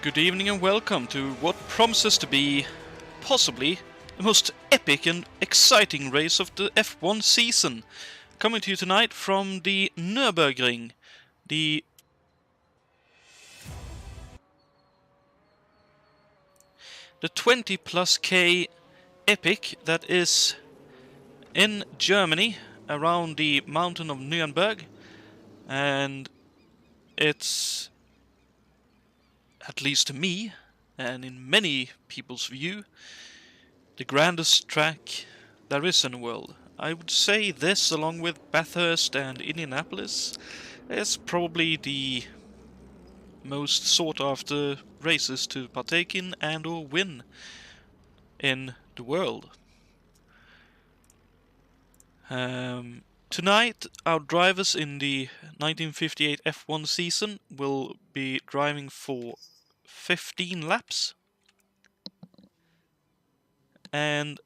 Good evening and welcome to what promises to be possibly the most epic and exciting race of the F1 season. Coming to you tonight from the Nürburgring, the the 20 plus K epic that is in Germany around the mountain of Nürnberg, and it's, at least to me and in many people's view, the grandest track there is in the world. I would say this, along with Bathurst and Indianapolis, is probably the most sought after races to partake in and or win in the world. Tonight, our drivers in the 1958 F1 season will be driving for 15 laps, and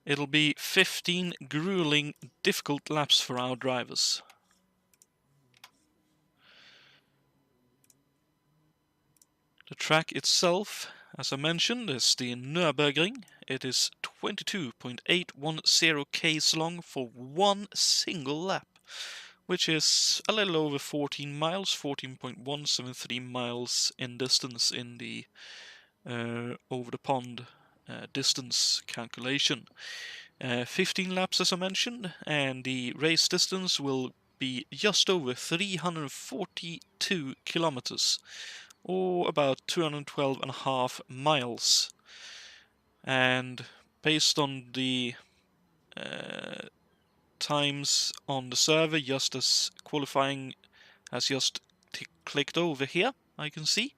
it'll be 15 grueling, difficult laps for our drivers. The track itself, as I mentioned, is the Nürburgring. It is 22.810 k's long for one single lap, which is a little over 14 miles, 14.173 miles in distance in the over the pond distance calculation. 15 laps, as I mentioned, and the race distance will be just over 342 kilometers, or about 212.5 miles. And based on the times on the server, just as qualifying has just clicked over here, I can see.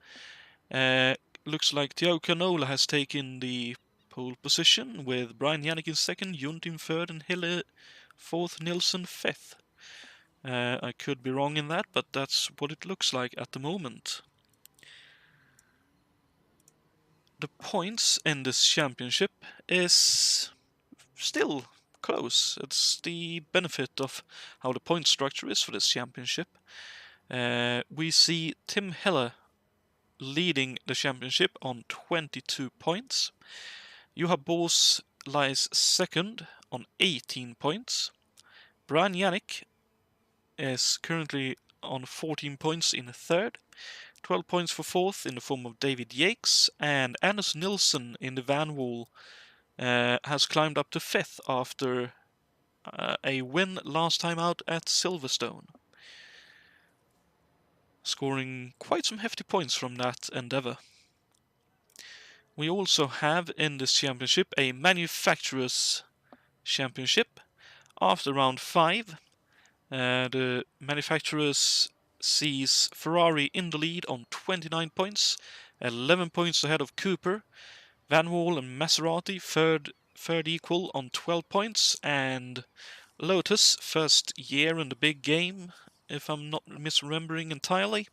Looks like Thiago Canola has taken the pole position, with Brian Yannick in second, Jonatan in third, and Hille fourth, Nilsson fifth. I could be wrong in that, but that's what it looks like at the moment. The points in this championship is still close. It's the benefit of how the point structure is for this championship. We see Tim Hille leading the championship on 22 points. Juha Boos lies second on 18 points. Brian Yannick is currently on 14 points in third. 12 points for fourth in the form of David Yates, and Anders Nilsson in the Van Wall has climbed up to fifth after a win last time out at Silverstone, scoring quite some hefty points from that endeavour. We also have in this championship a manufacturers championship. After round 5, the manufacturers sees Ferrari in the lead on 29 points, 11 points ahead of Cooper. Van Wall and Maserati third equal on 12 points, and Lotus, first year in the big game, if I'm not misremembering entirely,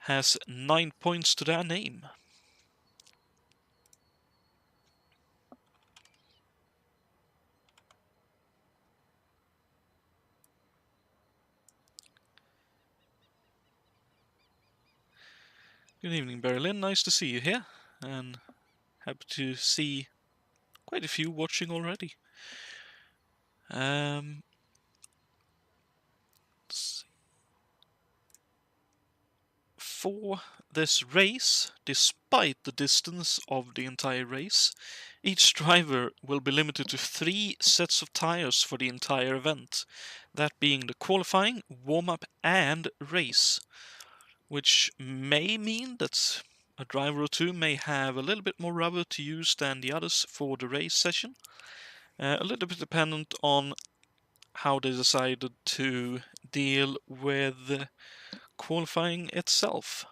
has 9 points to their name. Good evening, Berlin. Nice to see you here, and happy to see quite a few watching already. For this race, despite the distance of the entire race, each driver will be limited to 3 sets of tires for the entire event, that being the qualifying, warm-up and race, which may mean that a driver or two may have a little bit more rubber to use than the others for the race session. A little bit dependent on how they decided to deal with qualifying itself.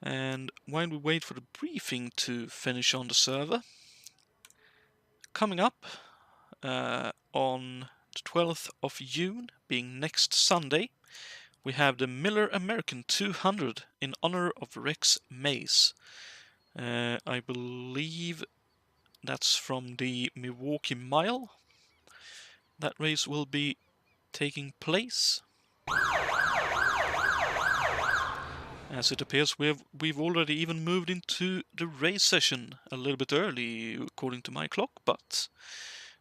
And while we wait for the briefing to finish on the server, coming up on the 12th of June, being next Sunday, we have the Miller American 200 in honor of Rex Mays. I believe that's from the Milwaukee Mile. That race will be taking place. As it appears, we've already even moved into the race session a little bit early, according to my clock, but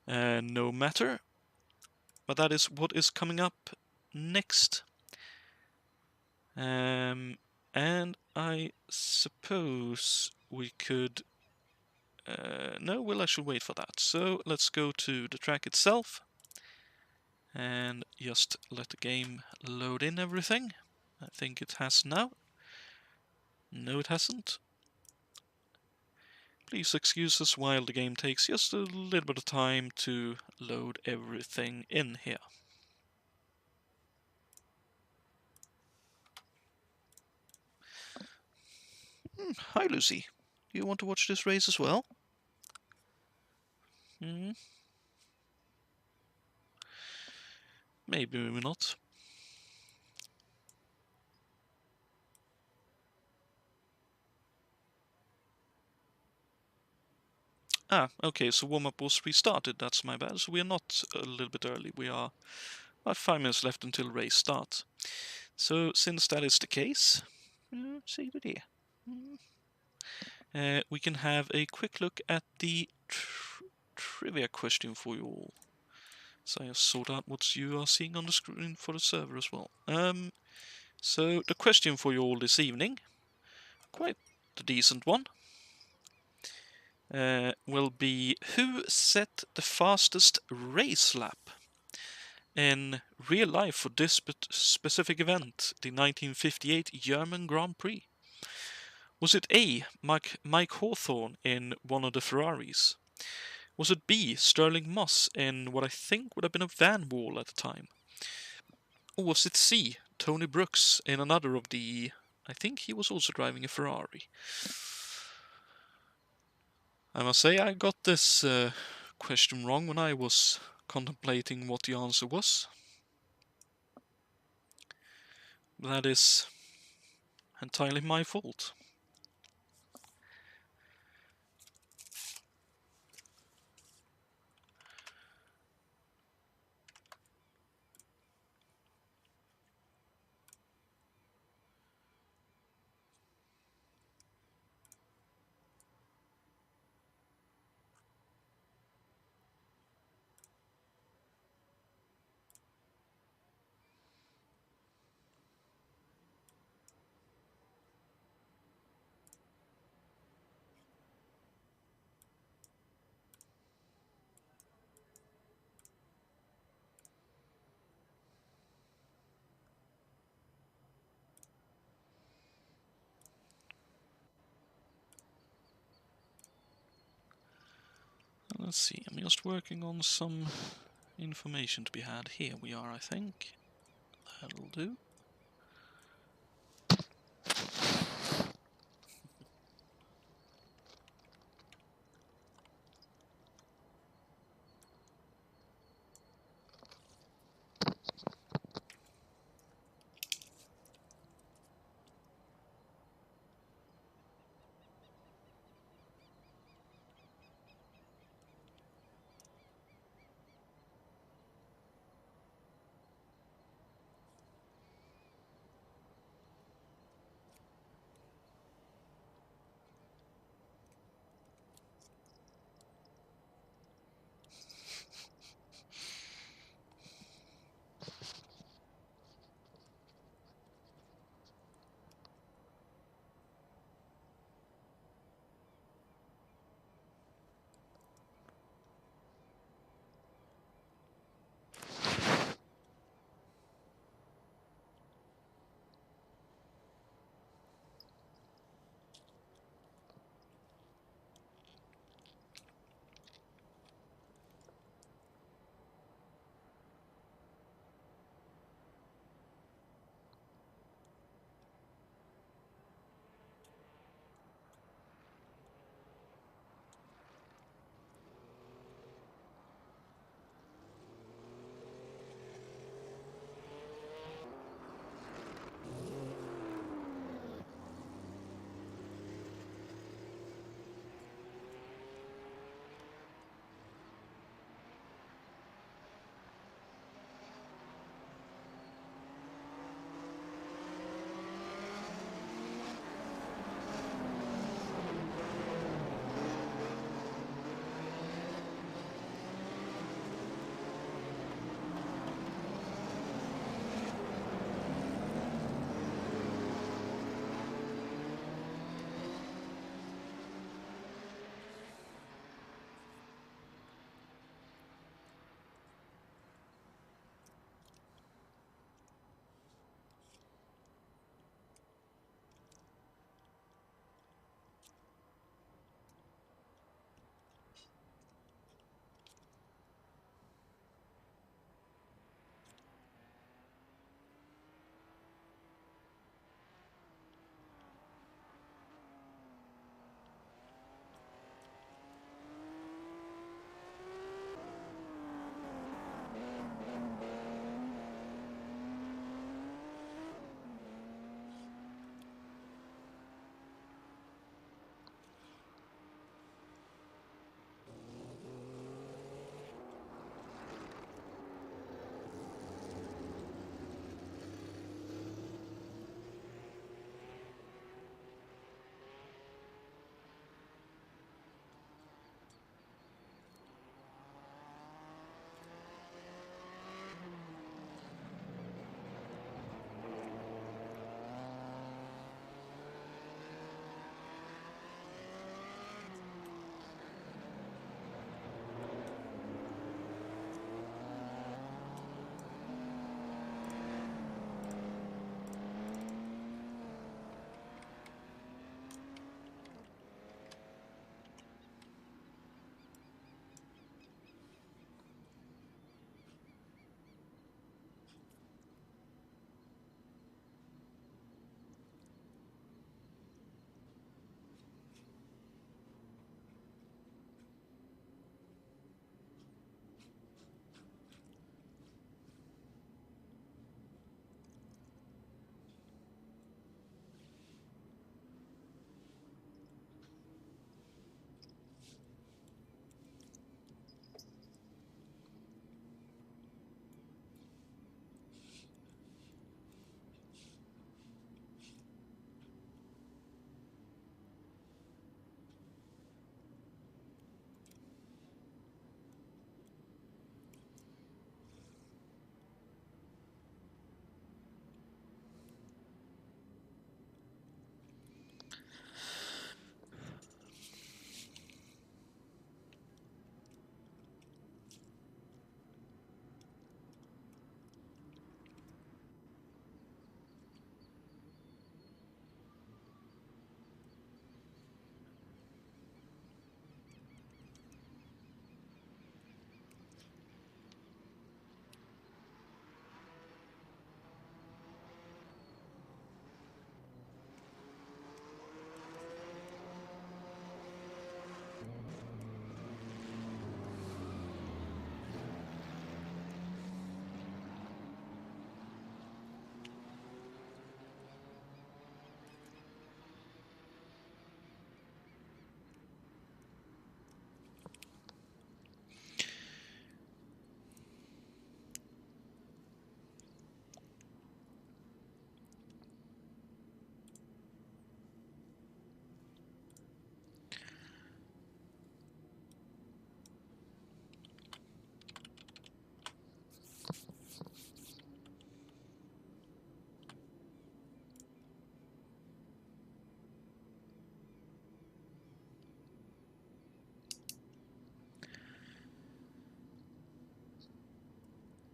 no matter. But that is what is coming up next. And I suppose we could... no, we'll actually wait for that. So let's go to the track itself and just let the game load in everything. I think it has now. No, it hasn't. Please excuse us while the game takes just a little bit of time to load everything in here. Hi, Lucy. Do you want to watch this race as well? Maybe, maybe not. Ah, okay, so warm-up was restarted, that's my bad. So we are not a little bit early, we are about 5 minutes left until race start. So, since that is the case, see it here. We can have a quick look at the trivia question for you all. So I sort out what you are seeing on the screen for the server as well. So the question for you all this evening, quite a decent one, will be: who set the fastest race lap in real life for this specific event, the 1958 German Grand Prix? Was it A, Mike Hawthorne in one of the Ferraris? Was it B, Sterling Moss in what I think would have been a van wall at the time? Or was it C, Tony Brooks in another of the... I think he was also driving a Ferrari. I must say I got this question wrong when I was contemplating what the answer was. That is entirely my fault. Let's see, I'm just working on some information to be had. Here we are, I think. That'll do.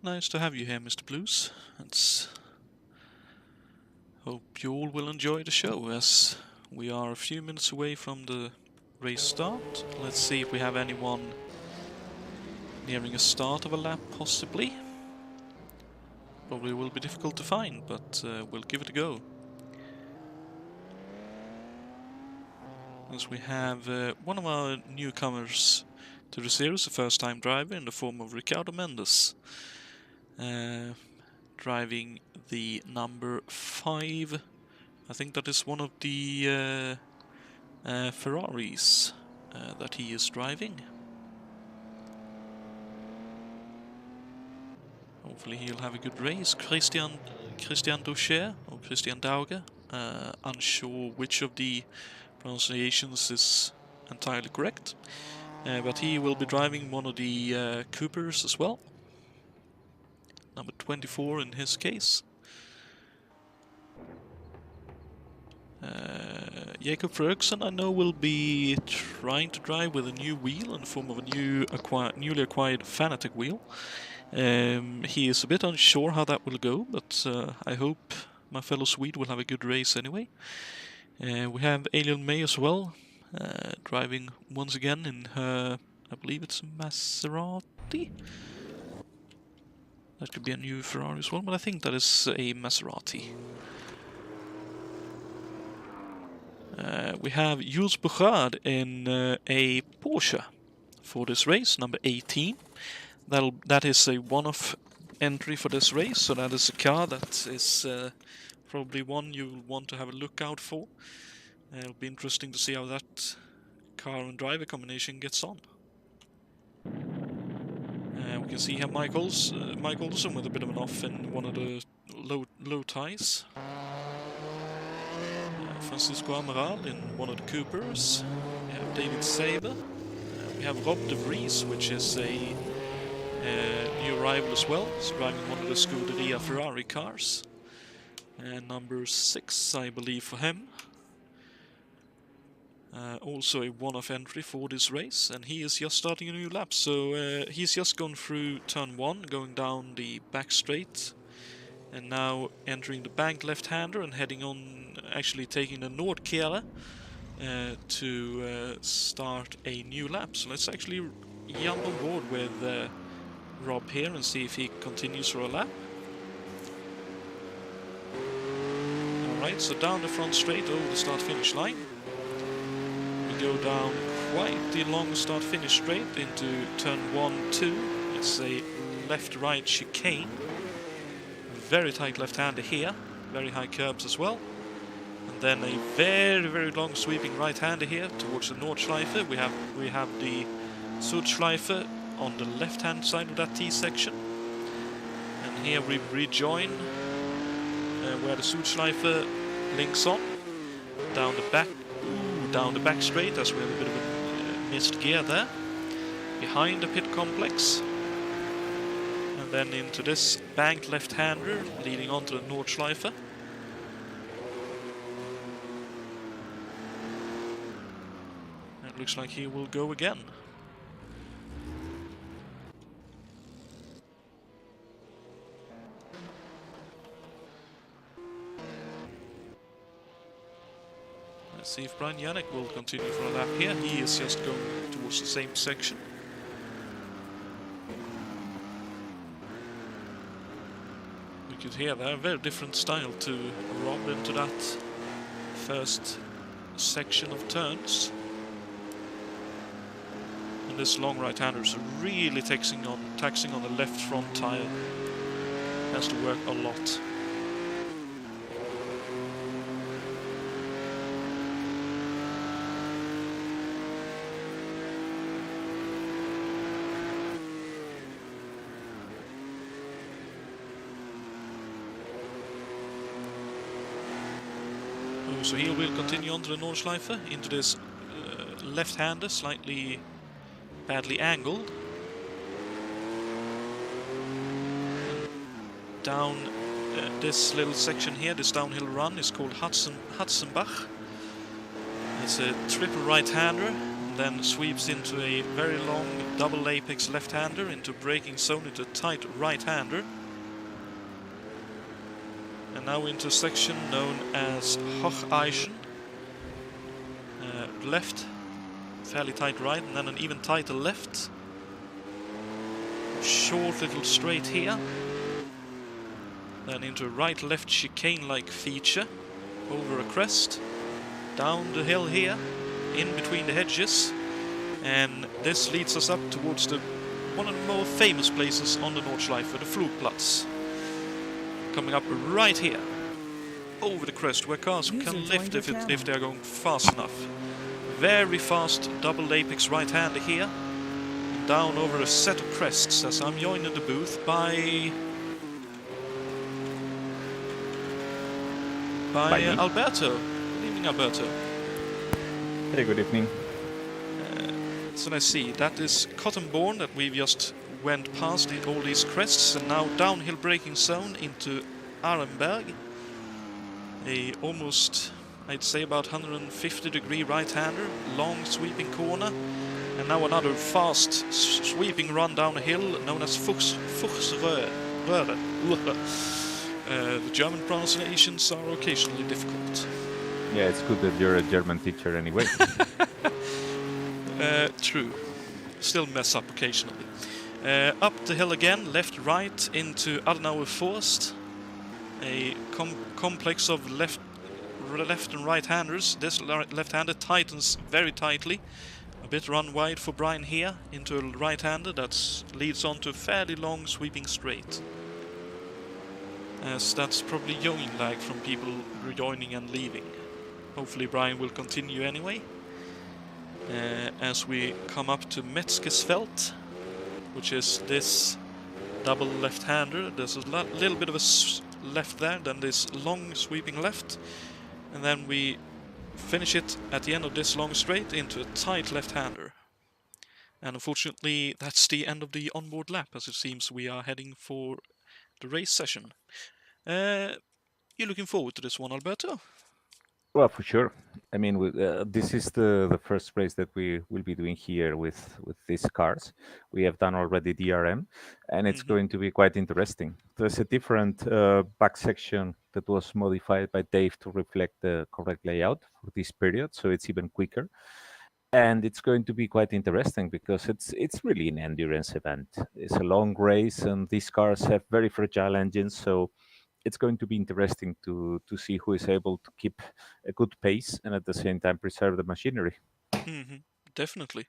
Nice to have you here, Mr. Blues. Hope you all will enjoy the show, as we are a few minutes away from the race start. Let's see if we have anyone nearing a start of a lap, possibly. Probably will be difficult to find, but we'll give it a go. As we have one of our newcomers to the series, a first-time driver in the form of Ricardo Mendes, driving the number 5. I think that is one of the Ferraris that he is driving. Hopefully he'll have a good race. Christian Daucher, or Christian Dauger, unsure which of the pronunciations is entirely correct, but he will be driving one of the Coopers as well, number 24 in his case. Jacob Ferguson, I know, will be trying to drive with a new wheel in the form of a newly acquired Fanatec wheel. He is a bit unsure how that will go, but I hope my fellow Swede will have a good race anyway. We have Alien May as well, driving once again in her, I believe it's a Maserati? That could be a new Ferrari as well, but I think that is a Maserati. We have Jules Bouchard in a Porsche for this race, number 18. That is a one-off entry for this race, so that is a car that is probably one you'll want to have a look out for. It'll be interesting to see how that car and driver combination gets on. We can see here Mike Olsen with a bit of an off in one of the low ties. Francisco Amaral in one of the Coopers. We have David Saber. We have Rob de Vries, which is a new arrival as well. He's driving one of the Scuderia Ferrari cars. Number 6, I believe, for him. Also a one-off entry for this race, and he is just starting a new lap. So he's just gone through turn 1, going down the back straight, and now entering the bank left-hander and heading on, actually taking the Nordkere to start a new lap. So let's actually jump on board with Rob here and see if he continues for a lap. Alright, so down the front straight over the start-finish line. We go down quite the long start-finish straight into turn 1-2. It's a left-right chicane. Very tight left-hander here, very high curbs as well. And then a very, very long sweeping right-hander here towards the Nordschleife. We have the Südschleife on the left-hand side of that T-section. And here we rejoin where the Südschleife links on down the back straight, as we have a bit of a missed gear there. Behind the pit complex. And then into this banked left-hander leading onto the Nordschleife. It looks like he will go again. Let's see if Brian Yannick will continue for a lap here. He is just going towards the same section. You could hear there a very different style to Rob into that first section of turns. And this long right-hander is really taxing on the left front tire. Has to work a lot. So he will continue on to the Nordschleife into this left-hander, slightly badly angled. Down this little section here, this downhill run is called Hudsenbach. It's a triple right-hander, and then sweeps into a very long double apex left-hander into braking zone into tight right-hander. And now into a section known as Hocheischen. Left, fairly tight right, and then an even tighter left. Short little straight here. Then into a right-left chicane-like feature. Over a crest. Down the hill here. In between the hedges. And this leads us up towards one of the more famous places on the Nordschleife, the Flugplatz. Coming up right here. Over the crest, where cars can lift if they are going fast enough. Very fast double apex right-hander here. And down over a set of crests as I'm joined in the booth by Alberto. Good evening, Alberto. Very good evening. So let's see, that is Cottonbourne that we've just went past all these crests, and now downhill braking zone into Arenberg. A almost, I'd say about 150-degree right-hander, long sweeping corner, and now another fast sweeping run down a hill known as Fuchsröhre. The German pronunciations are occasionally difficult. Yeah, it's good that you're a German teacher anyway. True. Still mess up occasionally. Up the hill again, left-right into Adenauer Forst. A complex of left and right-handers. This left-hander tightens very tightly. A bit run wide for Brian here into a right-hander that leads on to a fairly long sweeping straight. As that's probably yawing lag from people rejoining and leaving. Hopefully Brian will continue anyway. As we come up to Metzgesfeld, which is this double left-hander. There's a little bit of a left there, then this long sweeping left, and then we finish it at the end of this long straight into a tight left-hander. And unfortunately, that's the end of the onboard lap, as it seems we are heading for the race session. You're looking forward to this one, Alberto? Well, for sure. I mean, this is the first race that we will be doing here with these cars. We have done already DRM, and it's going to be quite interesting. There's a different back section that was modified by Dave to reflect the correct layout for this period, so it's even quicker. And it's going to be quite interesting because it's really an endurance event. It's a long race, and these cars have very fragile engines, so it's going to be interesting to see who is able to keep a good pace and at the same time preserve the machinery. Definitely.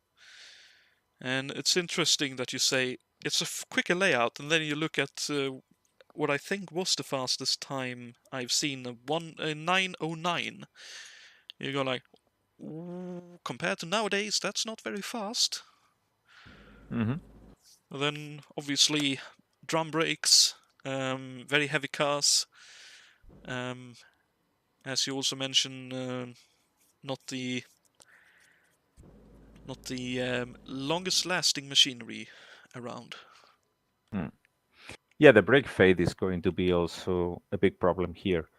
And it's interesting that you say it's a quicker layout, and then you look at what I think was the fastest time I've seen, a 9:09. You go like, compared to nowadays, that's not very fast. Then obviously drum brakes, very heavy cars. As you also mentioned, not the longest lasting machinery around. Yeah, the brake fade is going to be also a big problem here,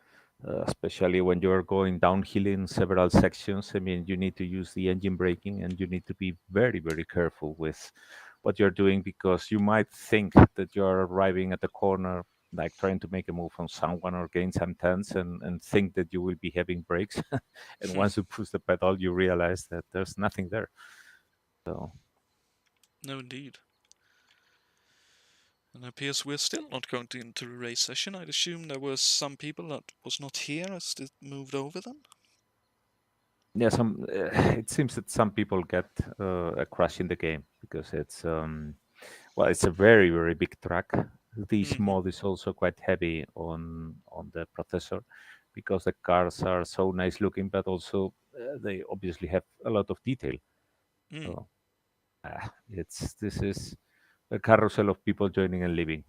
especially when you're going downhill in several sections. I mean, you need to use the engine braking, and you need to be very, very careful with what you're doing, because you might think that you're arriving at the corner, like trying to make a move on someone or gain some turns, and think that you will be having brakes. And once you push the pedal, you realize that there's nothing there. So, no, indeed. And it appears we're still not going into the race session. I'd assume there were some people that was not here as it moved over then. Yeah, it seems that some people get a crash in the game because it's well, it's a very, very big track. This mod is also quite heavy on the processor because the cars are so nice looking, but also they obviously have a lot of detail. So this is a carousel of people joining and leaving.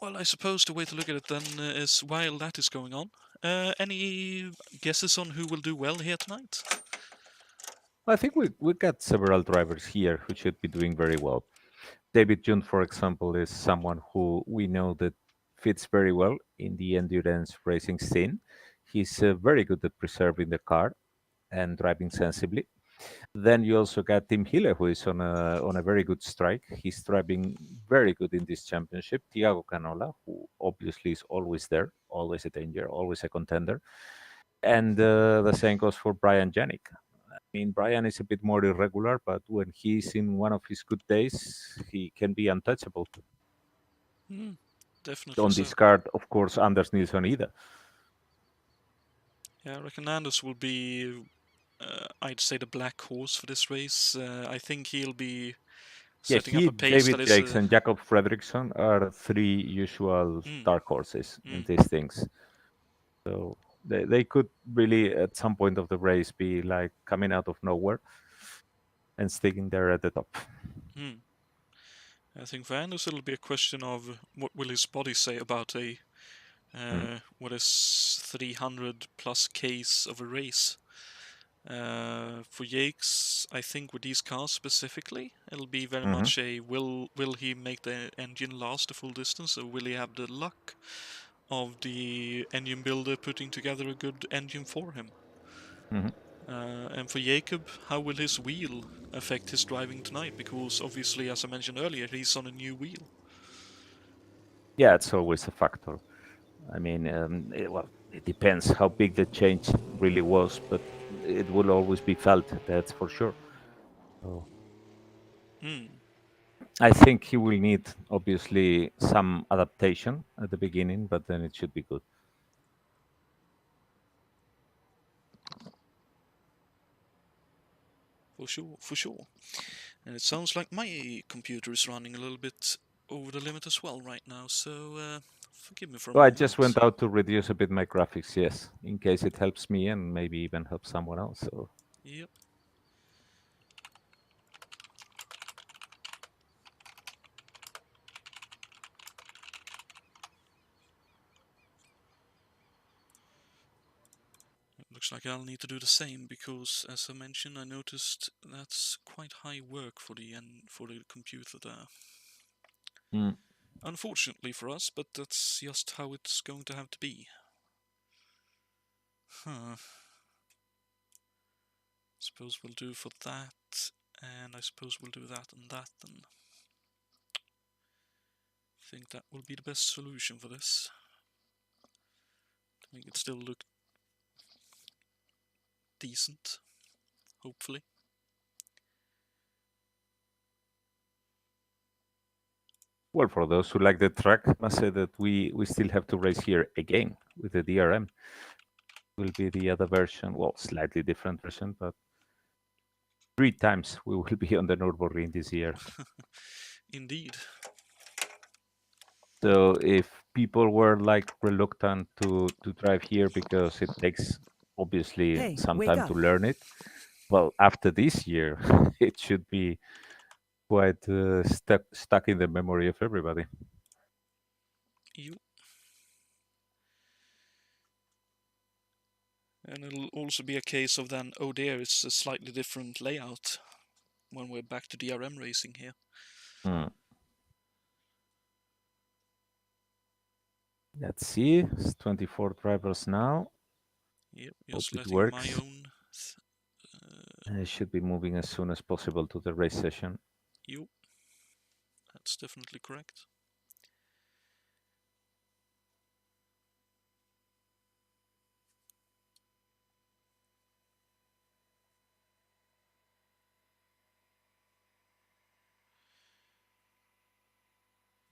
Well, I suppose the way to look at it then is while that is going on, any guesses on who will do well here tonight? I think we got several drivers here who should be doing very well. David June, for example, is someone who we know that fits very well in the endurance racing scene. He's very good at preserving the car, and driving sensibly. Then you also got Tim Hille, who is on a very good strike. He's driving very good in this championship. Thiago Canola, who obviously is always there, always a danger, always a contender. And the same goes for Brian Janik. I mean, Brian is a bit more irregular, but when he's in one of his good days, he can be untouchable. Definitely Don't so. discard, of course, Anders Nilsson either. Yeah, I reckon Anders will be, I'd say, the black horse for this race. I think he'll be Yeah, setting up he, a pace that David is. Jakes, and Jakob Fredriksson are three usual Mm, dark horses in mm, these things. So they could really, at some point of the race, be like coming out of nowhere and sticking there at the top. mm. I think for Anders it'll be a question of what will his body say about a Mm. what is 300 plus Ks of a race. For Yakes, I think with these cars specifically, it'll be very Hmm. much a will he make the engine last the full distance, or will he have the luck of the engine builder putting together a good engine for him? Hmm. And for Jacob, how will his wheel affect his driving tonight? Because obviously, as I mentioned earlier, he's on a new wheel. Yeah, it's always a factor. I mean, well, it depends how big the change really was, but it will always be felt. That's for sure. So Hmm. I think he will need obviously some adaptation at the beginning, but then it should be good. For sure, for sure. And it sounds like my computer is running a little bit over the limit as well right now, so forgive me for a So I just moment. went out to reduce a bit my graphics, yes, in case it helps me and maybe even help someone else. So Yep. It looks like I'll need to do the same because, as I mentioned, I noticed that's quite high work for the computer there. mm. Unfortunately for us, but that's just how it's going to have to be. Huh. Suppose we'll do for that, and I suppose we'll do that and that then. I think that will be the best solution for this. To make it still look decent, hopefully. Well, for those who like the track, I must say that we still have to race here again with the DRM. Will be the other version, well, slightly different version, but 3 times we will be on the Nürburgring this year. Indeed. So if people were like reluctant to drive here because it takes obviously Hey, some wake time to up. learn it, well, after this year, it should be quite stuck in the memory of everybody. You. And it'll also be a case of then, oh dear, it's a slightly different layout when we're back to DRM racing here. Hmm. Let's see, it's 24 drivers now. Yep, Hope just it letting my works. own. And it should be moving as soon as possible to the race session. Yep, that's definitely correct.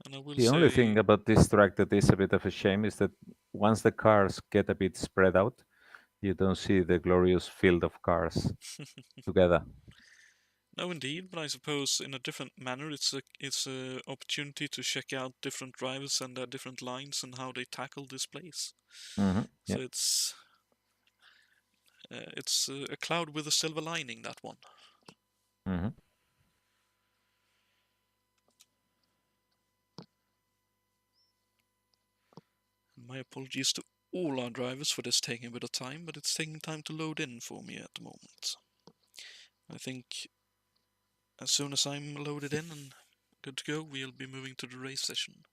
And I will The only say, thing about this track that is a bit of a shame is that once the cars get a bit spread out, you don't see the glorious field of cars together. no, indeed, but I suppose in a different manner, it's a opportunity to check out different drivers and their different lines and how they tackle this place. Hmm. So Yeah. it's a cloud with a silver lining, that one. Hmm. And my apologies to all our drivers for this taking a bit of time, but it's taking time to load in for me at the moment. I think as soon as I'm loaded in and good to go, we'll be moving to the race session.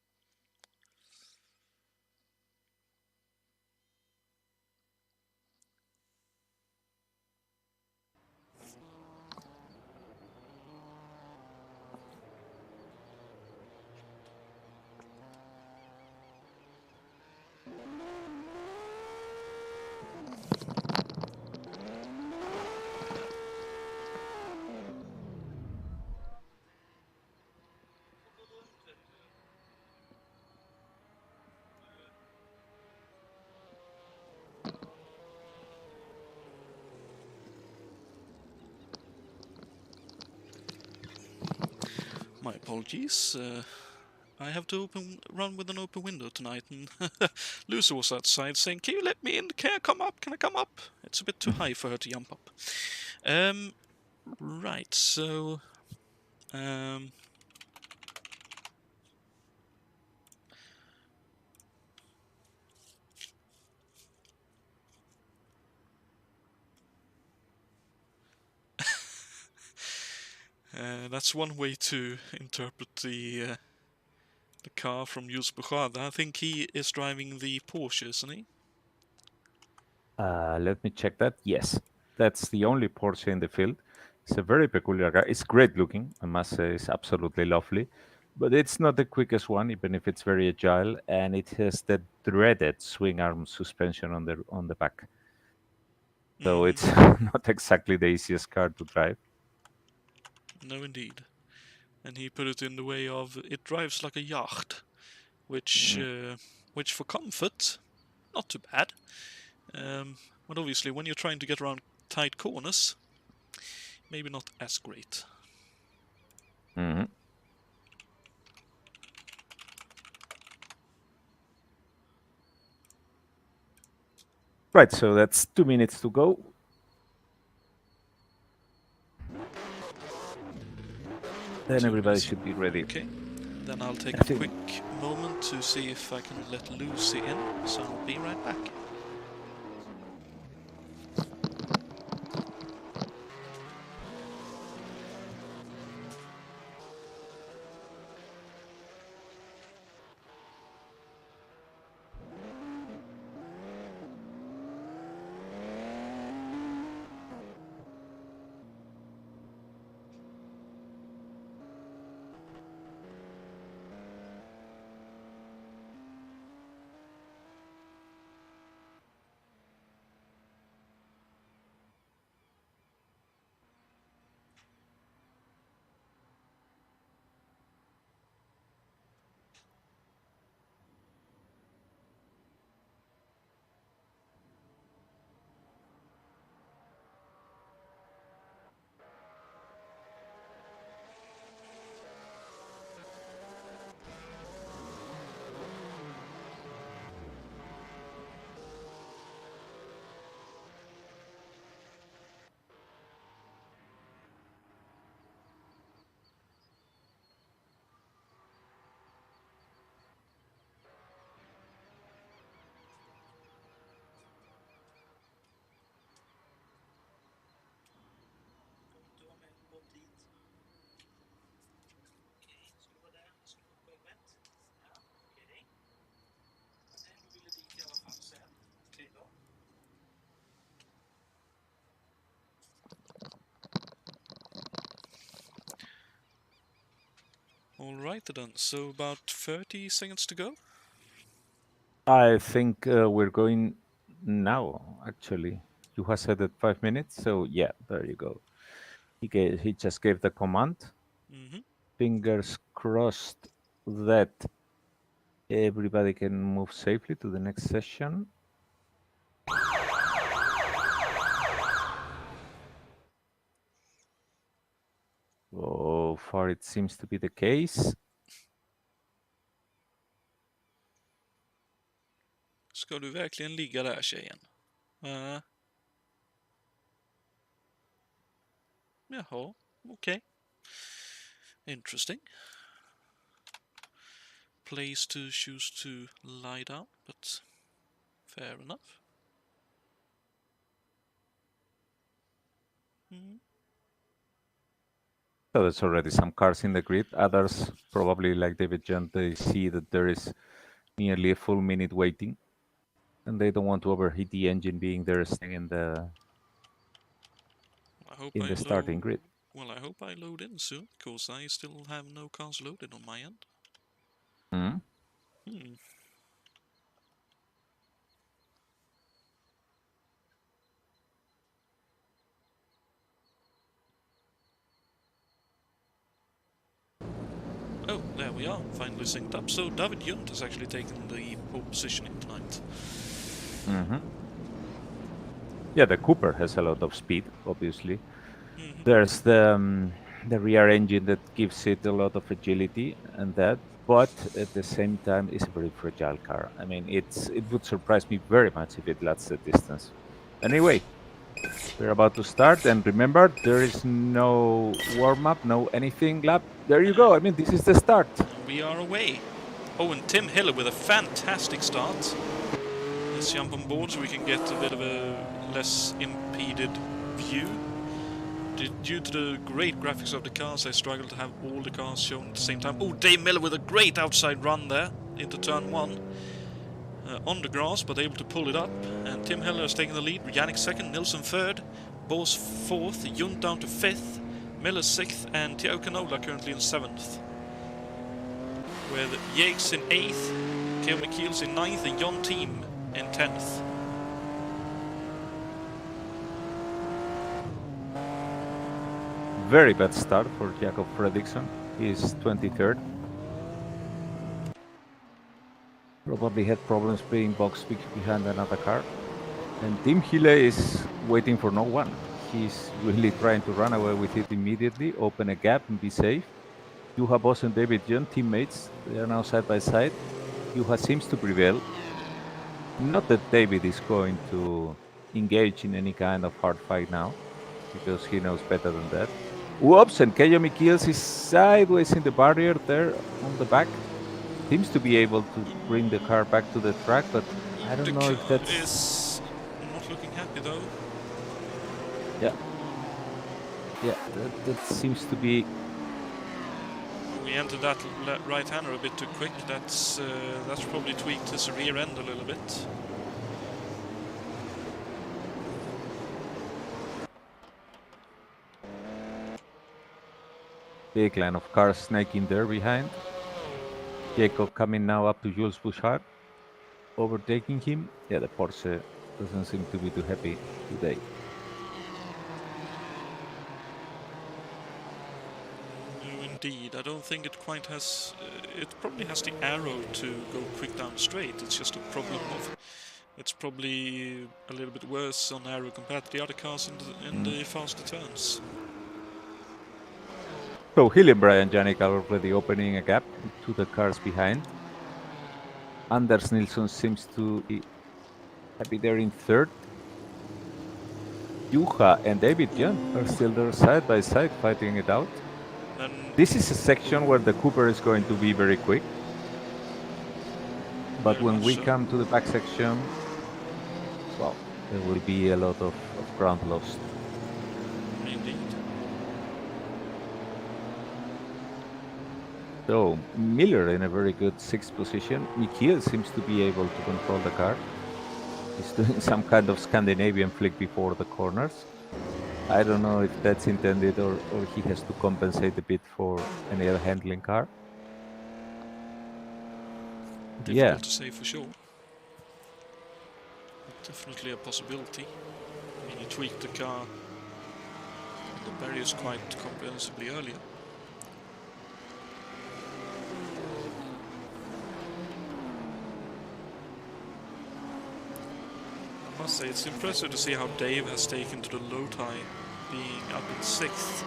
My apologies. I have to run with an open window tonight, and Lucy was outside saying, "Can you let me in? Can I come up? Can I come up?" It's a bit too high for her to jump up. Right, so... that's one way to interpret the car from Jules Buchada. I think he is driving the Porsche, isn't he? Let me check that. Yes, that's the only Porsche in the field. It's a very peculiar car. It's great looking, I must say. It's absolutely lovely, but it's not the quickest one, even if it's very agile, and it has the dreaded swing arm suspension on the back. So it's not exactly the easiest car to drive. No, indeed. And he put it in the way of, it drives like a yacht, which for comfort, not too bad. But obviously, when you're trying to get around tight corners, maybe not as great. Right, so that's 2 minutes to go. Then everybody should be ready. Okay, then I'll take a quick moment to see if I can let Lucy in, so I'll be right back. Alright then, so about 30 seconds to go? I think we're going now, actually. You have said it 5 minutes, so yeah, there you go. He just gave the command. Fingers crossed that everybody can move safely to the next session. So far, it seems to be the case. Ska du verkligen ligga där, tjejen? Jaha, okay. Interesting. Place to choose to lie down, but fair enough. So there's already some cars in the grid. Others, probably like David John, they see that there is nearly a full minute waiting, and they don't want to overheat the engine being there staying in the starting grid. Well, I hope I load in soon, because I still have no cars loaded on my end. Oh, there we are, finally synced up. So David Junt has actually taken the pole positioning tonight. Yeah, the Cooper has a lot of speed, obviously. There's the the rear engine that gives it a lot of agility and that, but at the same time, it's a very fragile car. I mean, it would surprise me very much if it lasts the distance. Anyway, we're about to start, and remember, there is no warm up, no anything lap. There you go. I mean, this is the start. We are away. Oh, and Tim Hiller with a fantastic start. Let's jump on board so we can get a bit of a less impeded view. Due to the great graphics of the cars, I struggle to have all the cars shown at the same time. Oh, Dave Miller with a great outside run there into turn 1. On the grass, but able to pull it up. And Tim Hiller is taking the lead. Yannick second, Nilsson third, Bors fourth, Jund down to fifth, Miller sixth, and Thiago Canola currently in 7th. With Yates in 8th, Keo McKeels in 9th, and Jon Team in 10th. Very bad start for Jakob Fredriksson. He is 23rd. Probably had problems being boxed behind another car. And Tim Hille is waiting for no one. He's really trying to run away with it immediately, open a gap and be safe. Juha Boss and David John, teammates, they are now side by side. Juha seems to prevail. Not that David is going to engage in any kind of hard fight now, because he knows better than that. Whoops, and Keijo Mikiels is sideways in the barrier there on the back. Seems to be able to bring the car back to the track, but I don't know if that's... is not looking happy though. Yeah. Yeah, that seems to be... We entered that right-hander a bit too quick. That's probably tweaked his rear end a little bit. Big line of cars snaking there behind. Jacob coming now up to Jules Bouchard, overtaking him. Yeah, the Porsche doesn't seem to be too happy today. No, indeed. I don't think it quite has... it probably has the arrow to go quick down straight. It's just a problem of... It's probably a little bit worse on arrow compared to the other cars in the faster turns. So Hillenbrand and Yannick are already opening a gap to the cars behind. Anders Nilsson seems to be happy there in 3rd. Juha and David Young are still there side by side fighting it out. And this is a section where the Cooper is going to be very quick. But when we come to the back section, well, there will be a lot of ground lost. Indeed. So Miller in a very good 6th position. Mikiel seems to be able to control the car. He's doing some kind of Scandinavian flick before the corners. I don't know if that's intended or he has to compensate a bit for any other handling car. Difficult to say for sure. Definitely a possibility. I mean, you tweaked the car and the barriers quite comprehensively earlier. I must say, it's impressive to see how Dave has taken to the low tie, being up in 6th.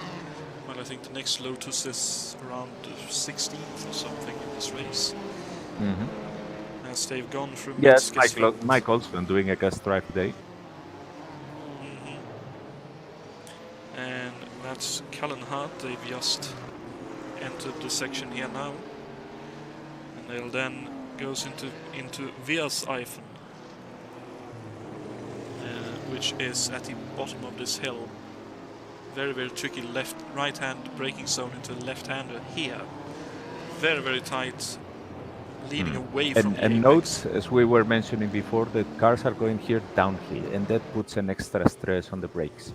Well, I think the next Lotus is around 16th or something in this race. As they've gone through... Yes, Mike Olsson doing a gas drive today. And that's Callan Hart. They've just entered the section here now. And they'll then goes into Veerseifen, which is at the bottom of this hill. Very, very tricky right-hand braking zone into a left-hander here. Very, very tight, leading away from the And note, as we were mentioning before, that cars are going here downhill, and that puts an extra stress on the brakes.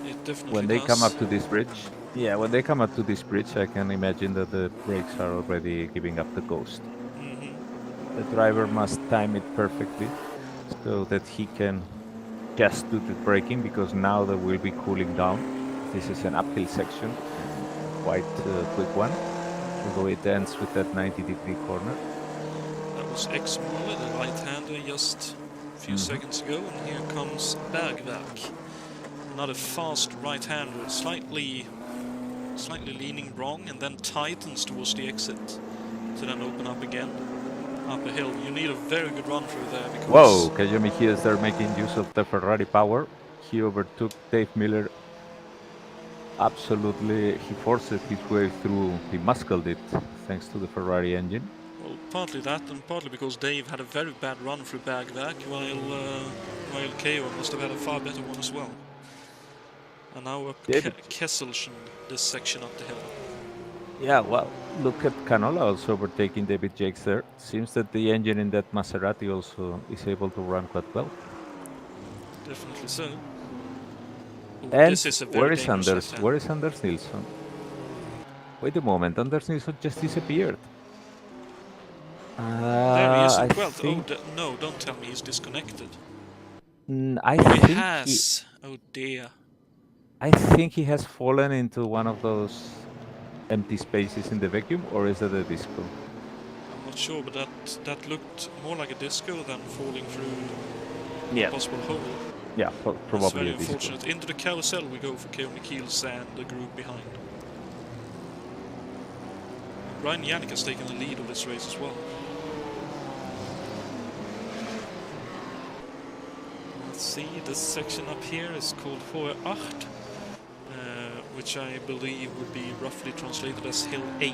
It definitely when they does. come up to this bridge, when they come up to this bridge, I can imagine that the brakes are already giving up the ghost. The driver must time it perfectly so that he can just do the braking, because now they will be cooling down. This is an uphill section, quite a quick one, although it ends with that 90-degree corner. That was X-Muller, the right-hander, just a few seconds ago, and here comes Bergwerk. Another fast right-hander, slightly leaning wrong, and then tightens towards the exit to then open up again. Up a hill. You need a very good run through there because... Whoa, Kajumi here started making use of the Ferrari power. He overtook Dave Miller. Absolutely, he forced his way through. He muscled it thanks to the Ferrari engine. Well, partly that, and partly because Dave had a very bad run through Bagvac, while KO must have had a far better one as well. And now up Kesselchen, this section up the hill. Yeah, well, look at Canola also overtaking David Jakes there. Seems that the engine in that Maserati also is able to run quite well. Definitely so. Ooh, And this is a very dangerous left-hand. Where is Anders Nilsson? Wait a moment, Anders Nilsson just disappeared. There he is in I 12th. think... Oh, no, don't tell me he's disconnected. I He think has. Oh dear. I think he has fallen into one of those empty spaces in the vacuum, or is that a disco? I'm not sure, but that looked more like a disco than falling through a possible hole. Yeah, probably That's very a disco. unfortunate. Into the carousel we go for Keone Keels and the group behind. Ryan Yannick has taken the lead of this race as well. Let's see, this section up here is called Hohe Acht, which I believe would be roughly translated as Hill 8.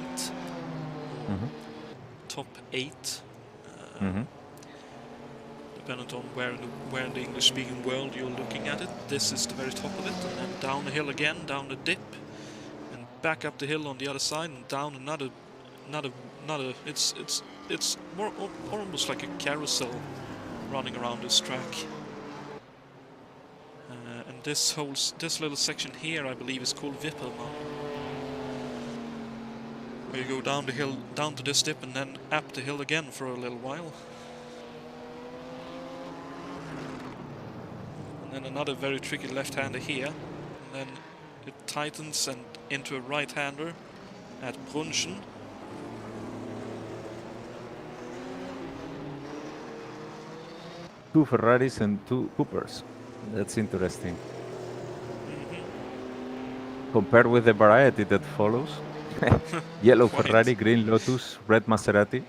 Top 8. Dependent on where in the English-speaking world you're looking at it. This is the very top of it, and then down the hill again, down the dip, and back up the hill on the other side, and down another. It's more almost like a carousel running around this track. And this little section here, I believe, is called Vippelmann, where you go down the hill, down to this dip, and then up the hill again for a little while. And another very tricky left-hander here, and then it tightens and into a right-hander at Brunchen. Two Ferraris and two Coopers. That's interesting. Compared with the variety that follows. Yellow Ferrari, green Lotus, red Maserati.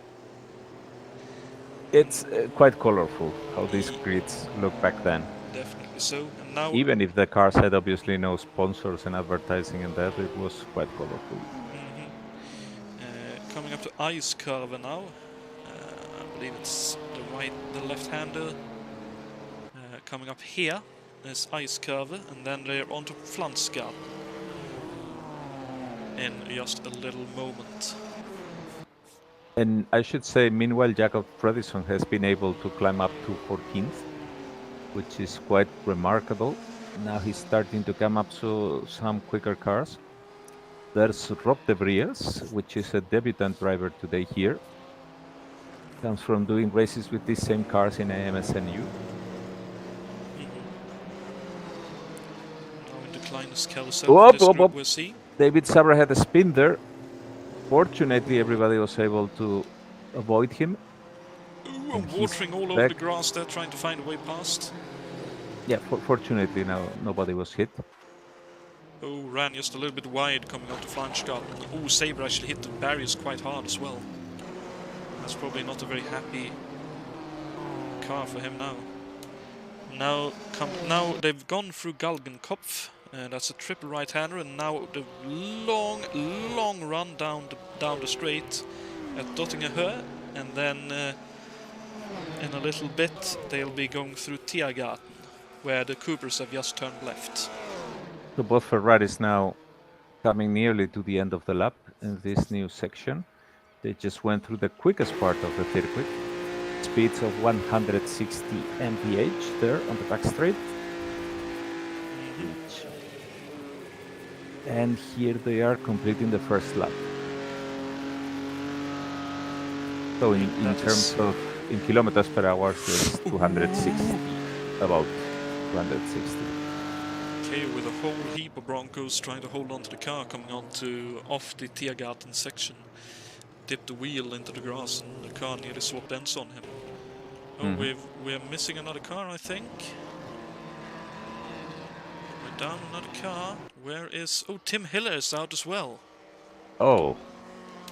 It's quite colorful how these grids look back then. Definitely so. And now, even if the cars had obviously no sponsors and advertising and that, it was quite colorful. Coming up to Ice Curve now. I believe it's the left-hander. Coming up here is Ice Curve, and then they're onto Flansgarten in just a little moment. And I should say, meanwhile, Jacob Fredriksson has been able to climb up to 14th, which is quite remarkable. Now he's starting to come up to some quicker cars. There's Rob de Vries, which is a debutant driver today here. Comes from doing races with these same cars in AMSNU. Now in decliners carousel, this group we'll see. David Sabra had a spin there. Fortunately, everybody was able to avoid him. Ooh, and watering all over the grass there, trying to find a way past. Yeah, fortunately now nobody was hit. Oh, ran just a little bit wide coming out to Flansgarten. Oh, Saber actually hit the barriers quite hard as well. That's probably not a very happy car for him now. Now they've gone through Galgenkopf. That's a triple right-hander, and now the long run down the straight at Dottingerhöhe, and then in a little bit they'll be going through Tiergarten, where the Coopers have just turned left. So both Ferraris now coming nearly to the end of the lap in this new section. They just went through the quickest part of the circuit. Speeds of 160 mph there on the back straight. And here they are completing the first lap. So in terms of kilometers per hour, it's 260, about 260. Okay, with a whole heap of Broncos trying to hold on to the car coming on to off the Tiergarten section. Dipped the wheel into the grass and the car nearly swapped ends on him. Oh, we're missing another car, I think. Down another car. Where is... Oh, Tim Hiller is out as well. Oh,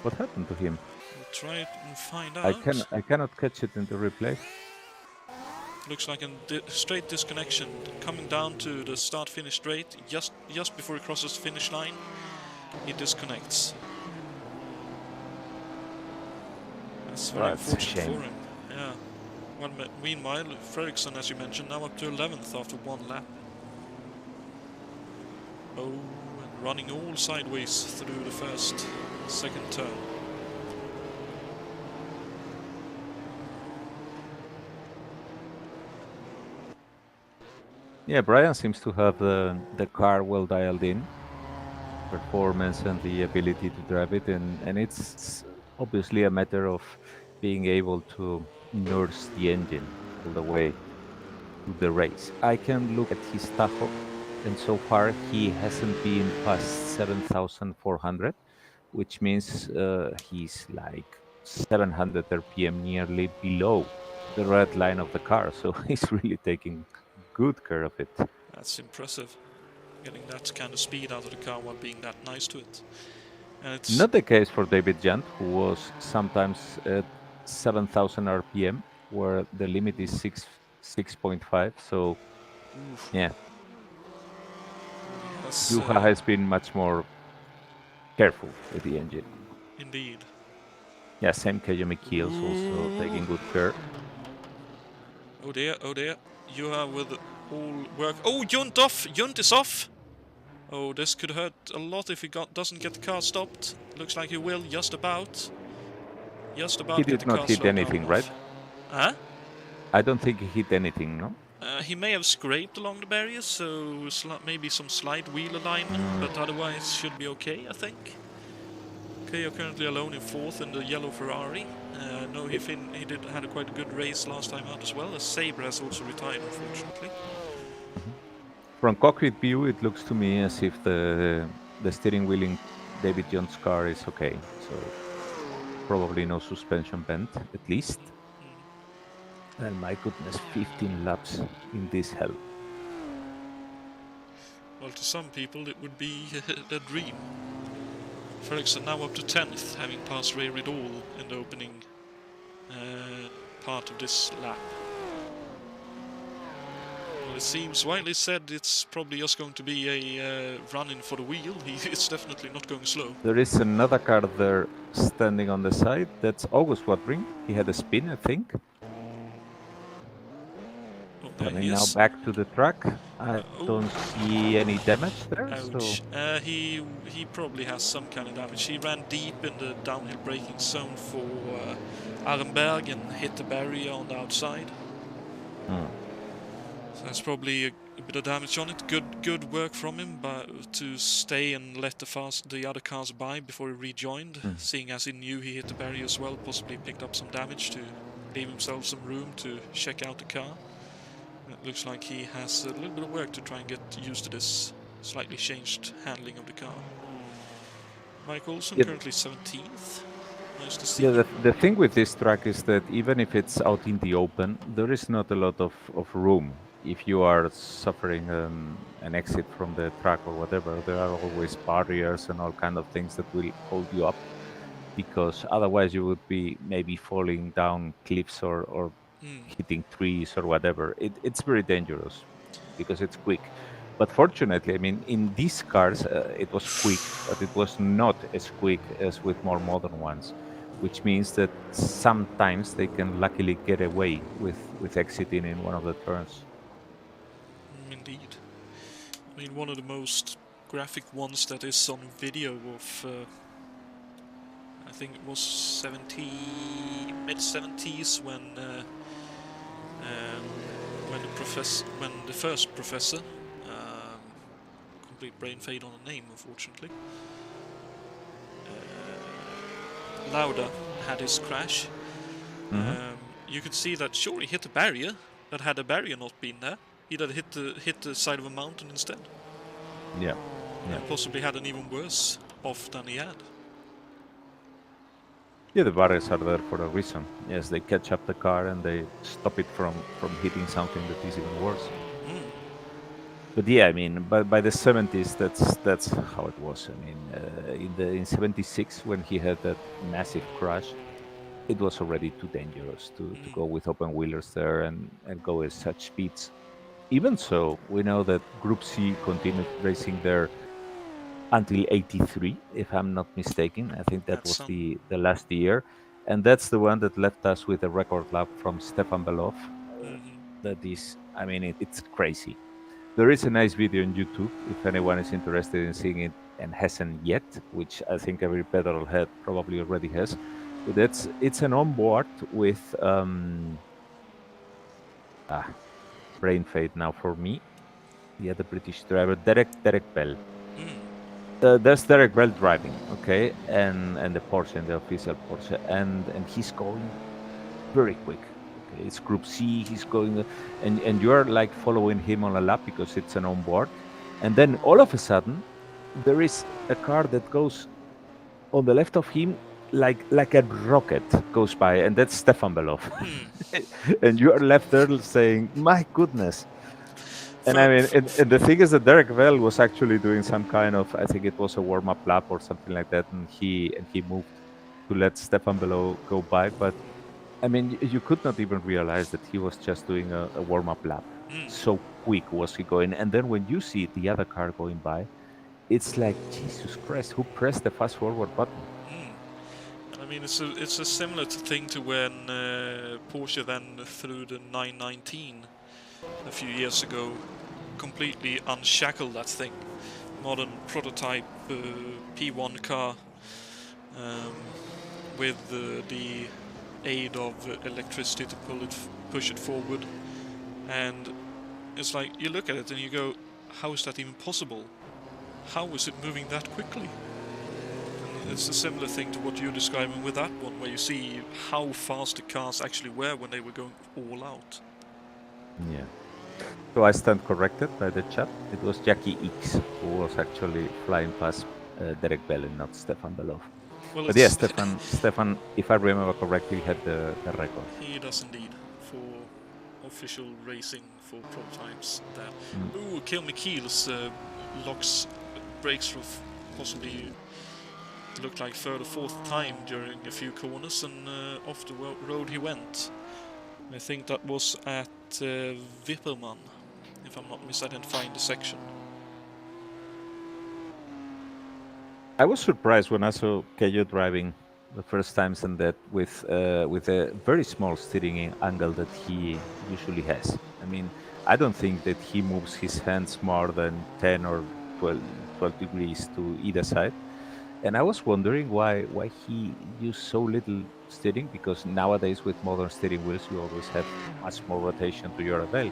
what happened to him? We'll try and find out. I cannot catch it in the replay. Looks like a straight disconnection. Coming down to the start-finish straight, just before he crosses the finish line, he disconnects. That's very unfortunate for him. Yeah. Well, meanwhile, Fredriksson, as you mentioned, now up to 11th after one lap. Oh, and running all sideways through the second turn. Yeah, Brian seems to have the car well dialed in, performance and the ability to drive it, and it's obviously a matter of being able to nurse the engine all the way to the race. I can look at his tacho, and so far he hasn't been past 7,400, which means he's like 700 RPM, nearly below the red line of the car. So he's really taking good care of it. That's impressive, getting that kind of speed out of the car while being that nice to it. And it's not the case for David Jant, who was sometimes at 7,000 RPM, where the limit is 6.5. So, yeah, Juha has been much more careful with the engine. Indeed. Yeah, same Kajami Keels also taking good care. Oh dear, oh dear. Juha with all work. Oh, Junt is off! Oh, this could hurt a lot if he doesn't get the car stopped. Looks like he will, just about. Just about he get did the car not hit anything, right? Huh? I don't think he hit anything, no? He may have scraped along the barrier, so maybe some slight wheel alignment, but otherwise should be okay, I think. Okay, you're currently alone in 4th in the yellow Ferrari. No, he had a quite good race last time out as well, as Sabre has also retired, unfortunately. From cockpit view, it looks to me as if the steering wheel in David John's car is okay. So probably no suspension bent, at least. And my goodness, 15 laps in this hell. Well, to some people it would be a dream. Fredriksson now up to 10th, having passed Ray Ridall in the opening part of this lap. Well, it seems, widely said, it's probably just going to be a run-in for the wheel. It's definitely not going slow. There is another car there standing on the side. That's August Watring. He had a spin, I think. Coming now back to the track. I don't see any damage there. Ouch. So. He probably has some kind of damage. He ran deep in the downhill braking zone for Arenberg and hit the barrier on the outside. So that's probably a bit of damage on it. Good work from him to stay and let the other cars by before he rejoined, seeing as he knew he hit the barrier as well, possibly picked up some damage to leave himself some room to check out the car. It looks like he has a little bit of work to try and get used to this slightly changed handling of the car. Mike Olsen currently 17th. Nice to see. Yeah, the thing with this track is that even if it's out in the open, there is not a lot of room. If you are suffering an exit from the track or whatever, there are always barriers and all kind of things that will hold you up, because otherwise you would be maybe falling down cliffs or hitting trees or whatever. It's very dangerous because it's quick. But fortunately, I mean, in these cars, it was quick, but it was not as quick as with more modern ones, which means that sometimes they can luckily get away with exiting in one of the turns. Indeed. I mean, one of the most graphic ones that is on video of, I think it was mid-70s when the first professor, complete brain fade on the name, unfortunately, Lauda had his crash. You could see that sure he hit a barrier, but had the barrier not been there, he'd have hit the side of a mountain instead. Yeah. And possibly had an even worse off than he had. Yeah, the barriers are there for a reason. Yes, they catch up the car and they stop it from hitting something that is even worse. But yeah, I mean, by the 70s, that's how it was. I mean, in 76, when he had that massive crash, it was already too dangerous to Mm, go with open wheelers there and go at such speeds. Even so, we know that Group C continued racing there until 83, if I'm not mistaken. I think that that's was some. the last year. And that's the one that left us with a record lap from Stefan Belov. Hmm. That is, I mean, it's crazy. There is a nice video on YouTube if anyone is interested in seeing it and hasn't yet, which I think every petrol head probably already has. But it's an onboard with ah, brain fade now for me. The other British driver, Derek Bell. Mm, There's Derek Bell driving, okay, and the Porsche and the official Porsche, and he's going very quick. Okay, it's Group C. He's going, and you're like following him on a lap because it's an onboard, and then all of a sudden there is a car that goes on the left of him like a rocket goes by, and that's Stefan Belov, mm. and you are left there saying, "My goodness." And For, I mean, and the thing is that Derek Bell was actually doing some kind of, I think it was a warm up lap or something like that, and he moved to let Stefan Belov go by, but I mean, you could not even realize that he was just doing a warm up lap. mm, So quick was he going. And then when you see the other car going by, it's like, Jesus Christ, who pressed the fast forward button? mm. I mean, it's a similar thing to when Porsche then threw the 919 a few years ago, completely unshackled that thing. Modern prototype P1 car um, with the aid of electricity to push it forward, and it's like you look at it and you go, how is that even possible? How is it moving that quickly? And it's a similar thing to what you're describing with that one, where you see how fast the cars actually were when they were going all out. Yeah. So I stand corrected by the chat. It was Jackie X who was actually flying past Derek Bell and not Stefan Belov. Well, But yeah, it's Stefan, if I remember correctly, had the record. he does indeed for official racing for prototypes. Mm. There, ooh, Kill Me Keels locks brakes for possibly looked like third or fourth time during a few corners, and off the road he went. I think that was at Wipperman, if I'm not misidentifying the section. I was surprised when I saw Keio driving the first times and that with a very small steering angle that he usually has. I mean, I don't think that he moves his hands more than 10 or 12 degrees to either side. And I was wondering why he used so little steering, because nowadays with modern steering wheels you always have much more rotation to your avail.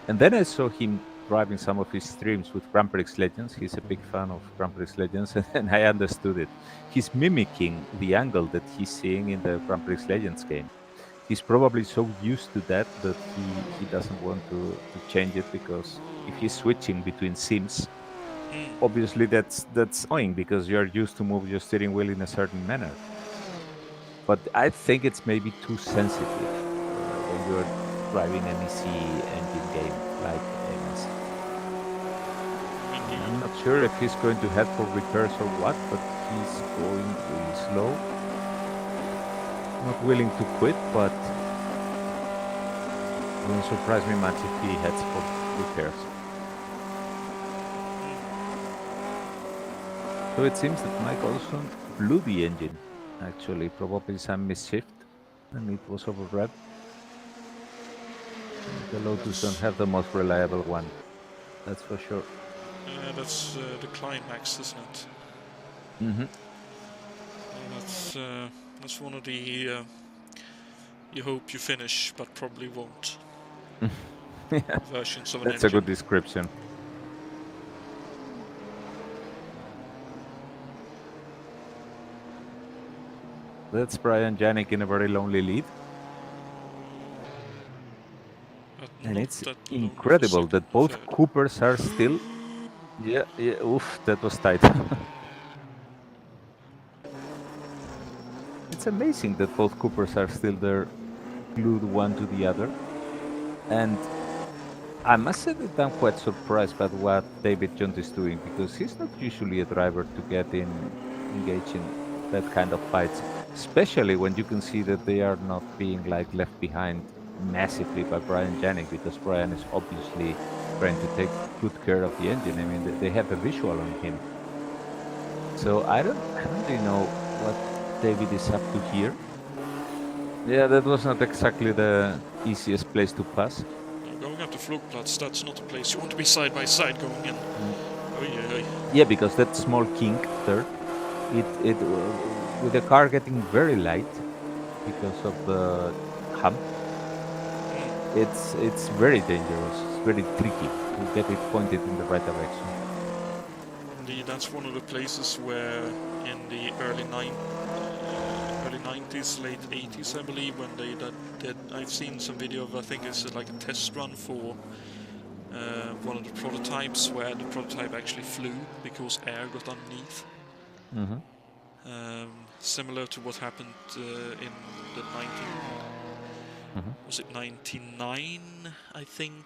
And then I saw him driving some of his streams with Grand Prix Legends. He's a big fan of Grand Prix Legends, and I understood it. He's mimicking the angle that he's seeing in the Grand Prix Legends game. He's probably so used to that that he doesn't want to change it, because if he's switching between sims, Mm. obviously that's annoying because you're used to move your steering wheel in a certain manner. But I think it's maybe too sensitive when you're driving an EC engine game like MS. I mean, And I'm not sure if he's going to head for repairs or what, but he's going really slow. Not willing to quit, but wouldn't surprise me much if he heads for repairs. So it seems that Mike Olson blew the engine, actually, probably some mischief, and it was overrevved. The Lotus don't have the most reliable one, that's for sure. that's the climax, isn't it? Hmm. That's one of the you hope you finish, but probably won't Yeah, versions of an that's a good engine. description. That's Brian Janik in a very lonely lead. But And not it's that lonely for incredible second that and both third. Coopers are still. Yeah, yeah, oof, that was tight. It's amazing that both Coopers are still there, glued one to the other. And I must say that I'm quite surprised by what David Jones is doing because he's not usually a driver to get engaged in that kind of fights, especially when you can see that they are not being like left behind massively by Brian Janik because Brian is obviously trying to take good care of the engine. I mean, they have a visual on him, so I don't really know what David is up to here. Yeah, that was not exactly the easiest place to pass. Going up to Flugplatz, that's not a place you want to be side by side going in. Mm. Oh yeah. Yeah, because that small kink there, with the car getting very light because of the hump, it's very dangerous. It's very tricky to get it pointed in the right direction. Indeed, that's one of the places where in the early 90s, late 80s, I believe, when they did, I've seen some video of, I think it's like a test run for one of the prototypes where the prototype actually flew because air got underneath. Mm-hmm. Similar to what happened in the 99, I think.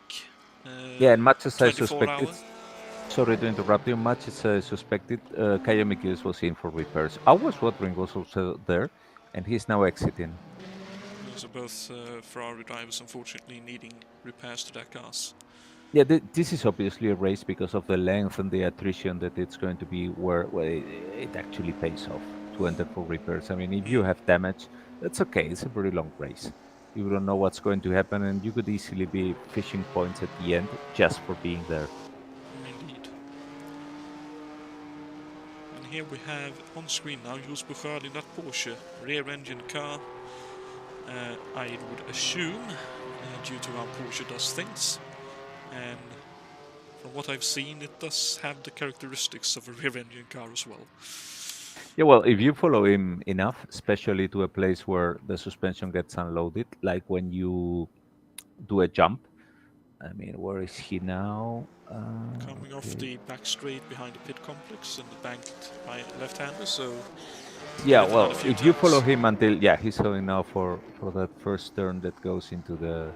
Yeah, and much as I 24 suspected, hour. sorry to interrupt you, much as I suspected, Kayamikis was in for repairs. I was wondering was also there, and he's now exiting. So both Ferrari drivers unfortunately needing repairs to their cars. Yeah, this is obviously a race because of the length and the attrition that it's going to be where it actually pays off to enter for repairs. I mean, if you have damage, that's okay. It's a very long race. You don't know what's going to happen, and you could easily be fishing points at the end just for being there. Indeed. And here we have on screen now Jules Buchard in that Porsche rear engine car. I would assume, due to how Porsche does things, and from what I've seen, it does have the characteristics of a rear engine car as well. Yeah, well, if you follow him enough, especially to a place where the suspension gets unloaded, like when you do a jump. I mean, where is he now? Coming off Okay. the back straight behind the pit complex and the banked by left-hander, so Yeah, give it well, another few if you follow turns. him until he's going now for that first turn that goes into the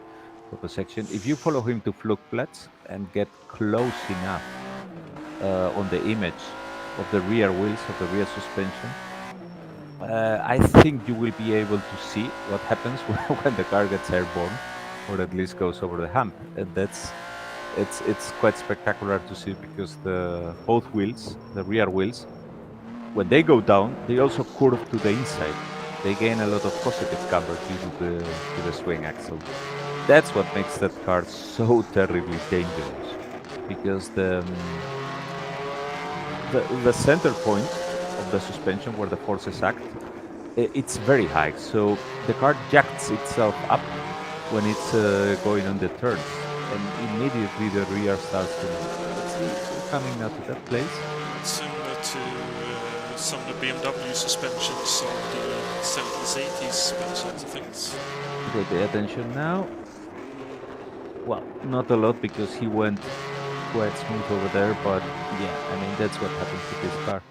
photo section. If you follow him to Flugplatz and get close enough on the image of the rear wheels of the rear suspension, I think you will be able to see what happens when the car gets airborne, or at least goes over the hump, and it's quite spectacular to see because the both wheels, the rear wheels, when they go down, they also curve to the inside. They gain a lot of positive camber due to the swing axle. That's what makes that car so terribly dangerous, because the center point of the suspension where the forces act, it's very high. So the car jacks itself up when it's going on the turns, and immediately the rear starts to move. Let's see, so coming now to that place. Similar to some of the BMW suspensions on the 70s, 80s Spencer's things. Okay, pay attention now. Well, not a lot because he went quite smooth over there, but yeah, I mean that's what happens with this car.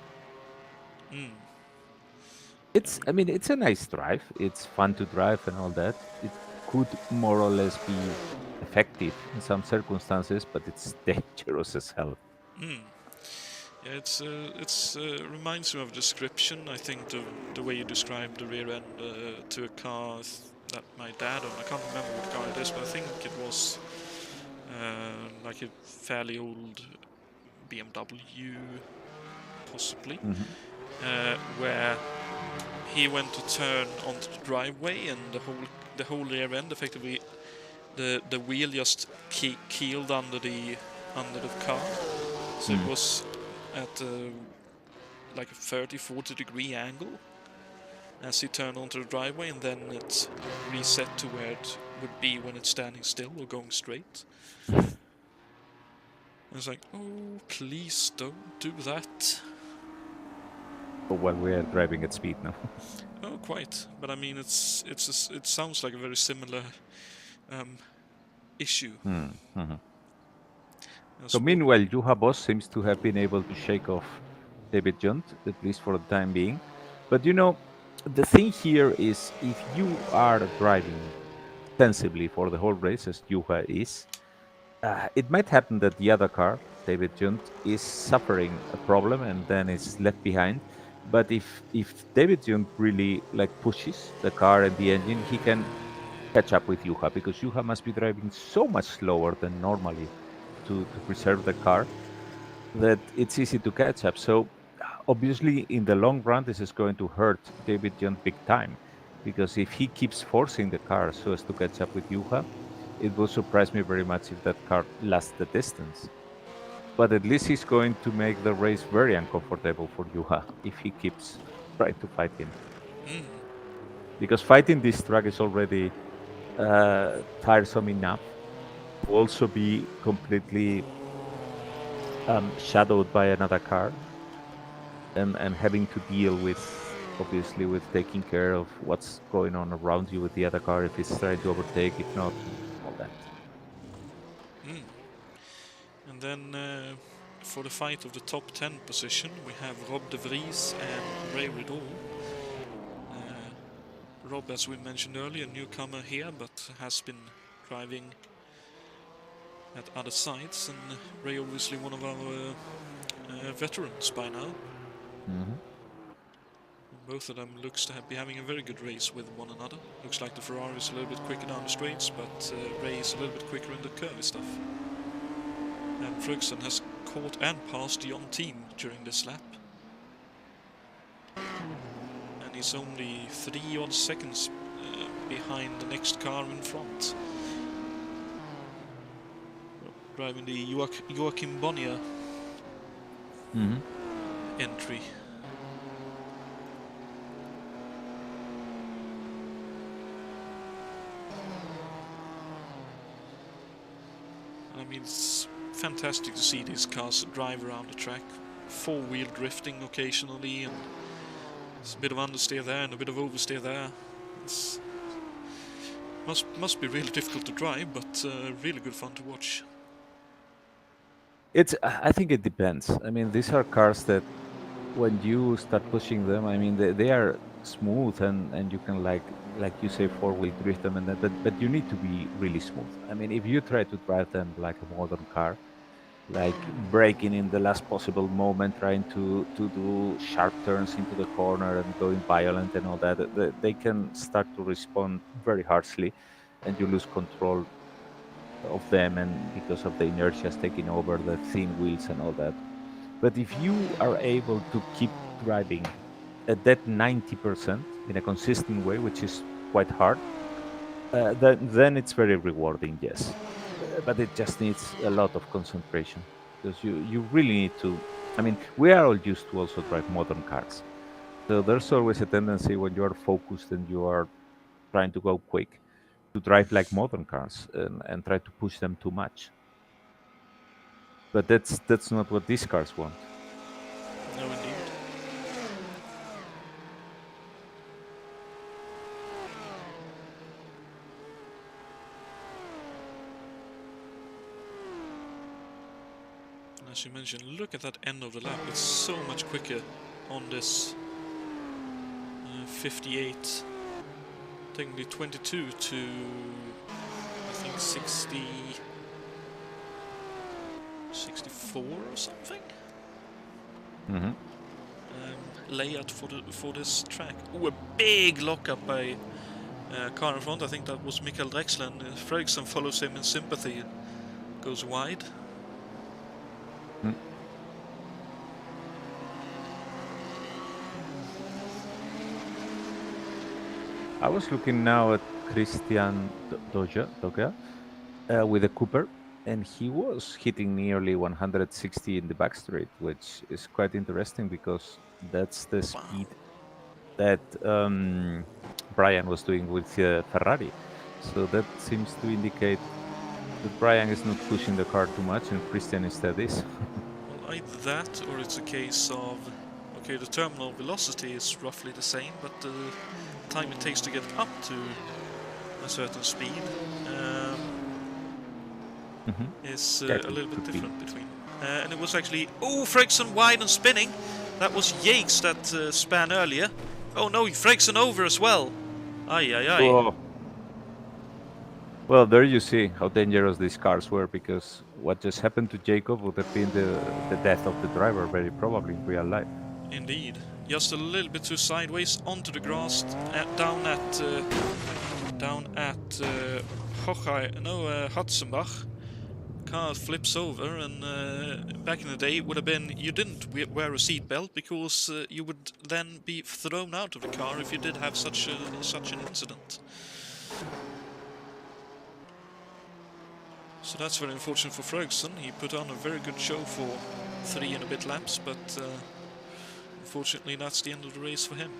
I mean, it's a nice drive. It's fun to drive and all that. It could more or less be effective in some circumstances, but it's dangerous as hell. Yeah, it's reminds me of a description. I think the way you described the rear end to a car that my dad owned. I can't remember what car it is, but I think it was like a fairly old BMW, possibly, where he went to turn onto the driveway, and the whole rear end effectively the wheel just keeled under the car, so it was at like a 30-40 degree angle as he turned onto the driveway, and then it reset to where it would be when it's standing still or going straight. I was like, oh, please don't do that. While we are driving at speed now. Oh, quite. But I mean, it sounds like a very similar issue. So meanwhile, Juha Boss seems to have been able to shake off David Junt, at least for the time being. But you know, the thing here is if you are driving sensibly for the whole race, as Juha is, it might happen that the other car, David Junt, is suffering a problem and then is left behind. But if David Junt really like pushes the car and the engine, he can catch up with Juha because Juha must be driving so much slower than normally to preserve the car that it's easy to catch up. So obviously, in the long run, this is going to hurt David Junt big time because if he keeps forcing the car so as to catch up with Juha, it will surprise me very much if that car lasts the distance. But at least he's going to make the race very uncomfortable for Juha if he keeps trying to fight him. Because fighting this track is already tiresome enough to also be completely shadowed by another car and having to deal with obviously with taking care of what's going on around you with the other car if it's trying to overtake, if not, and all that. And then for the fight of the top 10 position, we have Rob de Vries and Ray Riddle. Rob, as we mentioned earlier, newcomer here, but has been driving at other sites, and Ray obviously one of our veterans by now. Both of them looks to be having a very good race with one another. Looks like the Ferrari is a little bit quicker down the straights, but Ray is a little bit quicker in the curvy stuff. And Ferguson has caught and passed the on-team during this lap. And he's only 3 odd seconds behind the next car in front. Driving the Joachim Bonnier entry. I mean, it's fantastic to see these cars drive around the track. 4-wheel drifting occasionally, and it's a bit of understeer there and a bit of oversteer there. It's must be really difficult to drive, but really good fun to watch. I think it depends. I mean, these are cars that when you start pushing them, I mean, they are smooth and you can like you say 4-wheel drift them and that, but you need to be really smooth. I mean, if you try to drive them like a modern car, like braking in the last possible moment, trying to do sharp turns into the corner and going violent and all that, they can start to respond very harshly, and you lose control of them, and because of the inertia taking over the thin wheels and all that. But if you are able to keep driving at that 90% in a consistent way, which is quite hard, then it's very rewarding, yes. But it just needs a lot of concentration because you really need to. I mean, we are all used to also drive modern cars. So there's always a tendency when you are focused and you are trying to go quick to drive like modern cars and try to push them too much. But that's not what these cars want. No, indeed. As you mentioned, look at that end of the lap. It's so much quicker on this 58, technically 22 to I think 64 or something. Layout for this track. Oh, a big lockup by car in front. I think that was Mikael Drexler, and Fredriksson follows him in sympathy and goes wide. I was looking now at Christian Doga with a Cooper, and he was hitting nearly 160 in the back straight, which is quite interesting because that's the speed that Brian was doing with Ferrari. So that seems to indicate that Brian is not pushing the car too much, and Christian instead is. Well, either that, or it's a case of, okay, the terminal velocity is roughly the same, but the time it takes to get up to a certain speed is a little bit different between. And it was actually, oh, Fredriksson wide and spinning. That was Yates that span earlier. Oh no, Fredriksson over as well. Aye, aye, aye. Well, there you see how dangerous these cars were, because what just happened to Jacob would have been the death of the driver, very probably in real life. Indeed. Just a little bit too sideways onto the grass, down at Hudsenbach. Car flips over, and back in the day it would have been you didn't wear a seatbelt because you would then be thrown out of the car if you did have such an incident. So that's very unfortunate for Ferguson. He put on a very good show for 3 and a bit laps, but unfortunately that's the end of the race for him.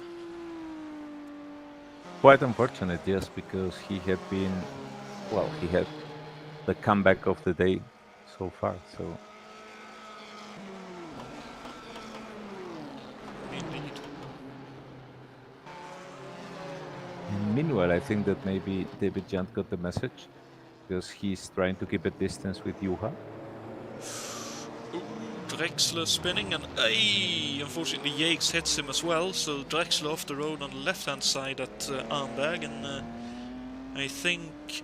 Quite unfortunate, yes, because he had been, well, he had the comeback of the day so far. So Indeed. meanwhile, I think that maybe David Jant got the message, because he's trying to keep a distance with Juha. Drexler spinning, and unfortunately Yates hits him as well, so Drexler off the road on the left hand side at Arnberg, and I think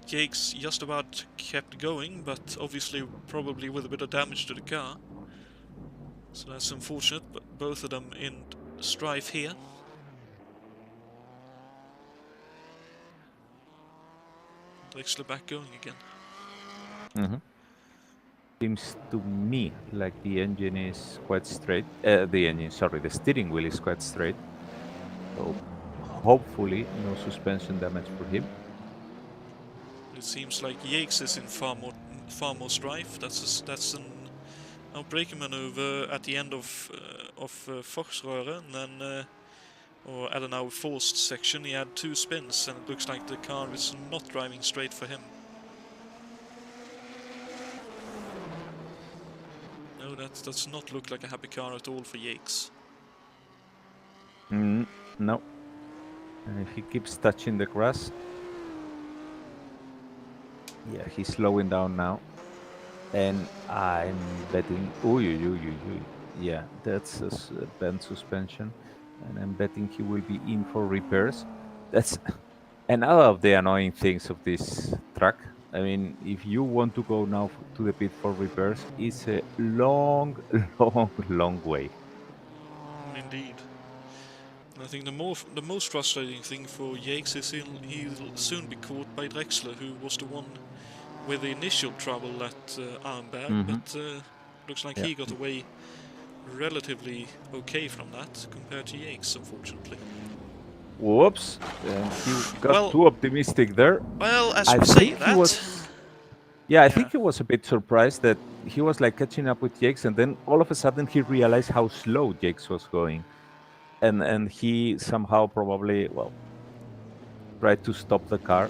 Yates just about kept going, but obviously probably with a bit of damage to the car. So that's unfortunate, but both of them in strife here. Drexler back going again. Mm-hmm. Seems to me like the engine is quite straight. The steering wheel is quite straight. So hopefully no suspension damage for him. It seems like Yates is in far more strife. That's an outbreaking maneuver at the end of Foxröhre, and then or at an now forced section he had 2 spins, and it looks like the car is not driving straight for him. No, that does not look like a happy car at all for Yates. No. And if he keeps touching the grass, yeah, he's slowing down now. And I'm betting, yeah, that's a bent suspension, and I'm betting he will be in for repairs. That's another of the annoying things of this track. I mean, if you want to go now to the pit for repairs, it's a long, long way. Indeed. I think the most frustrating thing for Yates is he'll soon be caught by Drexler, who was the one with the initial trouble at Arnberg, but looks like he got away relatively okay from that compared to Yates, unfortunately. Whoops! And he got too optimistic there. Well, as you say that... Yeah, I think he was a bit surprised that he was like catching up with Jakes, and then all of a sudden he realized how slow Jakes was going. And he somehow probably, well, tried to stop the car,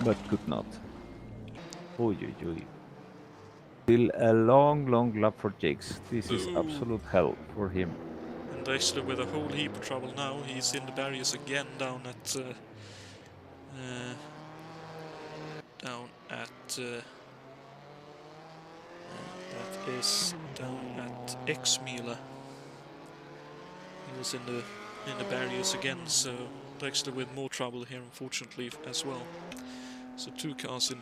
but could not. Still a long, long lap for Jakes. This is absolute hell for him. And Drexler with a whole heap of trouble now. He's in the barriers again down at that is down at Exmühle. He was in the barriers again, so Drexler with more trouble here, unfortunately, as well. So 2 cars in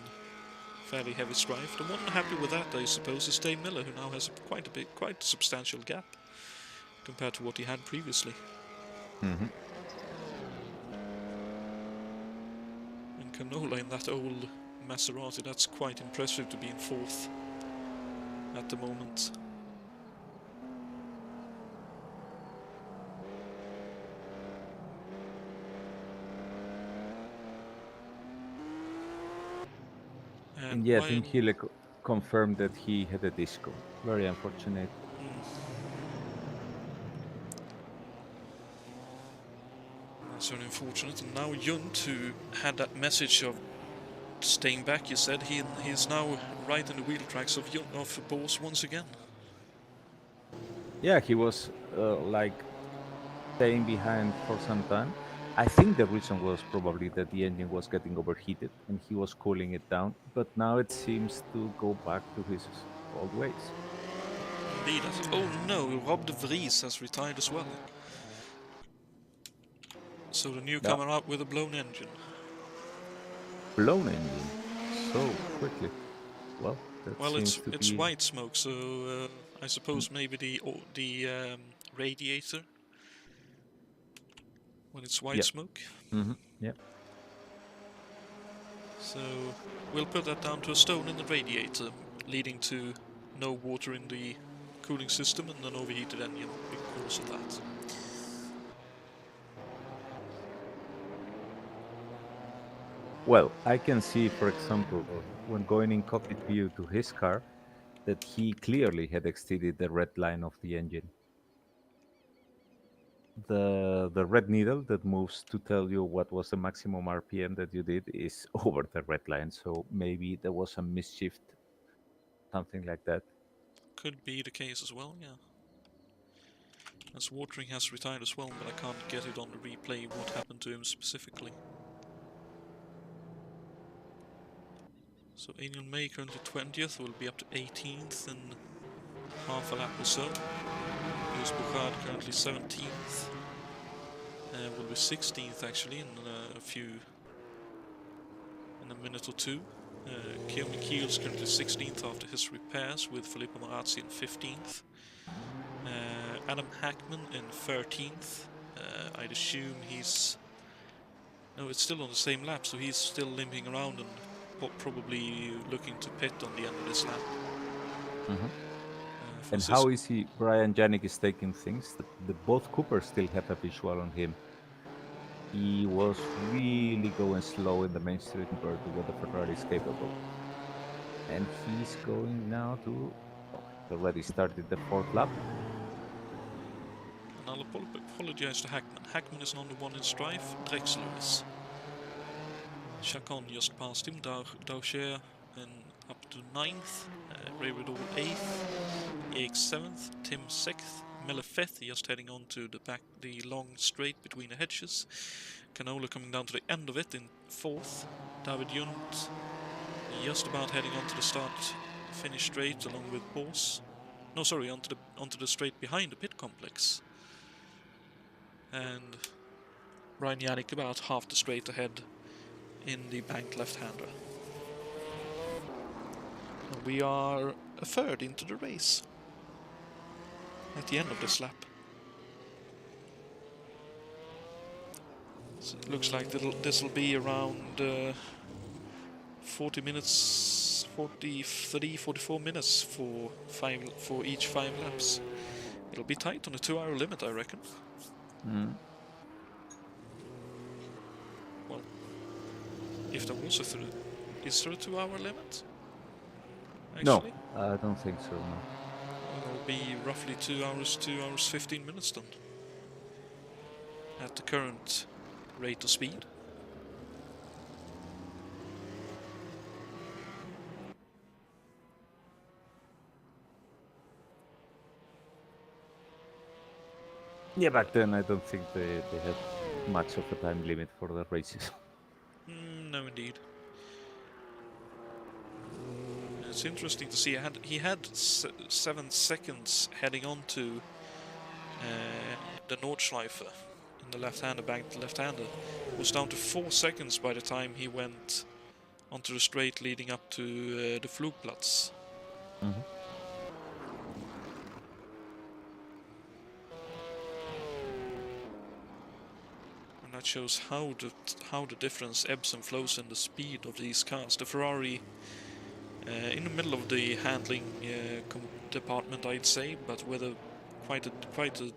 fairly heavy strife. The one happy with that, I suppose, is Dave Miller, who now has quite a substantial gap compared to what he had previously. Mm-hmm. And Canola in that old Maserati, that's quite impressive to be in 4th at the moment. And yeah, I think he confirmed that he had a disco. Very unfortunate. That's very unfortunate. And now Junt, who had that message of staying back, you said, he is now right in the wheel tracks of Bors once again. Yeah, he was like staying behind for some time. I think the reason was probably that the engine was getting overheated and he was cooling it down, but now it seems to go back to his old ways. Indeed. Oh no, Rob de Vries has retired as well. So the newcomer out with a blown engine. blown engine so quickly. Well, that Well, seems to it's be. white smoke, so I suppose maybe the radiator when it's white Yeah. smoke. Yeah. So we'll put that down to a stone in the radiator, leading to no water in the cooling system and an overheated engine because of that. Well, I can see, for example, when going in cockpit view to his car, that he clearly had exceeded the red line of the engine. The red needle that moves to tell you what was the maximum RPM that you did is over the red line. So maybe there was a mischief, something like that. Could be the case as well, yeah. As Watering has retired as well, but I can't get it on the replay what happened to him specifically. So Alien May currently 20th, will be up to 18th in half a lap or so. Lewis Bouchard currently 17th. Will be 16th actually in a minute or two. Keomi Kiel's currently 16th after his repairs, with Filippo Marazzi in 15th. Adam Hackman in 13th. I'd assume he's... No, it's still on the same lap, so he's still limping around and probably looking to pit on the end of this lap. And how is he? Brian Janik is taking things. Both Coopers still have a visual on him. He was really going slow in the main street compared to what the Ferrari is capable. And he's going now to. Oh, already started the fourth lap. And I'll apologize to Hackman. Hackman is not the one in strife, Drexler is. Chacon just passed him, Daucher and up to 9th, Ray Riddle 8th, Yates 7th, Tim 6th, Miller 5th, just heading on to the long straight between the hedges. Canola coming down to the end of it in 4th, David Junt just about heading on to the finish straight along with Bors. No, sorry, onto the straight behind the pit complex. And Brian Yannick about half the straight ahead in the banked left-hander. And we are a third into the race at the end of this lap. So it looks like this will be around 40 minutes, 43, 44 minutes for each 5 laps. It'll be tight on the 2-hour limit, I reckon. Well, if there was is there a 2-hour limit? Actually? No, I don't think so. No. It'll be roughly 2 hours, 2 hours 15 minutes then. At the current rate of speed. Yeah, back then I don't think they had much of a time limit for the races. No, indeed. It's interesting to see. He had 7 seconds heading on to the Nordschleife in the left-hander, banked left-hander. Was down to 4 seconds by the time he went onto the straight leading up to the Flugplatz. And that shows how the difference ebbs and flows in the speed of these cars. The Ferrari in the middle of the handling department, I'd say, but with quite a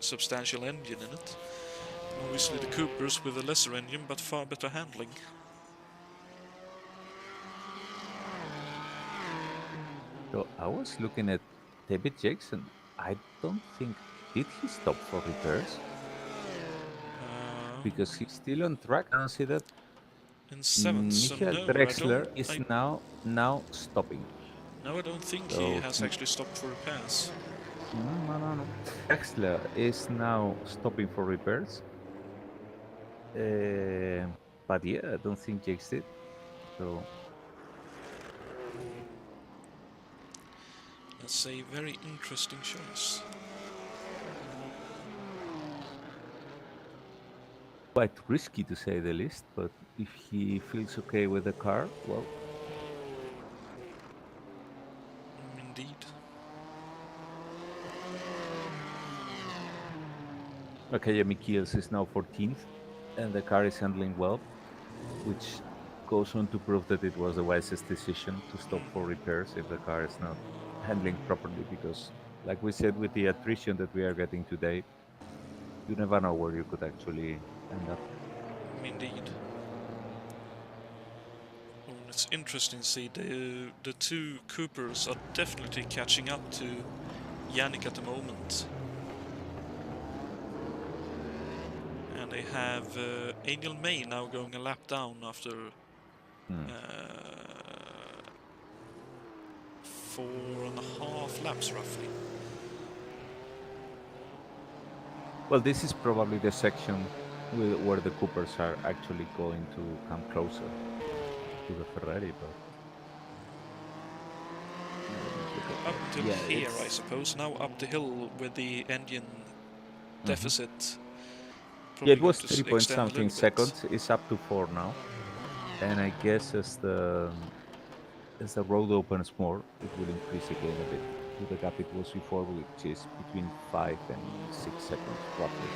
substantial engine in it. Obviously the Coopers with a lesser engine, but far better handling. So I was looking at David Jackson. I don't think did he stop for repairs because he's still on track. I don't see that. In 7th, so Michael no, Drexler is now stopping. No, I don't think he So has actually stopped for repairs. No. Drexler is now stopping for repairs. But yeah, I don't think Jakes did. So That's a very interesting choice. quite risky to say the least, but if he feels okay with the car, well, Indeed. okay, Mikiels is now 14th, and the car is handling well, which goes on to prove that it was the wisest decision to stop for repairs if the car is not handling properly. Because, like we said, with the attrition that we are getting today, you never know where you could actually end up. Indeed. Oh, it's interesting to see the two Coopers are definitely catching up to Yannick at the moment. And they have Angel May now going a lap down after Hmm. 4.5 laps roughly. Well, this is probably the section where the Coopers are actually going to come closer to the Ferrari, but let me look at Up that. until Yeah, here, I it's. suppose. Now up the hill with the engine Mhm. deficit Yeah, probably it going was to 3 point extend a something little bit. seconds. It's up to 4 now, and I guess as the road opens more, it will increase again a bit to the gap it was before, which is between 5 and 6 seconds roughly.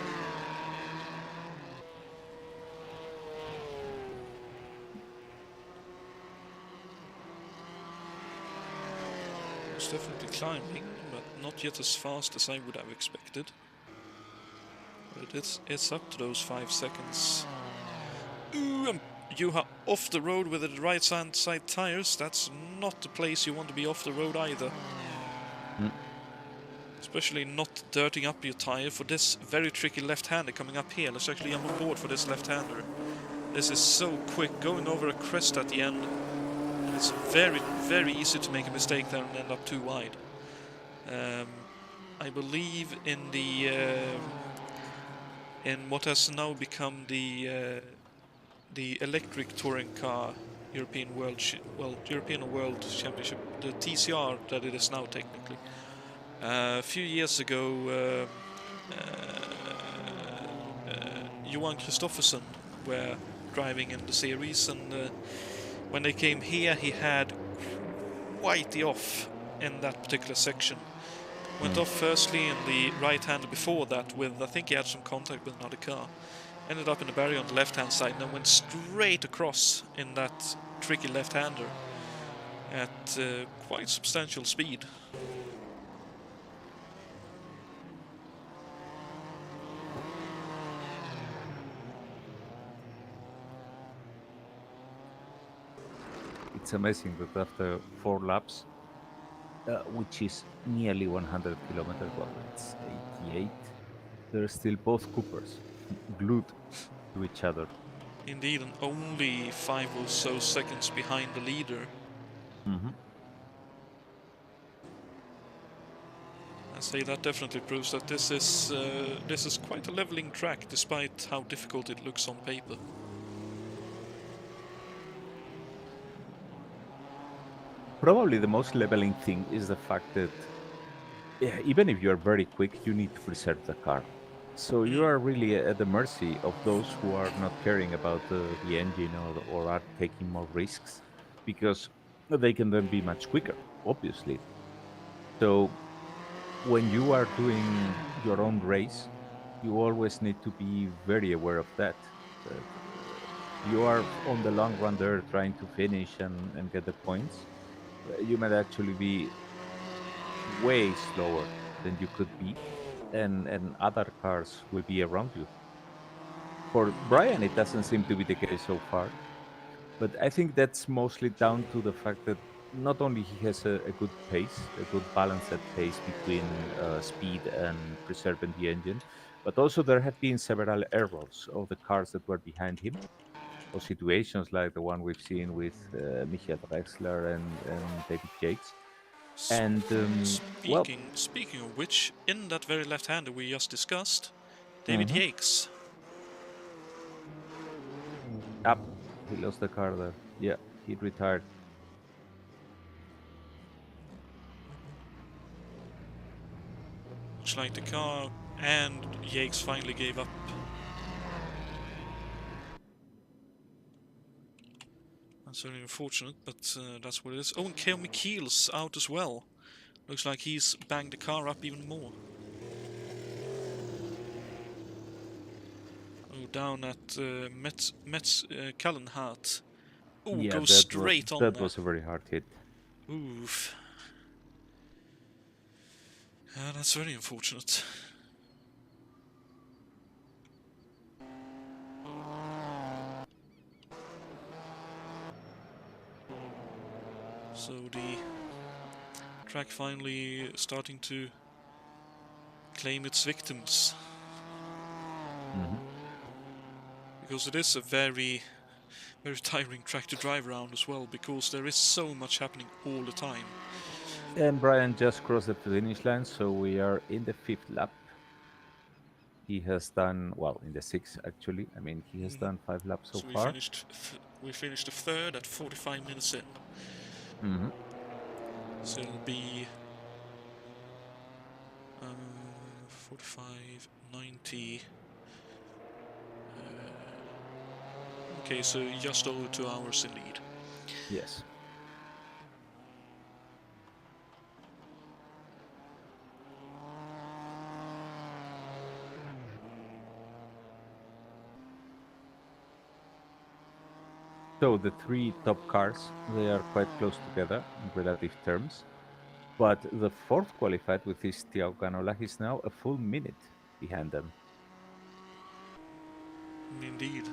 It's definitely climbing, but not yet as fast as I would have expected. But it's up to those 5 seconds. Ooh, and Juha off the road with the right side tires. That's not the place you want to be off the road either. Mm. Especially not dirtying up your tire for this very tricky left-hander coming up here. Let's actually jump on board for this left-hander. This is so quick, going over a crest at the end. And it's very, very easy to make a mistake there and end up too wide. I believe in in what has now become the electric touring car European European World Championship, the TCR that it is now technically. A few years ago, Johan Kristoffersen were driving in the series, and when they came here, he had quite the off in that particular section. Went Mm. off firstly in the right-hander before that with, I think he had some contact with another car. Ended up in the barrier on the left-hand side and then went straight across in that tricky left-hander at quite substantial speed. It's amazing that after 4 laps, which is nearly 100 kilometers, well, it's 88, they're still both Coopers glued to each other. Indeed, and only 5 or so seconds behind the leader. Hmm. I say that definitely proves that this is quite a leveling track, despite how difficult it looks on paper. Probably the most leveling thing is the fact that even if you're very quick, you need to preserve the car. So you Mm. are really at the mercy of those who are not caring about the engine or are taking more risks because they can then be much quicker, obviously. So when you are doing your own race, you always need to be very aware of that. That you are on the long run there trying to finish and get the points. You might actually be way slower than you could be, and other cars will be around you. For Brian, it doesn't seem to be the case so far, but I think that's mostly down to the fact that not only he has a good pace, a good balanced pace between speed and preserving the engine, but also there have been several errors of the cars that were behind him, or situations like the one we've seen with Michael Drexler and David Yates. And well, Speaking of which, in that very left-hander we just discussed, David mhm. Yates. Up. He lost the car there. Yeah, he retired. Looks like the car and Yates finally gave up. That's very unfortunate, but that's what it is. Oh, and Keo Michiel's out as well. Looks like he's banged the car up even more. Oh, down at Metz Kallenhardt. Oh, Yeah, goes straight on that there. was a very hard hit. Oof. That's very unfortunate. So the track finally starting to claim its victims. Because it is a very, very tiring track to drive around as well, because there is so much happening all the time. And Brian just crossed the finish line, so we are in the 5th lap. He has done well in the 6th actually. I mean, he has done 5 laps so So far. we finished the 3rd at 45 minutes in. So it'll be 45, 90. Okay, so just over 2 hours in lead. Yes. So the 3 top cars, they are quite close together in relative terms. But the 4th qualified with his Thiago Canola, he's now a full minute behind them. Indeed.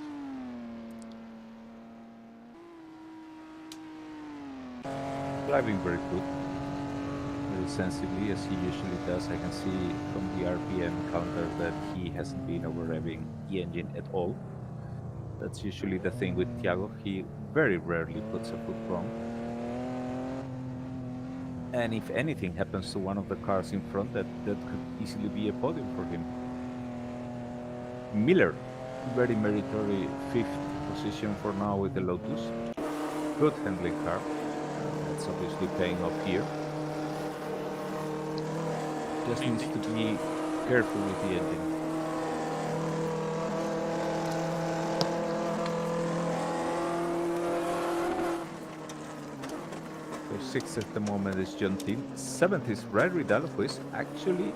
Driving very good, very sensibly as he usually does. I can see from the RPM counter that he hasn't been over-revving the engine at all. That's usually the thing with Thiago. He very rarely puts a foot wrong. And if anything happens to one of the cars in front, that could easily be a podium for him. Miller, very meritory 5th position for now with the Lotus. Good handling car. That's obviously paying off here. Just needs to be careful with the engine. So 6th at the moment is Jonatan. 7th is Brad Riddell, who is actually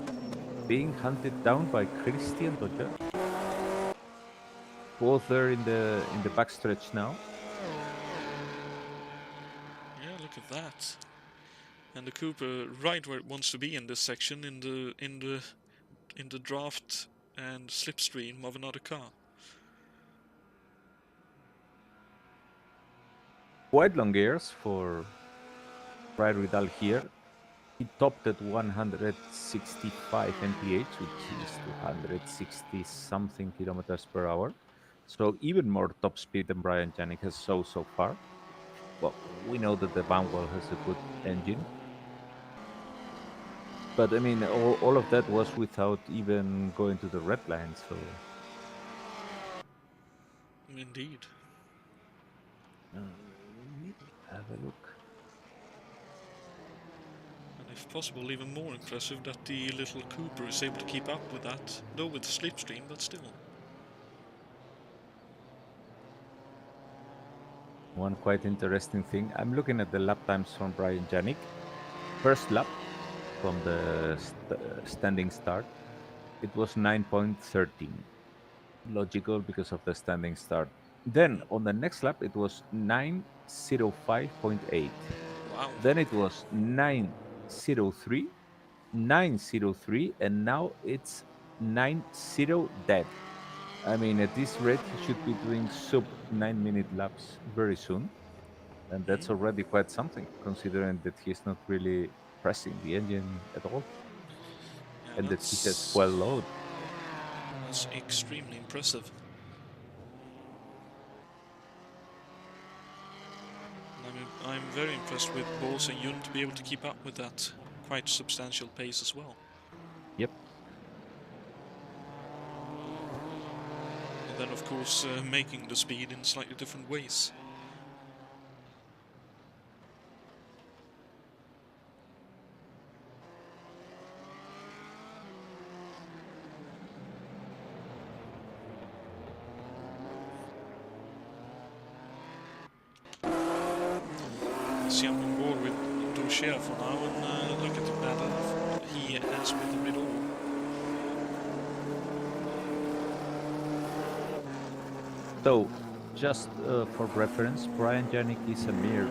being hunted down by Christian Dodger. Both there in the backstretch now. Yeah, look at that. And the Cooper right where it wants to be in this section, in the draft and slipstream of another car. Quite long gears for Brad Riddell here. He topped at 165 mph, which is 260 something kilometers per hour. So even more top speed than Brian Janik has so far. Well, we know that the Vanwall has a good engine. But I mean, all of that was without even going to the red line, so... Indeed. Have a look. And if possible, even more impressive that the little Cooper is able to keep up with that, though with the slipstream, but still. One quite interesting thing, I'm looking at the lap times from Brian Janik. First lap from the standing start, it was 9.13. Logical because of the standing start. Then on the next lap, it was 9:05.8. Wow. Then it was 9:03, 9:03, and now it's 9:0 dead. I mean, at this rate, he should be doing sub 9-minute laps very soon. And that's already quite something, considering that he's not really pressing the engine at all. Yeah, And that he has fuel load. That's extremely impressive. I'm very impressed with Bose and Yun to be able to keep up with that quite substantial pace as well. Yep. And then, of course, making the speed in slightly different ways. is jumping board with Deutschland for now, and look at the battle he has with the Riddle. So, just for reference, Brian Janik is a mere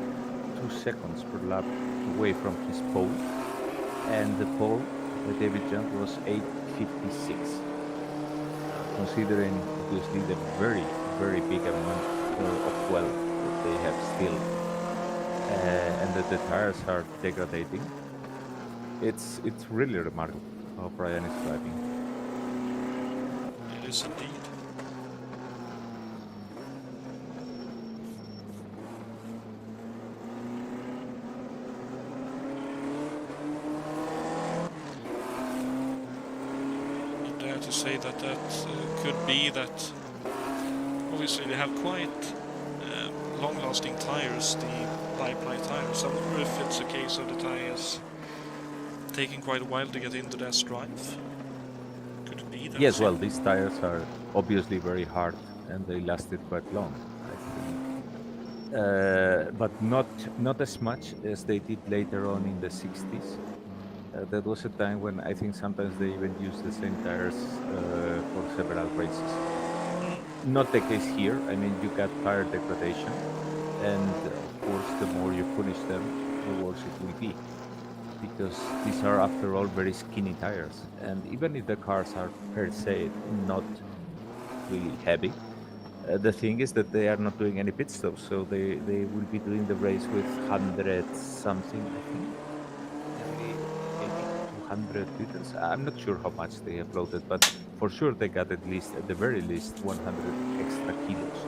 2 seconds per lap away from his pole, and the pole by David Young was 8:56. Considering obviously the very, very big amount of well that they have still, and that the tires are degrading, it's really remarkable how Brian is driving. It is indeed. To say that could be that obviously they have quite long-lasting tires, the Bi-Ply tires. I wonder if it's a case of the tires taking quite a while to get into their drive. Could it be that? Yes, well, these tires are obviously very hard and they lasted quite long, I think, but not as much as they did later on in the 60s. That was a time when I think sometimes they even used the same tires for several races. Not the case here. I mean, you got tire degradation, and of course, the more you punish them, the worse it will be. Because these are, after all, very skinny tires. And even if the cars are per se not really heavy, the thing is that they are not doing any pit stops, so they will be doing the race with 100 something, I think. 100 liters. I'm not sure how much they have loaded, but for sure they got at the very least 100 extra kilos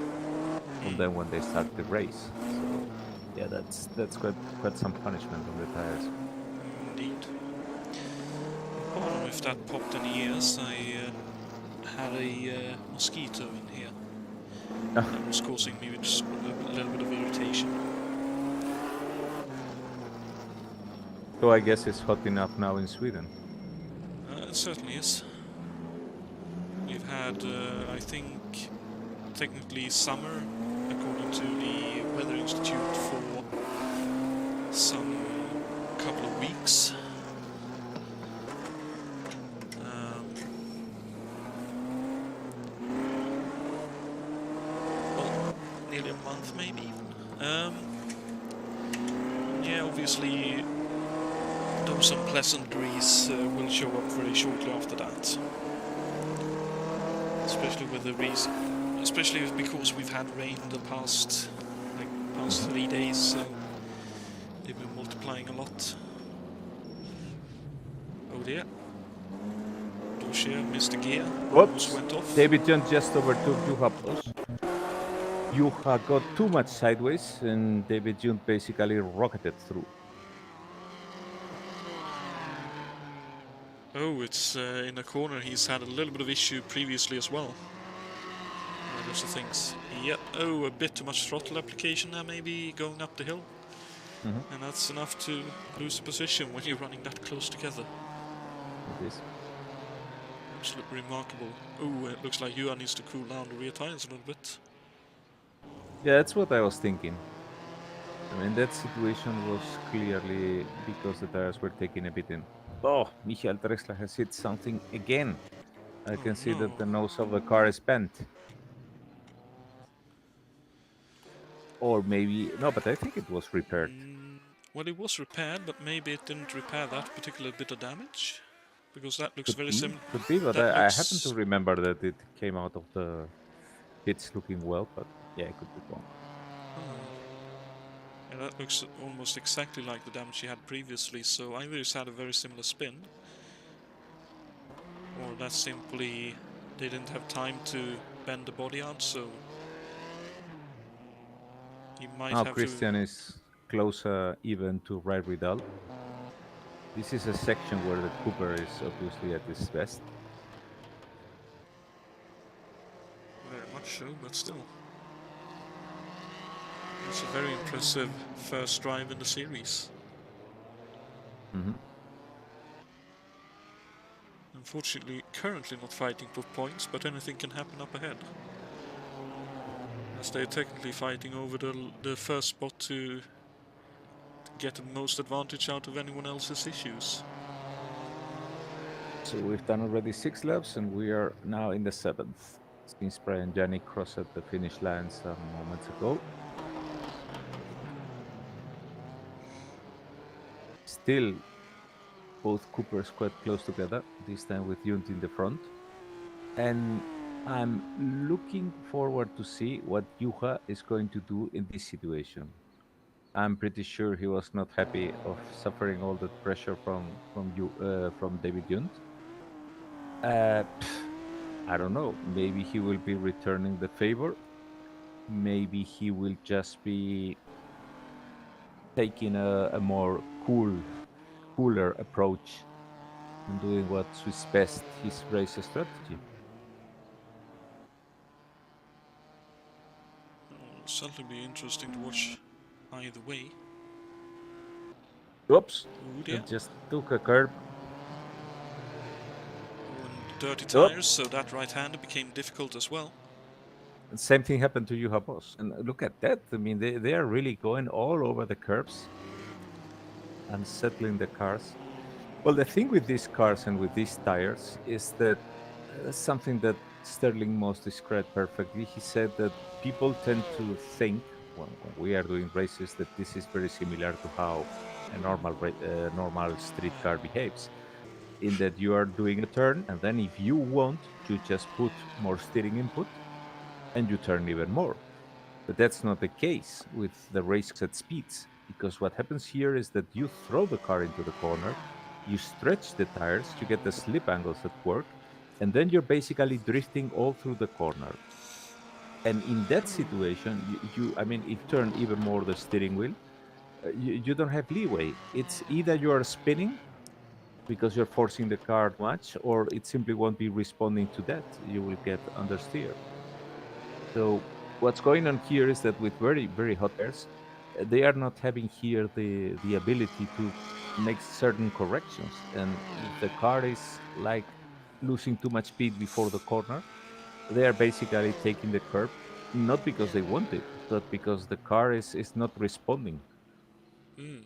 on them when they start the race. So yeah, that's quite some punishment on the tires. Indeed. I don't know if that popped any ears. I had a mosquito in here that was causing me just a little bit of irritation. So I guess it's hot enough now in Sweden. It certainly is. We've had, I think, technically summer, according to the Weather Institute, for some couple of weeks. Well, nearly a month maybe even. Yeah, obviously those unpleasantries will show up very shortly after that. Especially with the reason, especially because we've had rain the past 3 days, so they've been multiplying a lot. Oh dear. Doshia missed the gear. Almost went off. David John just overtook Juha Plus. Juha got too much sideways, and David John basically rocketed through. Oh, it's in a corner. He's had a little bit of issue previously as well. Those are things. Yep. Oh, a bit too much throttle application there, maybe going up the hill. And that's enough to lose the position when you're running that close together. It is. Absolutely remarkable. Oh, it looks like Yuan needs to cool down the rear tires a little bit. Yeah, that's what I was thinking. I mean, that situation was clearly because the tires were taking a bit in. Oh, Michael Drexler has hit something again. I can see that the nose of the car is bent. Or maybe... No, but I think it was repaired. Well, it was repaired, but maybe it didn't repair that particular bit of damage. Because that looks very similar. Could be, but I happen to remember that it came out of the pits looking well, but yeah, I could be wrong. Yeah, that looks almost exactly like the damage he had previously, so either he's had a very similar spin, or that simply they didn't have time to bend the body out, so he might now have Christian is closer even to Ray Riddle. This is a section where the Cooper is obviously at his best. Very much so, but still. It's a very impressive first drive in the series. Unfortunately, currently not fighting for points, but anything can happen up ahead. As they're technically fighting over the first spot to get the most advantage out of anyone else's issues. So we've done already 6 laps, and we are now in the 7th. Since Brian Jani crossed the finish line some moments ago. Still, both Coopers quite close together, this time with Yunt in the front. And I'm looking forward to see what Juha is going to do in this situation. I'm pretty sure he was not happy of suffering all that pressure from David Yunt. I don't know. Maybe he will be returning the favor. Maybe he will just be taking a more cooler approach and doing what suits best his race strategy. It'll certainly be interesting to watch either way. Oops! Oh dear. It just took a curb. Oh, and dirty Oop. tires, so that right-hander became difficult as well. Same thing happened to Juha Boss. And look at that. I mean, they are really going all over the curbs and settling the cars. Well, the thing with these cars and with these tires is that something that Sterling Moss described perfectly. He said that people tend to think when we are doing races that this is very similar to how a normal street car behaves. In that you are doing a turn, and then if you want, you just put more steering input and you turn even more. But that's not the case with the race at speeds, because what happens here is that you throw the car into the corner, you stretch the tires, you get the slip angles that work, and then you're basically drifting all through the corner. And in that situation, I mean, if you turn even more the steering wheel, you don't have leeway. It's either you are spinning because you're forcing the car much, or it simply won't be responding to that. You will get understeer. So what's going on here is that with very hot airs, they are not having here the ability to make certain corrections. And if the car is like losing too much speed before the corner, they are basically taking the curb, not because they want it, but because the car is not responding. Mm.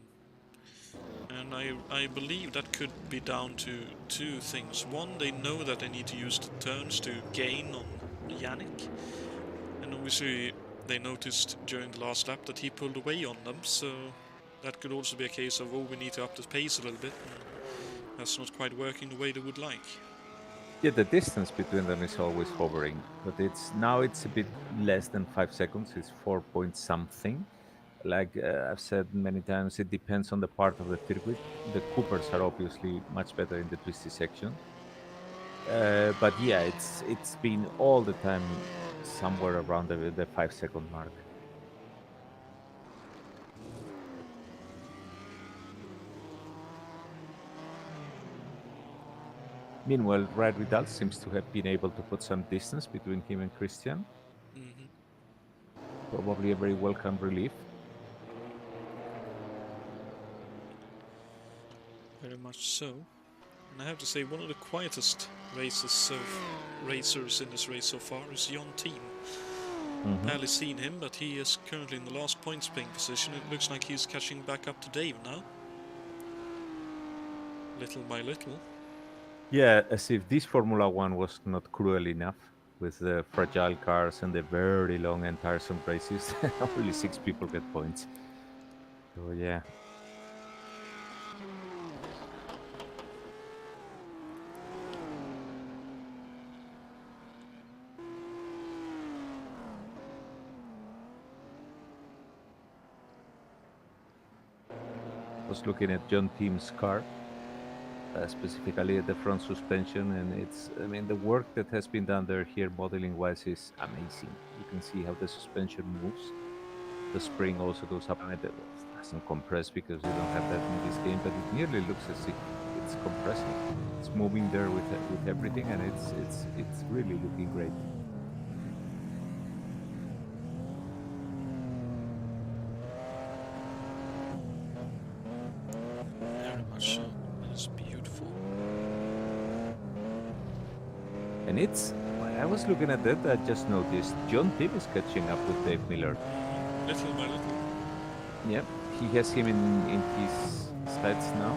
And I believe that could be down to two things. One, they know that they need to use the turns to gain on Yannick. And obviously they noticed during the last lap that he pulled away on them, so that could also be a case of, oh, we need to up the pace a little bit. And that's not quite working the way they would like. Yeah, the distance between them is always hovering, but it's a bit less than 5 seconds. It's 4 point something. Like I've said many times, it depends on the part of the circuit. The Coopers are obviously much better in the twisty section, but yeah, it's been all the time somewhere around the 5 second mark. Meanwhile, Ride Vidal seems to have been able to put some distance between him and Christian. Mm-hmm. Probably a very welcome relief. Very much so. And I have to say, one of the quietest racers in this race so far is Jonatan. Barely seen him, but he is currently in the last points paying position. It looks like he's catching back up to Dave now. Little by little. Yeah, as if this Formula One was not cruel enough with the fragile cars and the very long and tiresome races. Only 6 people get points. So yeah. Was looking at John Team's car, specifically at the front suspension, and I mean, the work that has been done there here, modeling wise, is amazing. You can see how the suspension moves. The spring also goes up, and it doesn't compress because you don't have that in this game, but it nearly looks as if it's compressing. It's moving there with everything, and it's really looking great. Very much so. It's beautiful. And when I was looking at that, I just noticed John Tim is catching up with Dave Miller. Little by little. Yeah, he has him in his sights now.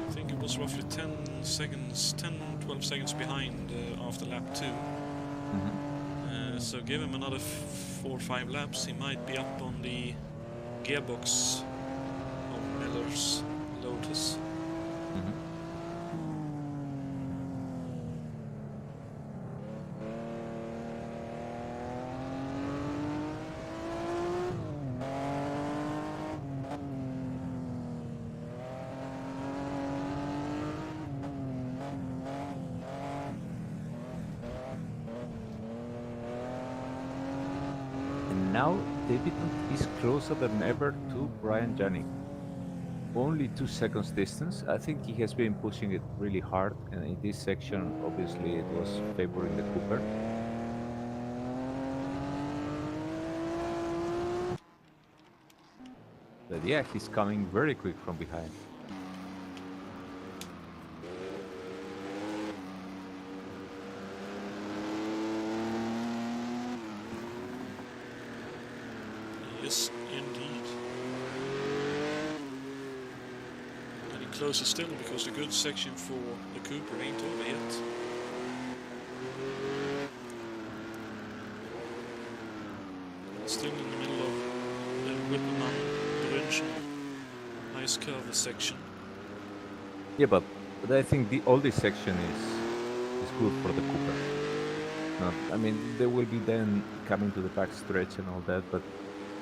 I think it was roughly 10 seconds, 10-12 seconds behind after lap 2. So give him another 4 or 5 laps, he might be up on the gearbox of Miller's Lotus. And now David is closer than ever to Brian Janik. Only 2 seconds distance. I think he has been pushing it really hard, and in this section, obviously, it was favoring the Cooper. But yeah, he's coming very quick from behind. Yes, indeed. Getting closer still because the good section for the Cooper ain't over yet. Still in the middle of the Whippelmann Brünchen nice curve section. Yeah, but I think all this section is good for the Cooper. I mean, there will be then coming to the back stretch and all that, but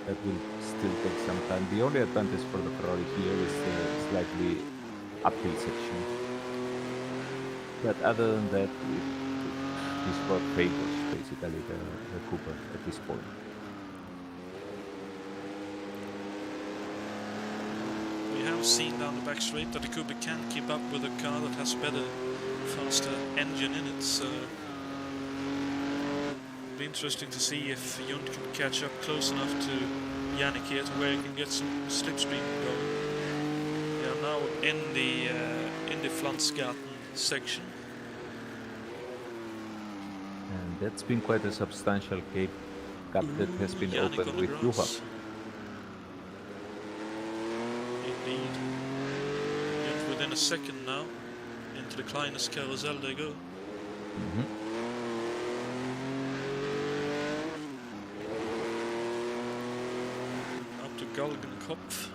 that will still take some time. The only advantage for the Ferrari here is the slightly uphill section. But other than that, this road favors basically the Cooper at this point. We have seen down the back straight that the Cooper can keep up with a car that has better, faster engine in it, so it'll be interesting to see if Jund can catch up close enough to Yannick here to where he can get some slipstream going. We are now in the Flansgarten section. And that's been quite a substantial gap that has been Yannick opened with Juha. Indeed. And within a second now, into the Kleines carousel they go. Up to Galgenkopf.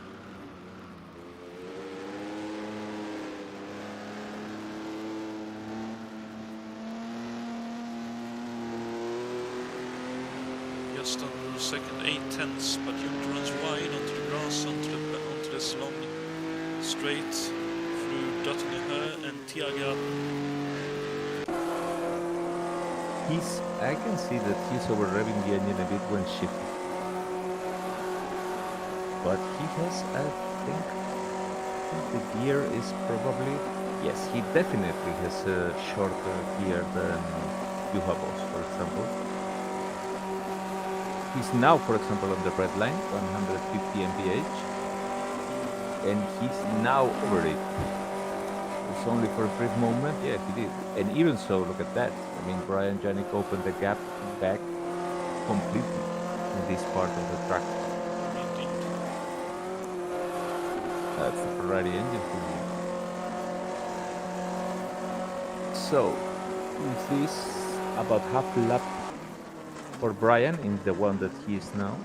Just under second 8/10, but Jund runs wide onto the grass, onto this long straight through Dottingerhöhe and Tiergarten. I can see that he's over revving the engine a bit when shifting. But he has, I think the gear is probably, yes, he definitely has a shorter gear than Juha Boss, for example. He's now, for example, on the red line, 150 mph, and he's now over it. It's only for a brief moment, yeah, he did. And even so, look at that. I mean, Brian Janik opened the gap back completely in this part of the track. That's the Ferrari engine for you. So, is this about half a lap for Brian in the one that he is now?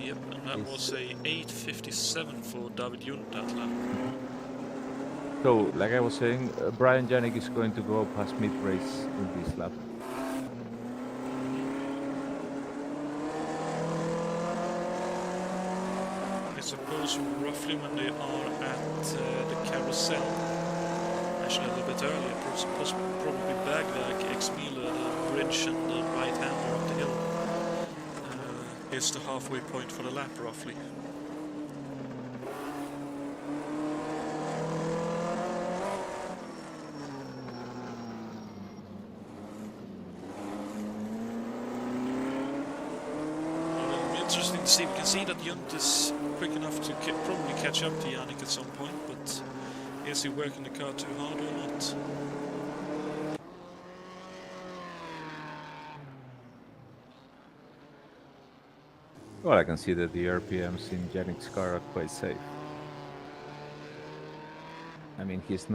Yep, and that was a 8:57 for David Jund that lap. So, like I was saying, Brian Janik is going to go past mid-race in this lap. I suppose roughly when they are at the carousel, actually a little bit earlier, probably Bergwerk, X-Miller, the bridge and the right-hander up the hill is the halfway point for the lap roughly. Interesting to see. We can see that Jund is quick enough to probably catch up to Yannick at some point, but is he working the car too hard or not? Well, I can see that the RPMs in Yannick's car are quite safe. I mean, he's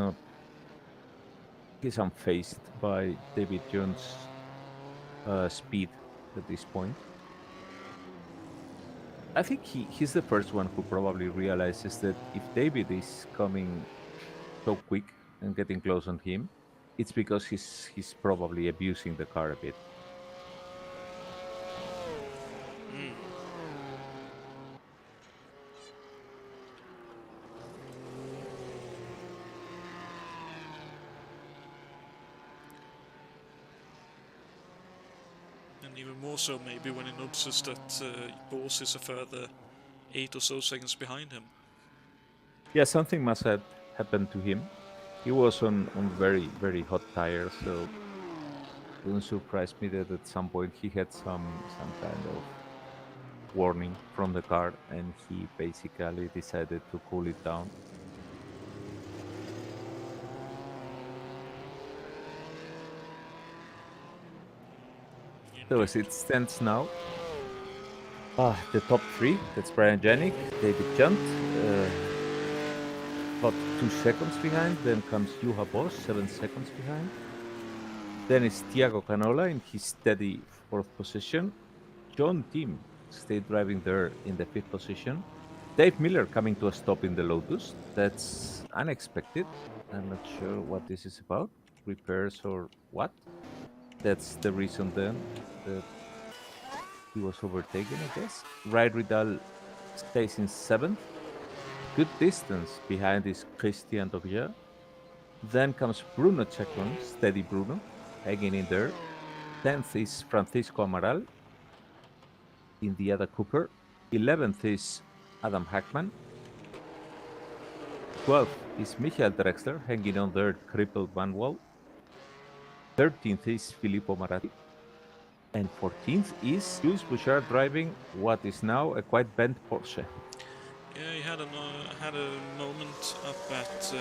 unfazed by David Jones' speed at this point. I think he's the first one who probably realizes that if David is coming so quick and getting close on him, it's because he's probably abusing the car a bit. Mm. And even more so maybe when he notices that Bors is a further 8 or so seconds behind him. Yeah, something must have happened to him. He was on very very hot tires, so it wouldn't surprise me that at some point he had some kind of warning from the car, and he basically decided to cool it down. So as Indeed. it stands now, the top three, that's Brian Janik, David Junt, about 2 seconds behind. Then comes Juha Boss, 7 seconds behind. Then is Thiago Canola in his steady fourth position. John Tim stayed driving there in the fifth position. Dave Miller coming to a stop in the Lotus. That's unexpected. I'm not sure what this is about. Repairs or what? That's the reason then that he was overtaken, I guess. Ride Ridal stays in seventh. Good distance behind is Christian Dogia. Then comes Bruno Chacon, steady Bruno, hanging in there. 10th is Francisco Amaral in the other Cooper. 11th is Adam Hackman. 12th is Michael Drexler, hanging on their crippled manual. 13th is Filippo Maratti. And 14th is Jules Bouchard driving what is now a quite bent Porsche. Yeah, he had a moment up at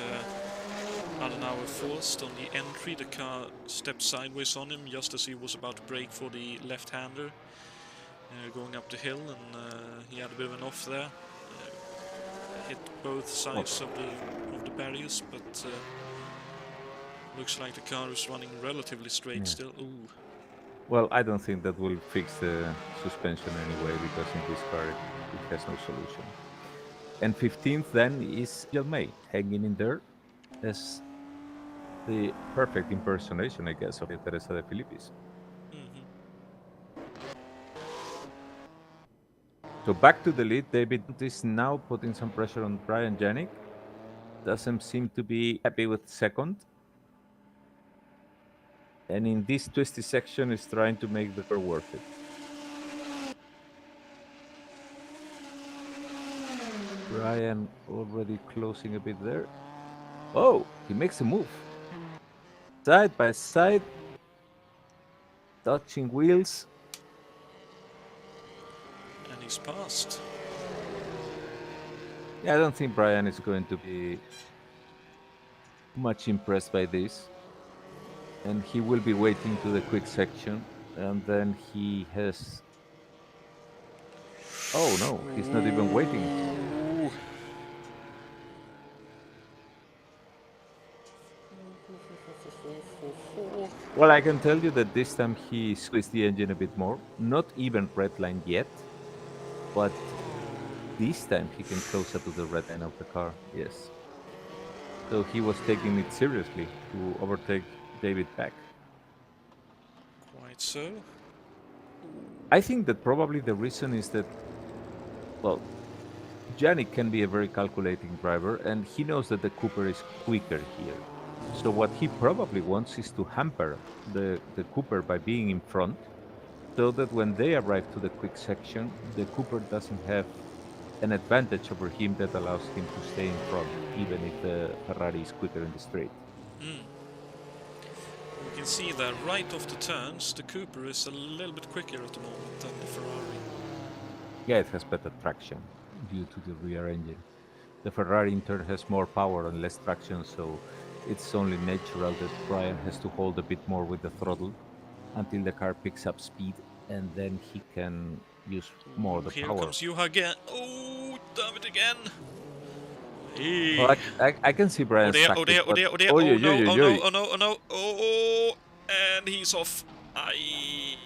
Adenauer Forst on the entry. The car stepped sideways on him just as he was about to brake for the left-hander going up the hill, and he had a bit of an off there. Hit both sides of the barriers, but looks like the car is running relatively straight still. Ooh. Well, I don't think that will fix the suspension anyway, because in this car it has no solution. And 15th then is May, hanging in there as the perfect impersonation, I guess, of Teresa de Filippis. Mm-hmm. So back to the lead. David is now putting some pressure on Brian Janik. Doesn't seem to be happy with second. And in this twisty section is trying to make the car worth it. Brian already closing a bit there. Oh, he makes a move. Side by side, touching wheels. And he's passed. Yeah, I don't think Brian is going to be much impressed by this. And he will be waiting to the quick section. And then he has. Oh no, he's not even waiting. Ooh. Well, I can tell you that this time he squeezed the engine a bit more. Not even red line yet, but this time he came closer to the red line of the car. Yes. So he was taking it seriously to overtake David back. Quite so. I think that probably the reason is that, well, Janik can be a very calculating driver, and he knows that the Cooper is quicker here. So what he probably wants is to hamper the Cooper by being in front, so that when they arrive to the quick section, the Cooper doesn't have an advantage over him that allows him to stay in front, even if the Ferrari is quicker in the straight. Mm. We can see that right off the turns, the Cooper is a little bit quicker at the moment than the Ferrari. Yeah, it has better traction due to the rear engine. The Ferrari in turn has more power and less traction, so it's only natural that Brian has to hold a bit more with the throttle until the car picks up speed, and then he can use more the Here power. comes Juha again. Oh, damn it again. Well, Hey. I can see Brian Oh dear, suck oh it, dear, oh but dear, oh dear. oh Oh yeah, no, yeah, oh yeah, no, yeah. oh no, oh no. Oh, and he's off. Aye.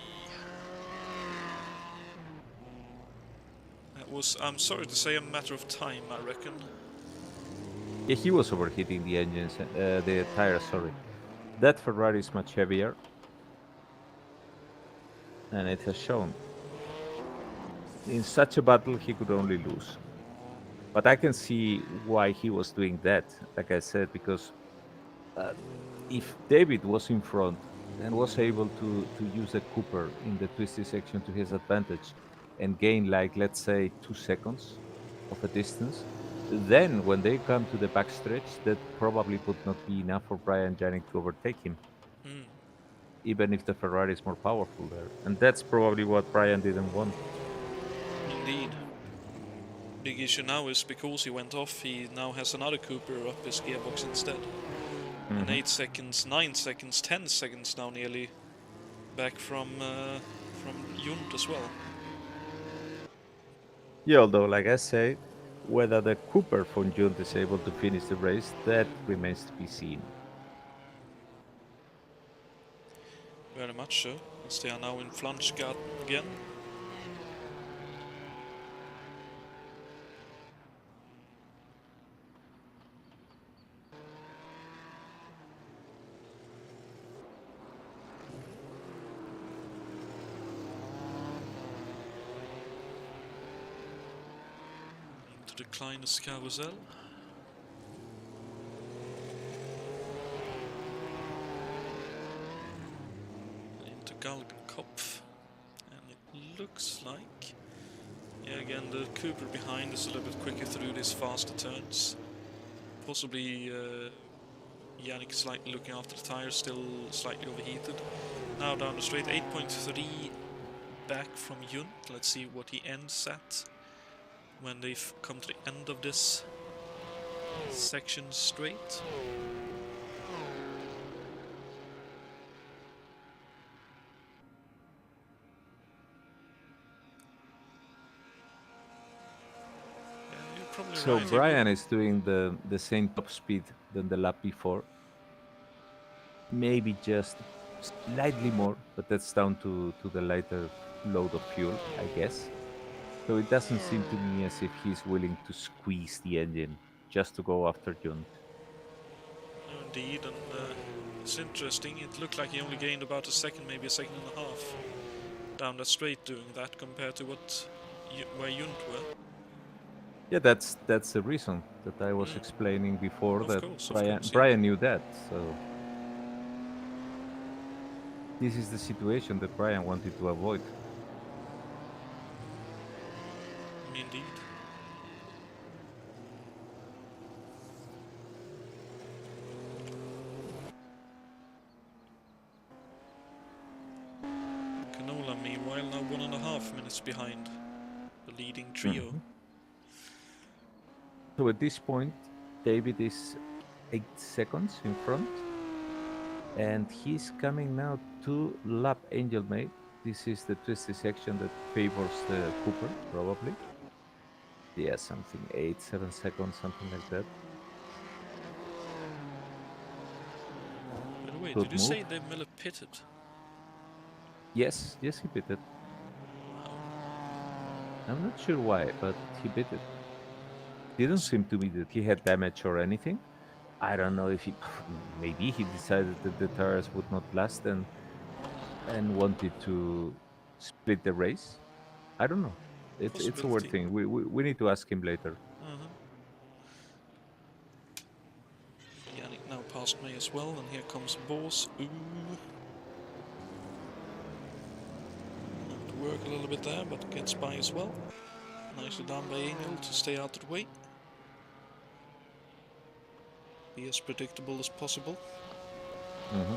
That was, I'm sorry to say, a matter of time, I reckon. Yeah, he was overheating the engines, the tires. Sorry, that Ferrari is much heavier, and it has shown. In such a battle, he could only lose. But I can see why he was doing that. Like I said, because uh, if David was in front and was able to use the Cooper in the twisty section to his advantage and gain, like, let's say 2 seconds of a distance, then when they come to the backstretch, that probably would not be enough for Brian Janik to overtake him, Hmm. even if the Ferrari is more powerful there. And that's probably what Brian didn't want. Indeed. Big issue now is because he went off, he now has another Cooper up his gearbox instead. And Hmm. 8 seconds, 9 seconds, 10 seconds now nearly back from Junt as well. Yeah, although, like I say, whether the Cooper von Junt is able to finish the race, that remains to be seen. Very much so, as they are now in Flunchgarten again. Into the Kleines Karussell. Into Galgenkopf. And it looks like, yeah, again, the Cooper behind is a little bit quicker through these faster turns. Possibly Yannick slightly looking after the tires, still slightly overheated. Now down the straight, 8.3 back from Junt. Let's see what he ends at when they've come to the end of this section straight. Yeah, you're probably So right. Brian is doing the same top speed than the lap before, maybe just slightly more, but that's down to the lighter load of fuel, I guess. So it doesn't seem to me as if he's willing to squeeze the engine just to go after Junt. No, indeed, and it's interesting. It looked like he only gained about a second, maybe a second and a half down that straight doing that compared to where Junt were. Yeah, that's the reason that I was explaining before, Of that course, yeah. Brian knew that. So this is the situation that Brian wanted to avoid. Indeed. Canola, meanwhile, now 1.5 minutes behind the leading trio. Mhm. So at this point, David is 8 seconds in front, and he's coming now to lap Angel May. This is the twisty section that favors the Cooper, probably. Yeah, something 8, 7 seconds, something like that. By the way, Good did you move. say they Miller pitted? Yes, yes, he bit it. Wow. I'm not sure why, but he bit it. Didn't seem to be that he had damage or anything. I don't know if he, maybe he decided that the tires would not last and wanted to split the race. I don't know. It's a weird Possibility. thing. We need to ask him later. Uh-huh. Yannick now passed me as well, and here comes Bors. Ooh. Have to work a little bit there, but gets by as well. Nicely done by Angel to stay out of the way. Be as predictable as possible. Hmm.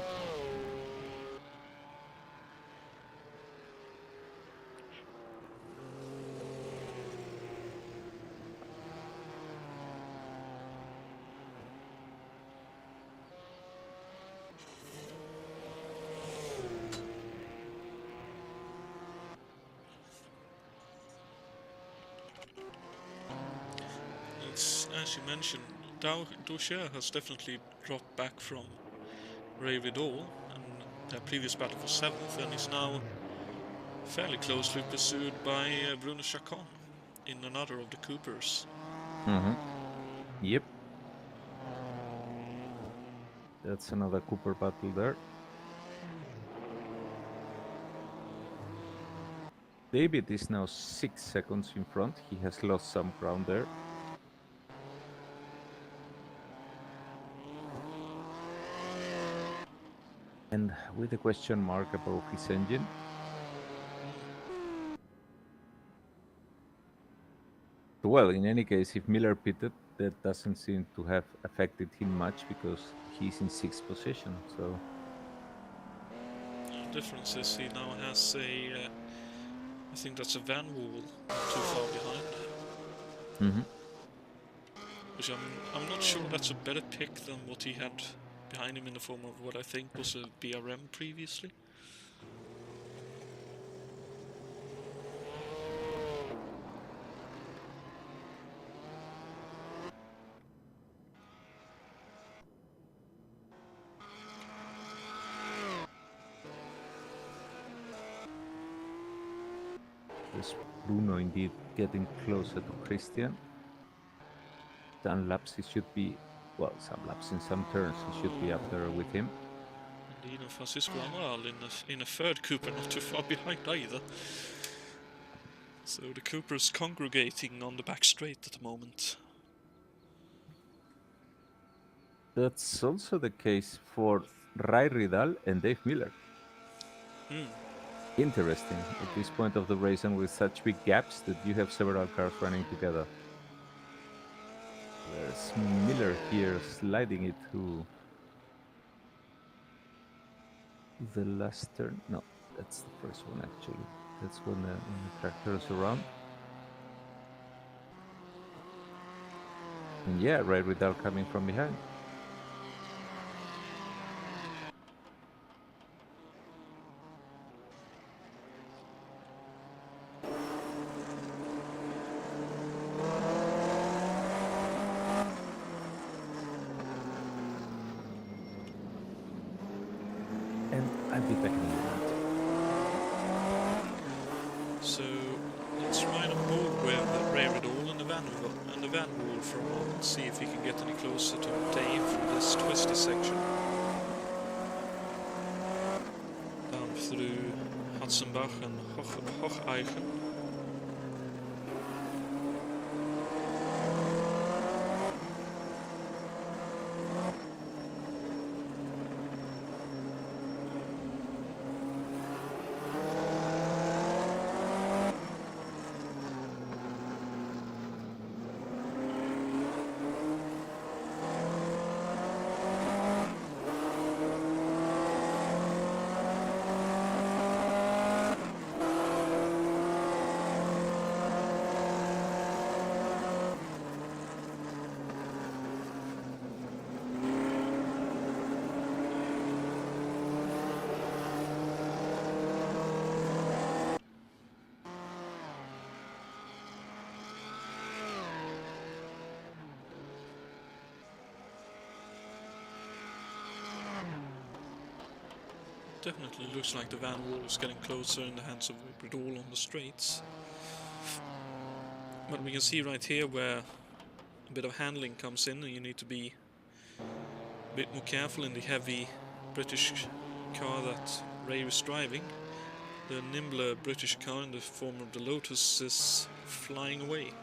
as you mentioned, Daucher has definitely dropped back from Ray Vidal, and their previous battle for 7th, and is now fairly closely pursued by Bruno Chacon in another of the Coopers. Yep. That's another Cooper battle there. David is now 6 seconds in front. He has lost some ground there. And with a question mark above his engine. Well, in any case, if Miller pitted, that doesn't seem to have affected him much because he's in 6th position. So The difference is he now has a, I think that's a Van Wall not too far behind. Which I'm not sure that's a better pick than what he had behind him in the form of what I think was a BRM previously. there's Bruno indeed getting closer to Christian. Some laps he should be, well, some laps in some turns he should be up there with him. Indeed, and Francisco Amaral in a third Cooper, not too far behind either. So the Cooper's congregating on the back straight at the moment. That's also the case for Ray Ridal and Dave Miller. Interesting at this point of the race and with such big gaps that you have several cars running together. There's Miller here sliding it to the last turn. No, that's the first one actually. That's when the car turns around. And yeah, Ray Ridal coming from behind. And I'll be back in a moment. So let's ride on board with Ray Ridal and the Van Wall for a moment, see if he can get any closer to Dave from this twisty section. Down through Hatzenbach and Hocheichen. Definitely looks like the Van Wall is getting closer in the hands of Ridal on the straights. But we can see right here where a bit of handling comes in, and you need to be a bit more careful in the heavy British car that Ray is driving. The nimbler British car in the form of the Lotus is flying away.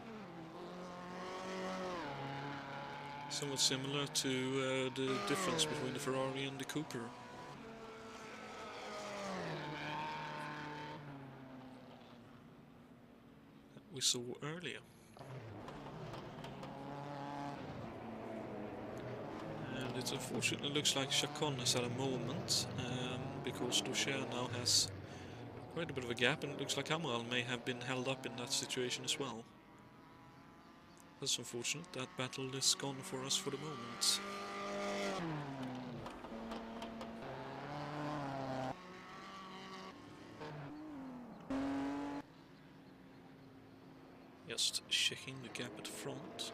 Somewhat similar to the difference between the Ferrari and the Cooper. We saw earlier. And it unfortunately looks like Chacon is at a moment, because Daucher now has quite a bit of a gap, and it looks like Amaral may have been held up in that situation as well. That's unfortunate. That battle is gone for us for the moment. Just checking the gap at the front.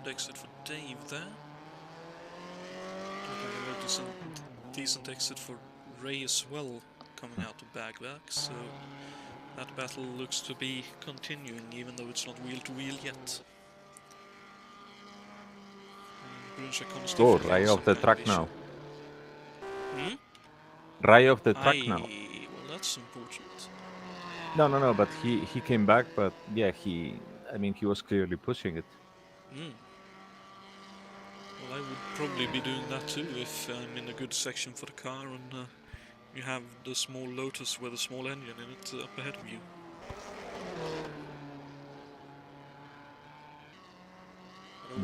Good exit for Dave there. I noticed a decent exit for Ray as well, coming out of Bagback, so that battle looks to be continuing, even though it's not wheel to wheel yet. Oh, right off the track now. Right off the track now. Well, that's important. No, but he came back, but yeah, he was clearly pushing it. Well, I would probably be doing that too if I'm in a good section for the car and you have the small Lotus with a small engine in it up ahead of you.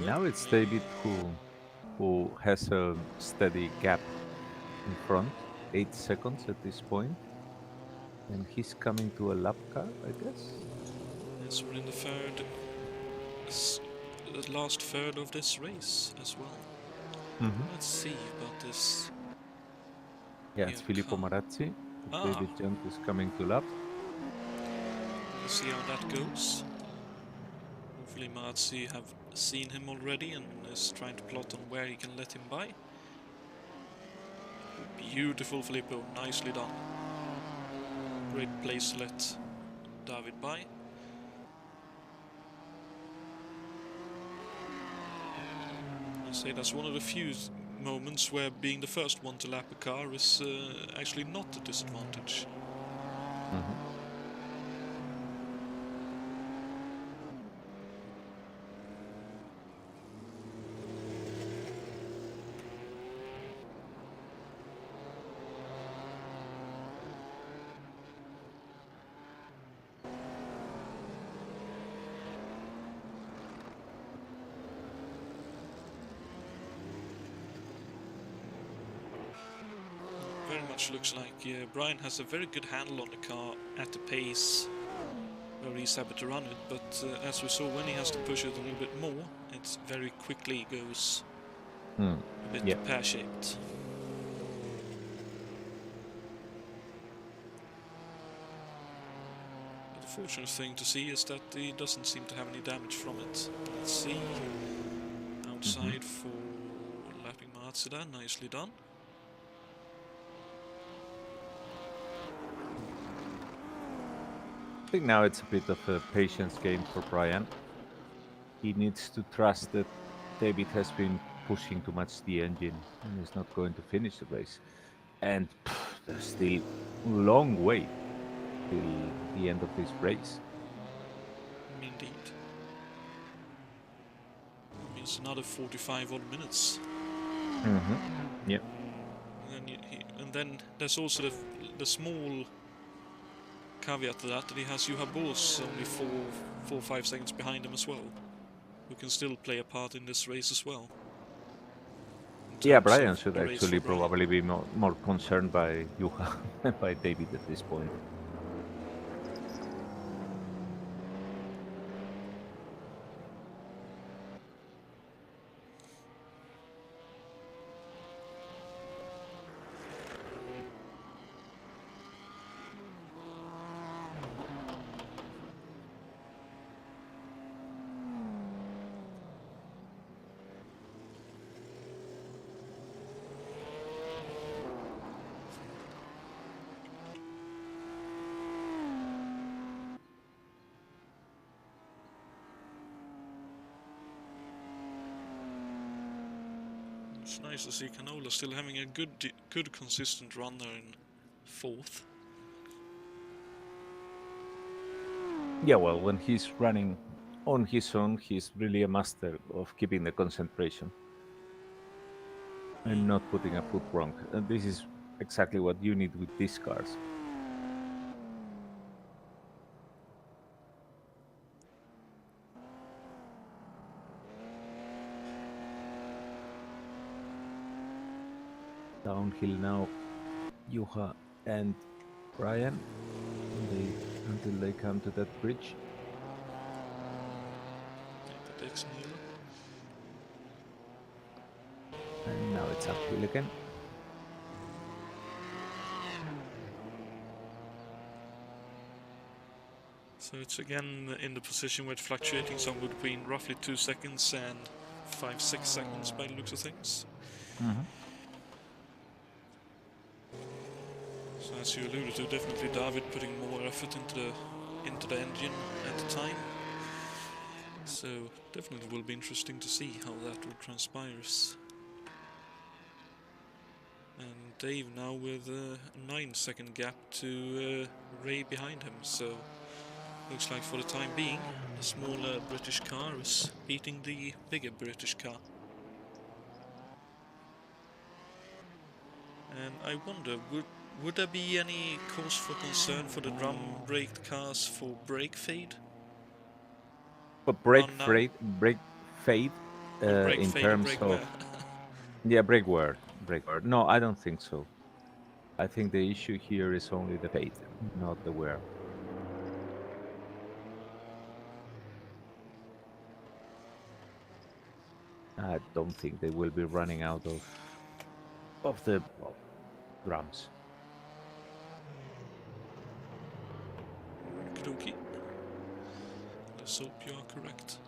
Now it's David who has a steady gap in front, 8 seconds at this point, and he's coming to a lap car, I guess. Yes, we're in the last third of this race as well. Let's see about this. Yeah, it's Filippo Marazzi. David Junk is coming to lap. Let's see how that goes. Hopefully Marazzi have seen him already and is trying to plot on where he can let him by. Beautiful Filippo, nicely done. Great place to let David by. I say that's one of the few moments where being the first one to lap a car is actually not a disadvantage. Very much looks like Brian has a very good handle on the car at the pace where he's happy to run it, but as we saw, when he has to push it a little bit more, it very quickly goes a bit pear-shaped. The fortunate thing to see is that he doesn't seem to have any damage from it. Let's see. Outside for lapping Matsuda, nicely done. I think now it's a bit of a patience game for Brian. He needs to trust that David has been pushing too much the engine and is not going to finish the race. And there's still a long way till the end of this race. Indeed. It means another 45 odd minutes. Yeah. And then there's also the small caveat to that he has Juha Boos only 4 or 5 seconds behind him as well, who can still play a part in this race as well. Yeah, Brian should actually probably be more concerned by Juha than by David at this point. It's nice to see Canola still having a good consistent run there in 4th. Yeah, well, when he's running on his own, he's really a master of keeping the concentration and not putting a foot wrong. And this is exactly what you need with these cars. Downhill now, Juha and Brian, until they come to that bridge. And now it's uphill again. So it's again in the position where it's fluctuating somewhere between roughly 2 seconds and 5-6 seconds by the looks of things. So as you alluded to, definitely David putting more effort into the engine at the time. So definitely will be interesting to see how that will transpires. And Dave now with a 9-second gap to Ray behind him. So looks like for the time being, the smaller British car is beating the bigger British car. And I wonder, would there be any cause for concern for the drum-braked cars for brake fade? But Run now? brake fade Or brake in fade or terms brake of wear? brake wear, brake wear. No, I don't think so. I think the issue here is only the fade, not the wear. I don't think they will be running out of the drums. Okie. Let's hope you are correct.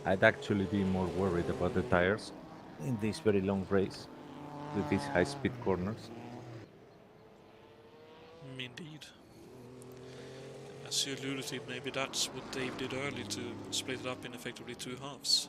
I'd actually be more worried about the tires in this very long race with these high-speed corners. Indeed. As you alluded to, maybe that's what Dave did early to split it up in effectively 2 halves.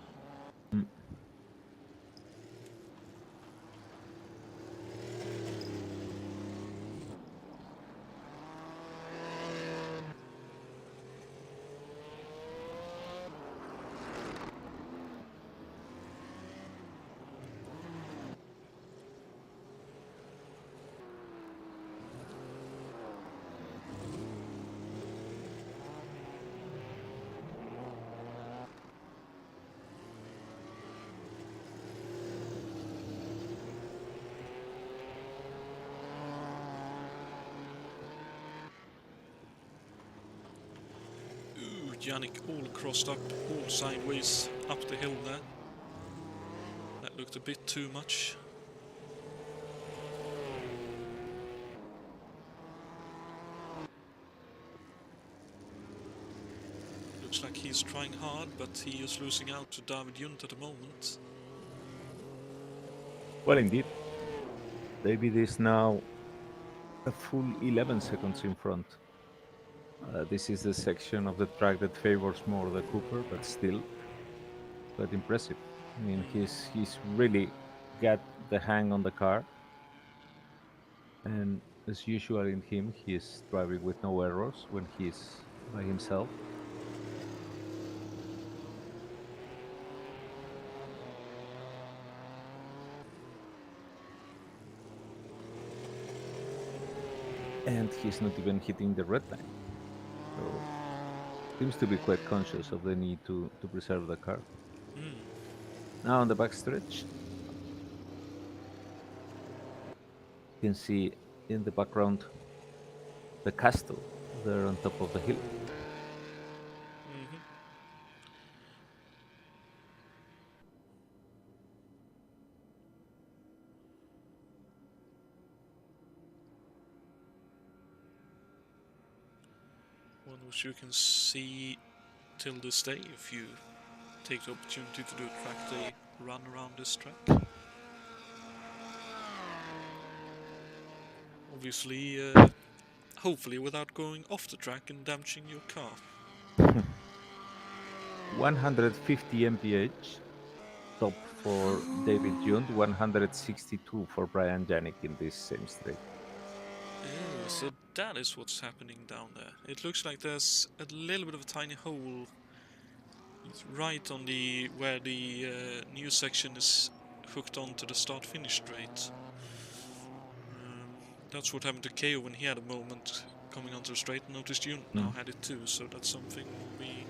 Yannick all crossed up, all sideways up the hill there. That looked a bit too much. Looks like he's trying hard, but he is losing out to David Junt at the moment. Well, indeed. David is now a full 11 seconds in front. This is the section of the track that favors more the Cooper, but still quite impressive. I mean, he's really got the hang on the car, and as usual in him, he is driving with no errors when he's by himself. And he's not even hitting the red line. So seems to be quite conscious of the need to preserve the car. Now on the backstretch, you can see in the background the castle there on top of the hill. One which you can see till this day if you take the opportunity to do a track day run around this track. Obviously, hopefully without going off the track and damaging your car. 150 mph top for David Junt, 162 for Brian Janik in this same straight. Yeah, so that is what's happening down there. It looks like there's a little bit of a tiny hole right on the where the new section is hooked onto the start-finish straight. That's what happened to KO when he had a moment coming onto the straight. Noticed you now had it too, so that's something we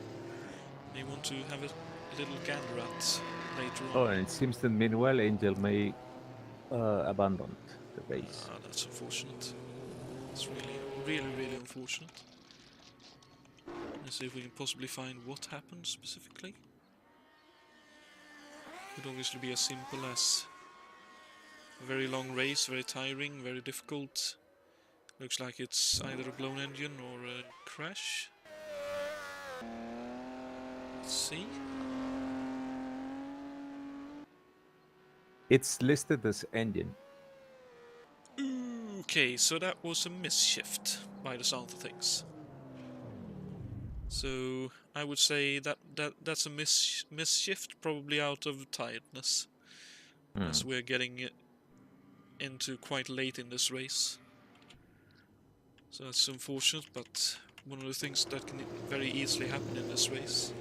may want to have a little gander at later on. Oh, and it seems that meanwhile Angel May abandoned the race. That's unfortunate. It's really unfortunate. Let's see if we can possibly find what happened specifically. Could obviously be as simple as a very long race, very tiring, very difficult. Looks like it's either a blown engine or a crash. Let's see. It's listed as engine. Okay, so that was a misshift by the sound of things. So I would say that's a misshift, probably out of tiredness, as we're getting into quite late in this race. So that's unfortunate, but one of the things that can very easily happen in this race.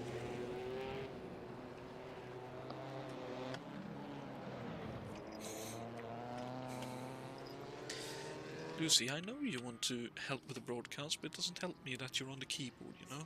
Lucy, I know you want to help with the broadcast, but it doesn't help me that you're on the keyboard, you know?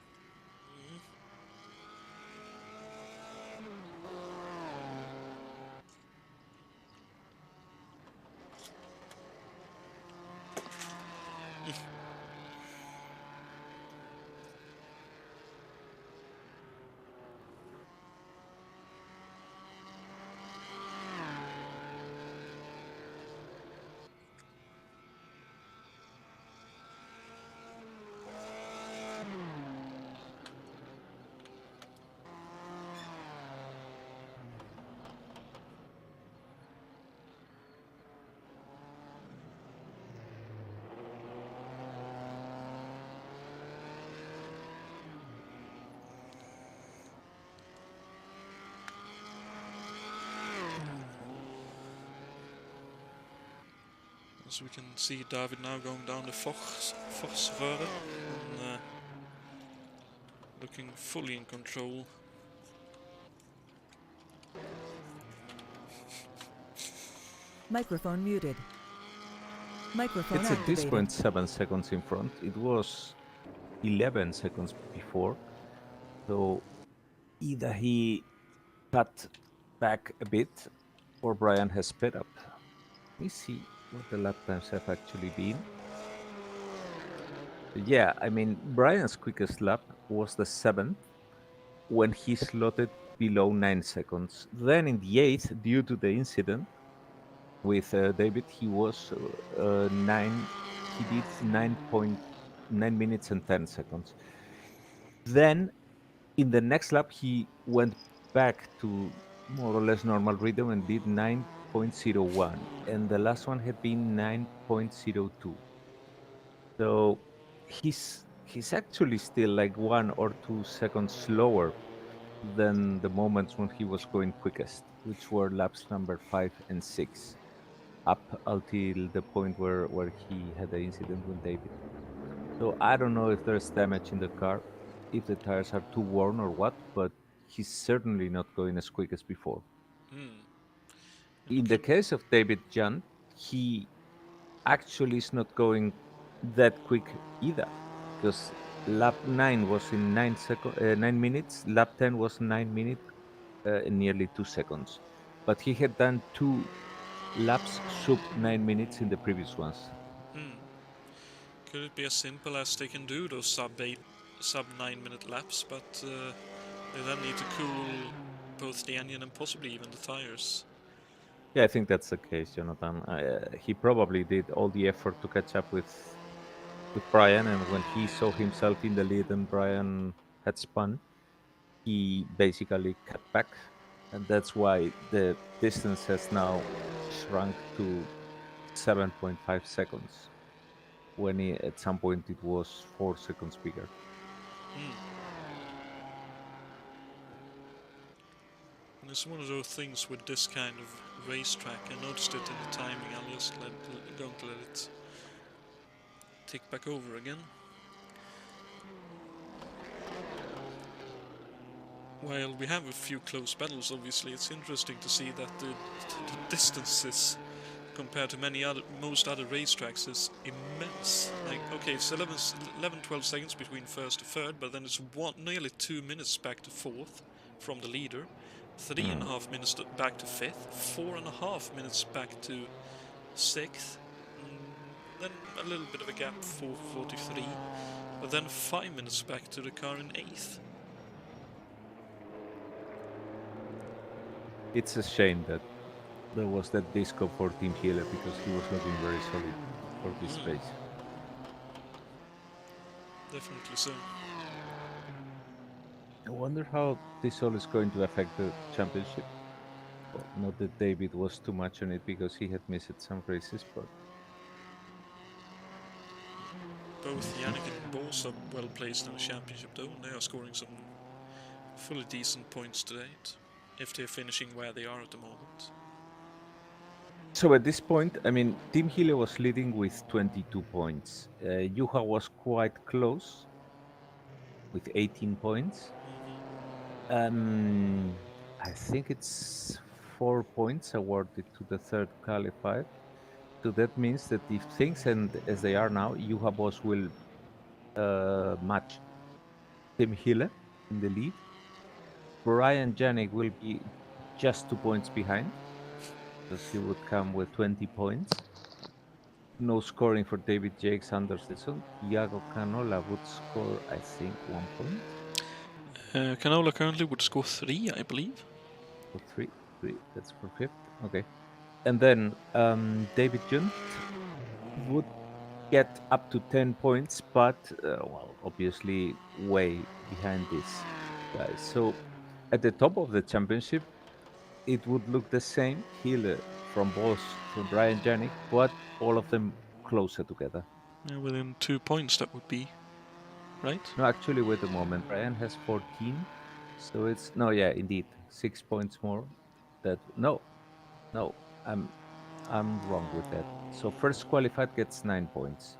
As we can see David now going down the Forsröre and looking fully in control. Microphone muted. Microphone It's at this activated. point 7 seconds in front. It was 11 seconds before. So either he cut back a bit or Brian has sped up. Let me see what the lap times have actually been. Yeah, I mean, Brian's quickest lap was the 7th when he slotted below 9 seconds. Then in the 8th, due to the incident with David, he was 9, he did 9.9 minutes and 10 seconds. Then in the next lap, he went back to more or less normal rhythm and did 9.01. And the last one had been 9.02. So he's actually still like 1 or 2 seconds slower than the moments when he was going quickest, which were laps number 5 and 6, up until the point where he had the incident with David. So I don't know if there's damage in the car, if the tires are too worn or what, but he's certainly not going as quick as before. In the case of David John, he actually is not going that quick either, because lap 9 was in 9 minutes, lap 10 was 9 minutes, in nearly 2 seconds. But he had done 2 laps sub 9 minutes in the previous ones. Could it be as simple as they can do those sub 9 minute laps, but they then need to cool both the engine and possibly even the tires? Yeah, I think that's the case, Jonathan. He probably did all the effort to catch up with Brian, and when he saw himself in the lead and Brian had spun, he basically cut back, and that's why the distance has now shrunk to 7.5 seconds when at some point it was 4 seconds bigger. And it's one of those things with this kind of racetrack. I noticed it in the timing. I'll just going to let it tick back over again. While we have a few close battles, obviously, it's interesting to see that the distances compared to most other racetracks is immense. Like, okay, it's 11-12 seconds between first to third, but then it's nearly 2 minutes back to fourth from the leader. 3.5 minutes back to 5th, 4.5 minutes back to 6th, then a little bit of a gap for 43, but then 5 minutes back to the car in 8th. It's a shame that there was that disco for Team Healer because he was looking very solid for this race. Definitely so. I wonder how this all is going to affect the championship. Well, not that David was too much on it because he had missed some races, but Both Yannick and Bors are well placed in the championship though, and they are scoring some fully decent points to date, if they're finishing where they are at the moment. so at this point, I mean, Team Healer was leading with 22 points. Juha was quite close with 18 points. I think it's 4 points awarded to the third qualified. So that means that if things end as they are now, Juha Boss will match Team Healer in the lead. Brian Janik will be just 2 points behind because he would come with 20 points. No scoring for David Jakes Anderson. Iago Canola would score, I think, 1 point. Canola currently would score 3, I believe. Or three. That's for 5th. Okay. And then David Junt would get up to 10 points, but, well, obviously way behind these guys. So at the top of the championship, it would look the same. Healer from Boss to Brian Janik, but all of them closer together. Within 2 points, that would be, right? No, actually, wait a moment. Brian has 14, so it's no, yeah, indeed, 6 points more. That no, I'm wrong with that. So first qualified gets 9 points.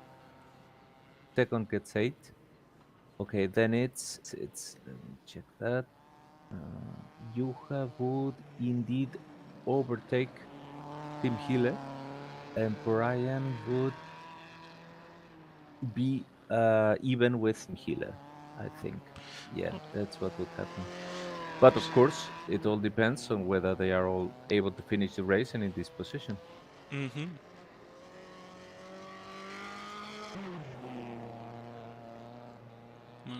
Second gets 8. Okay, then it's. Let me check that. Juha would indeed overtake Team Healer, and Brian would be even with Team Healer. I think. Yeah, that's what would happen. But of course, it all depends on whether they are all able to finish the race and in this position.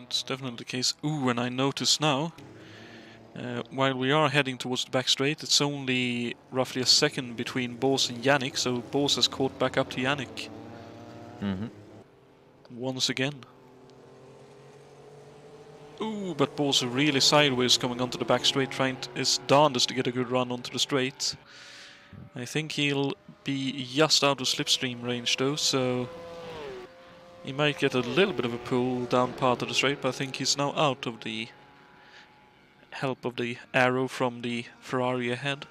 It's definitely the case. Ooh, and I notice now, while we are heading towards the back straight, it's only roughly a second between Bors and Yannick, so Bors has caught back up to Yannick. Once again. Ooh, but Bors are really sideways coming onto the back straight, trying his darndest to get a good run onto the straight. I think he'll be just out of slipstream range though, so he might get a little bit of a pull down part of the straight, but I think he's now out of the help of the arrow from the Ferrari ahead.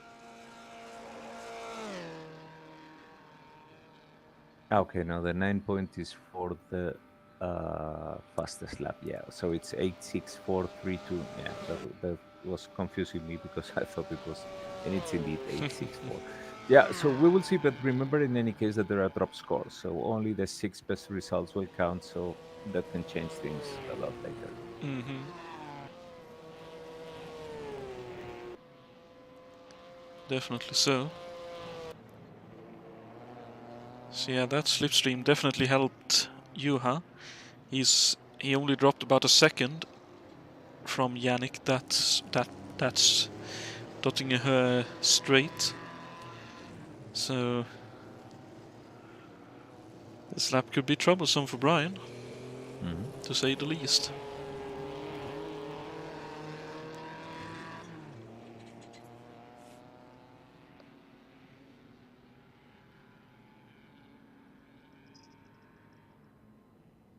Okay, now the 9 point is for the fastest lap. Yeah, so it's 86432. Yeah, that was confusing me because I thought it was, and it's indeed 864. Yeah, so we will see, but remember in any case that there are drop scores, so only the 6 best results will count, so that can change things a lot later. Definitely so. So yeah, that slipstream definitely helped Juha. He only dropped about a second from Yannick. That's dotting her straight. So this lap could be troublesome for Brian, to say the least.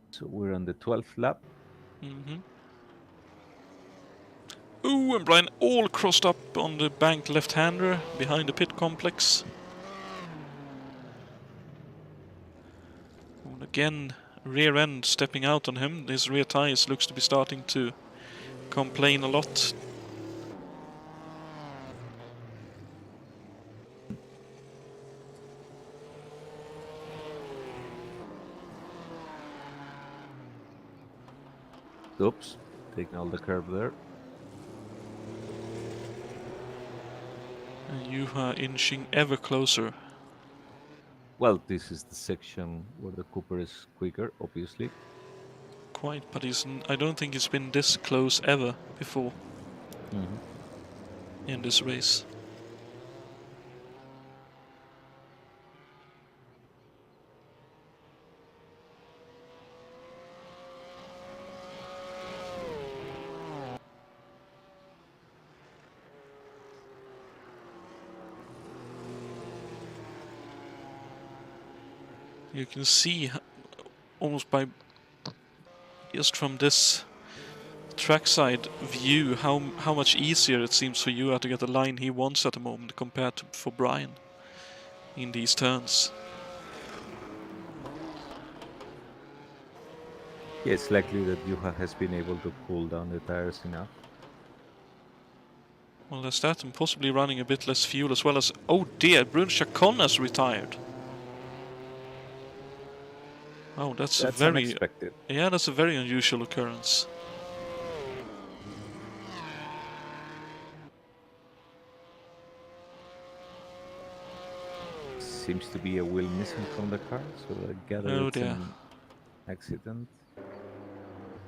So we're on the 12th lap. Ooh, and Brian all crossed up on the bank left-hander behind the pit complex. And again, rear end stepping out on him. His rear tires looks to be starting to complain a lot. Oops, taking all the curve there. Juha inching ever closer. Well, this is the section where the Cooper is quicker, obviously. Quite, but I don't think he's been this close ever before in this race. You can see almost by just from this trackside view how much easier it seems for you to get the line he wants at the moment compared to for Brian in these turns. Yeah, it's likely that Juha has been able to cool down the tires enough. Well, there's that, and possibly running a bit less fuel as well as... Oh dear, Brun Chacon has retired. Oh, that's a very... unexpected. Yeah, that's a very unusual occurrence. Seems to be a wheel missing from the car, so I gather it's an accident.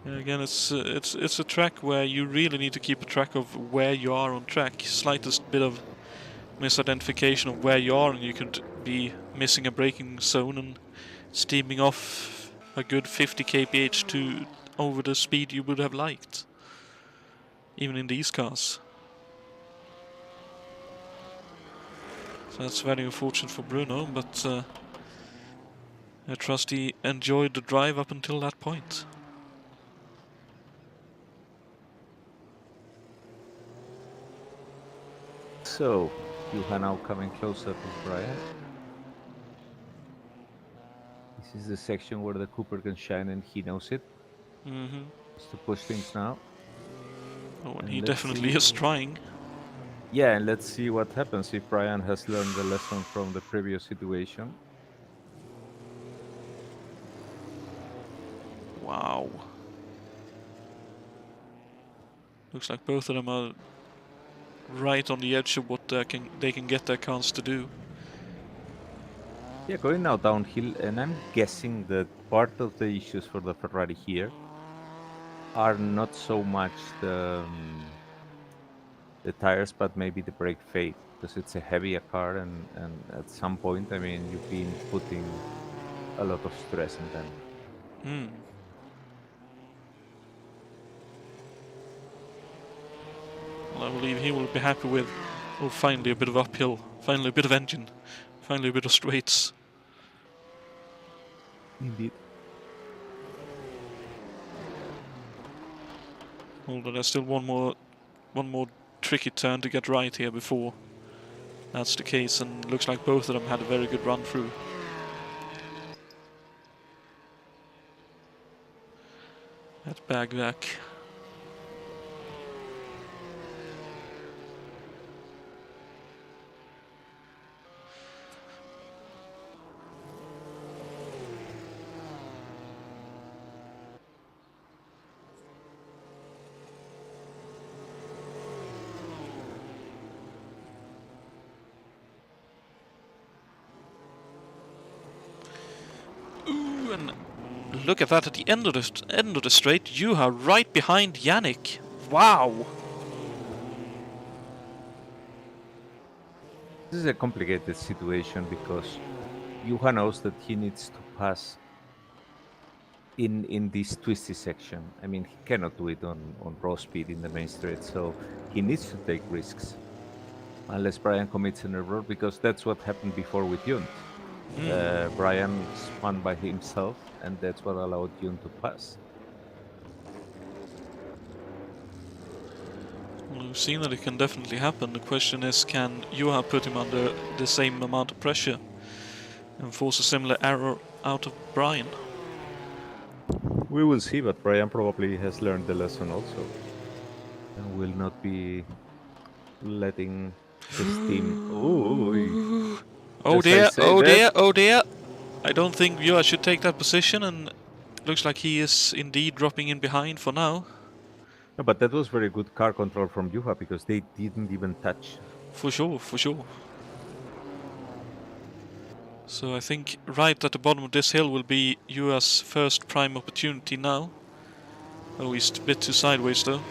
Yeah, again, it's a track where you really need to keep a track of where you are on track. Slightest bit of misidentification of where you are, and you could be missing a braking zone and steaming off a good 50 kph to over the speed you would have liked, even in these cars. So that's very unfortunate for Bruno, but I trust he enjoyed the drive up until that point. So, Juha now coming closer to Brian. This is the section where the Cooper can shine, and he knows it. Just to push things now. Oh, and he definitely is trying. Yeah, and let's see what happens if Brian has learned the lesson from the previous situation. Wow. Looks like both of them are right on the edge of what they can get their cars to do. Yeah, going now downhill, and I'm guessing that part of the issues for the Ferrari here are not so much the tires, but maybe the brake fade, because it's a heavier car, and at some point, I mean, you've been putting a lot of stress on them. Well, I believe he will be happy with, oh, finally a bit of uphill, finally a bit of engine, finally a bit of straights. Indeed. Although there's still one more tricky turn to get right here before that's the case, and looks like both of them had a very good run through. That bag back. Ooh, and look at that at the end of the straight. You are right behind Yannick. Wow. This is a complicated situation because Juha knows that he needs to pass in this twisty section. I mean, he cannot do it on raw speed in the main straight, so he needs to take risks. Unless Brian commits an error, because that's what happened before with Yunt. Brian spun by himself, and that's what allowed Yunt to pass. Well, we've seen that it can definitely happen. The question is, can Juha put him under the same amount of pressure and force a similar error out of Brian? We will see, but Brian probably has learned the lesson also, and will not be letting his team. Oh dear, oh dear, oh dear. I don't think Juha should take that position, and looks like he is indeed dropping in behind for now. No, but that was very good car control from Juha, because they didn't even touch. For sure, for sure. So I think right at the bottom of this hill will be US first prime opportunity now. Oh, he's a bit too sideways though.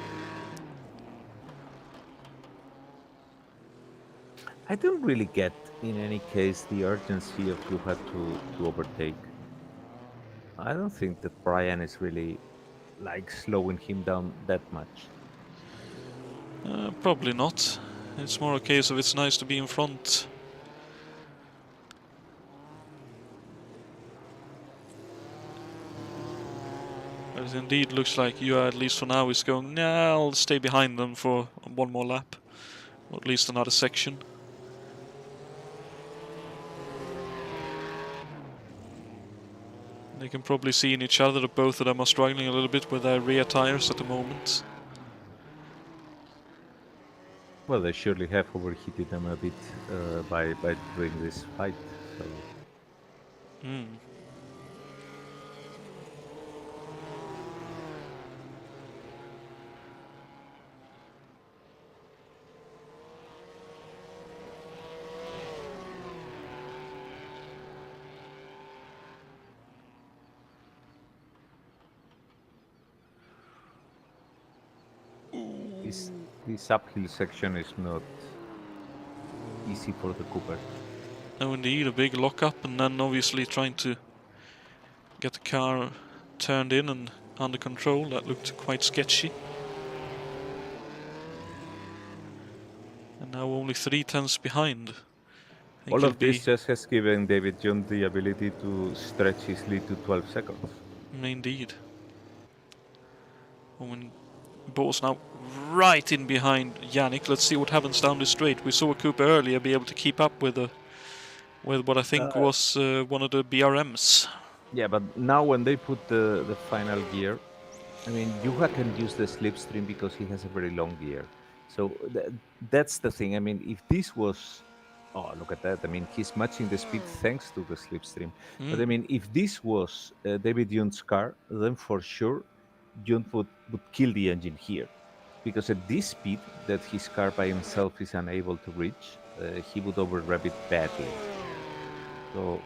I don't really get, in any case, the urgency of you had to overtake. I don't think that Brian is really like slowing him down that much. Probably not. It's more a case of it's nice to be in front. But it indeed looks like you, at least for now, is going, nah, I'll stay behind them for one more lap. Or at least another section. They can probably see in each other that both of them are struggling a little bit with their rear tires at the moment. Well, they surely have overheated them a bit by doing this fight. So this uphill section is not easy for the Cooper. No, indeed, a big lockup, and then obviously trying to get the car turned in and under control. That looked quite sketchy. And now only 3/10 behind. All of this just has given David John the ability to stretch his lead to 12 seconds. Indeed. When Bo's now right in behind Yannick. Let's see what happens down the straight. We saw Cooper earlier be able to keep up with what I think was one of the BRMs. Yeah, but now when they put the final gear, I mean, Juha can use the slipstream because he has a very long gear. So that's the thing. I mean, if this was, oh, look at that. I mean, he's matching the speed thanks to the slipstream. But I mean, if this was David Young's car, then for sure, Young would kill the engine here. Because at this speed that his car by himself is unable to reach, he would overrev it badly. So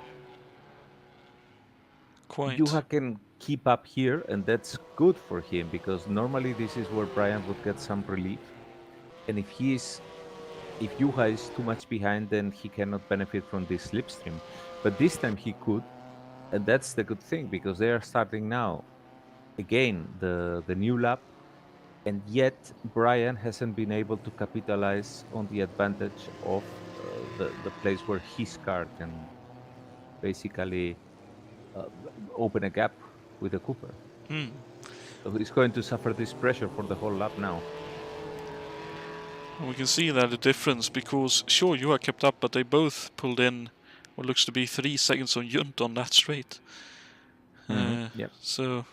Juha can keep up here, and that's good for him because normally this is where Brian would get some relief. And if Juha is too much behind, then he cannot benefit from this slipstream. But this time he could, and that's the good thing because they are starting now again the new lap, and yet Brian hasn't been able to capitalize on the advantage of the place where his car can basically open a gap with the Cooper. So he's going to suffer this pressure for the whole lap now. We can see that the difference because sure you are kept up, but they both pulled in what looks to be 3 seconds on Junt on that straight. Yep. So,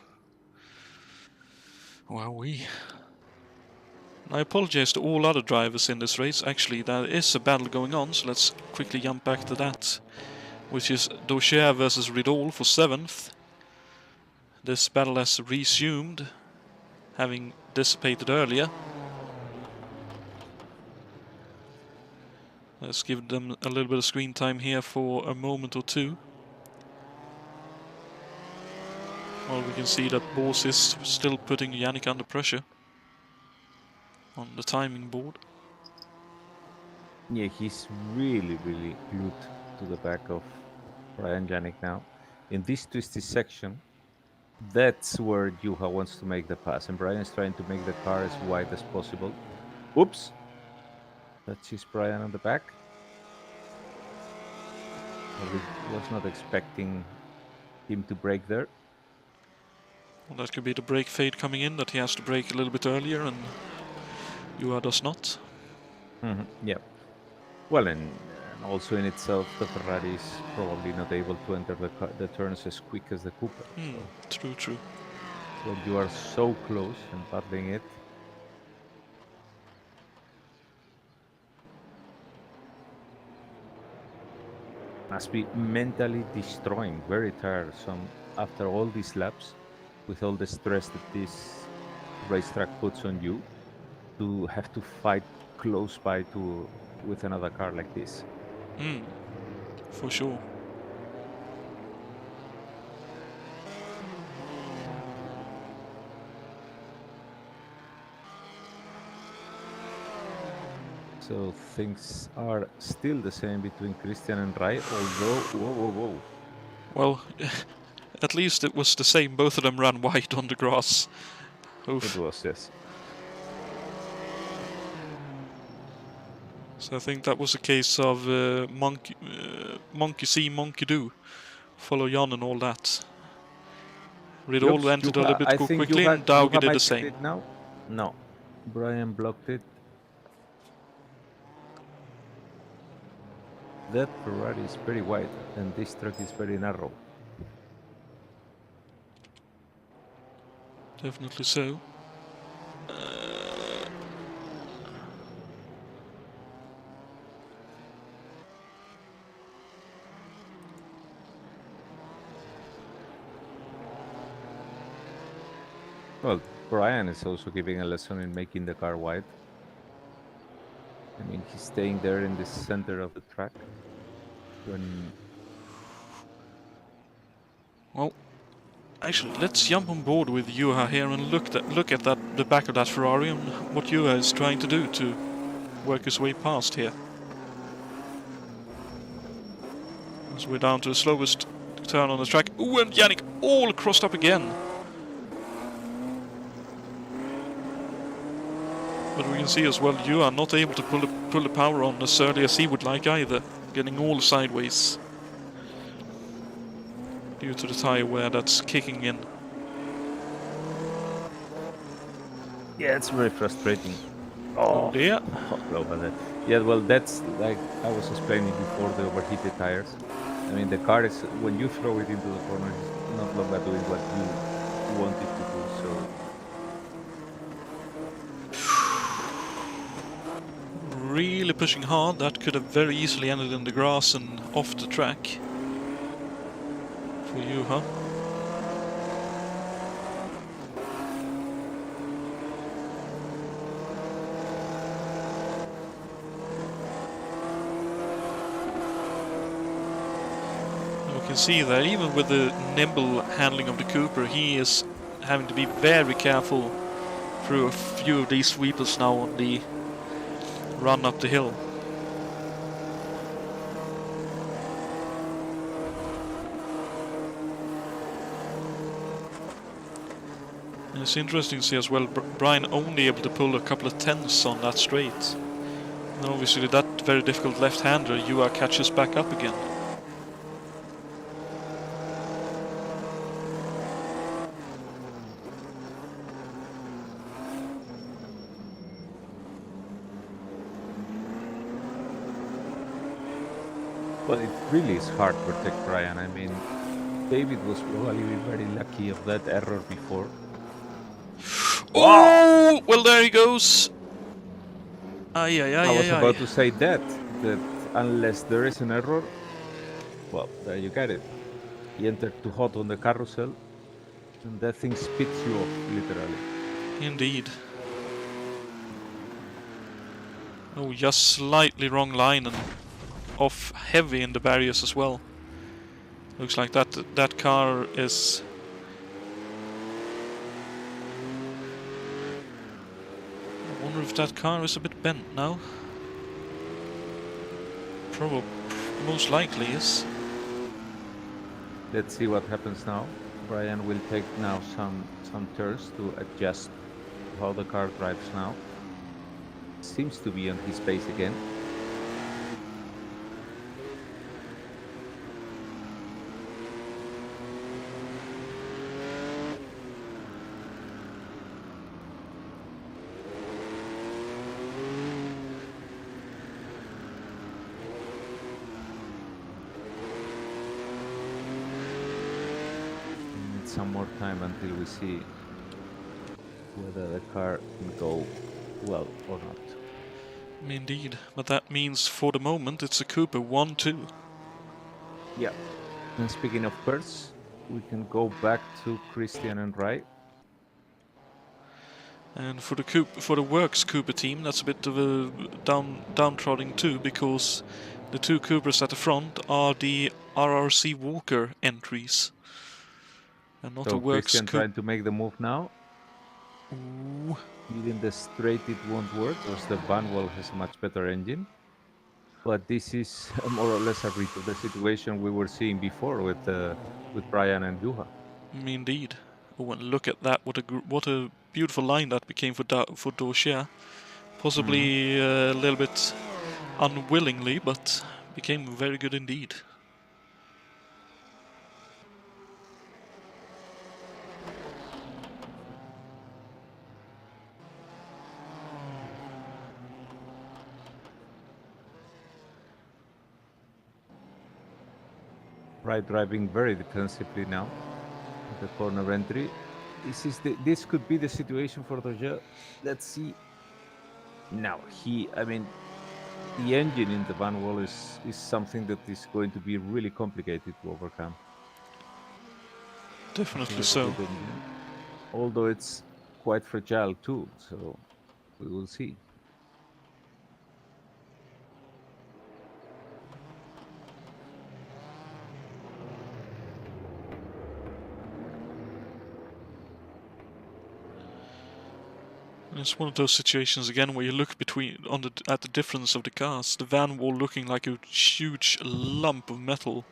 I apologize to all other drivers in this race. Actually, there is a battle going on, so let's quickly jump back to that, which is Daucher versus Ridol for 7th. This battle has resumed, having dissipated earlier. Let's give them a little bit of screen time here for a moment or two. Well, we can see that Bors is still putting Yannick under pressure on the timing board. Yeah, he's really, really glued to the back of Brian Yannick now. In this twisty section, that's where Juha wants to make the pass, and Brian is trying to make the car as wide as possible. Oops! Touches Brian on the back. I was not expecting him to brake there. Well, that could be the brake fade coming in, that he has to brake a little bit earlier and Juha does not. Yeah. Well, and also in itself, the Ferrari is probably not able to enter the turns as quick as the Cooper. True. So you are so close and battling it. Must be mentally destroying, very tiresome after all these laps, with all the stress that this racetrack puts on you, to have to fight close by to with another car like this. For sure. So things are still the same between Christian and Rai, although whoa. Well, at least it was the same. Both of them ran wide on the grass. Oof. It was, yes. So I think that was a case of monkey see, monkey do. Follow Jan and all that. It all Looks ended a little bit I too think quickly, and Dauge did the might get same. it now. No, Brian blocked it. That Ferrari is very wide, and this truck is very narrow. Definitely so. Well, Brian is also giving a lesson in making the car wide. I mean, he's staying there in the center of the track. Well, actually, let's jump on board with Juha here and look at the back of that Ferrari and what Juha is trying to do to work his way past here. As we're down to the slowest turn on the track. Ooh, and Yannick all crossed up again. But we can see as well, you are not able to pull the power on as early as he would like either, getting all sideways due to the tire wear that's kicking in. Yeah, it's very frustrating. Oh dear. Yeah, well, that's like I was explaining before, the overheated tires. I mean, the car is, when you throw it into the corner, it's not longer doing what you want it to do, so... Really pushing hard. That could have very easily ended in the grass and off the track for Juha. We can see that even with the nimble handling of the Cooper, he is having to be very careful through a few of these sweepers now on the run up the hill. And it's interesting to see as well, Brian only able to pull a couple of tenths on that straight. And obviously that very difficult left-hander, Juha catches back up again. Well, it really is hard to protect Brian. I mean, David was probably very lucky of that error before. Oh! Well, there he goes. I was about to say that unless there is an error, well, there you got it. He entered too hot on the carousel, and that thing spits you off, literally. Indeed. Oh, just slightly wrong line and off heavy in the barriers as well. Looks like that car is... I wonder if that car is a bit bent now. Probably, most likely is. Let's see what happens now. Brian will take now some turns to adjust how the car drives now. Seems to be on his pace again. Some more time until we see whether the car can go well or not. Indeed, but that means for the moment it's a Cooper 1-2. Yeah. And speaking of birds, we can go back to Christian and Rai. And for the Works Cooper team, that's a bit of a downtrodden too, because the two Coopers at the front are the RRC Walker entries, and not So the Works Christian Cooper. trying to make the move now. Ooh. Even the straight it won't work because the Vanwall has a much better engine. But this is more or less a repeat of the situation we were seeing before with Brian and Juha. Indeed. Oh, and look at that! What a beautiful line that became for Dorsia. Possibly a little bit unwillingly, but became very good indeed. Right, driving very defensively now. The corner entry. This could be the situation for Doja. Let's see. Now the engine in the van wall is something that is going to be really complicated to overcome. Definitely so. Although it's quite fragile too, so we will see. And it's one of those situations again where you look at the difference of the cars. The van wall looking like a huge lump of metal,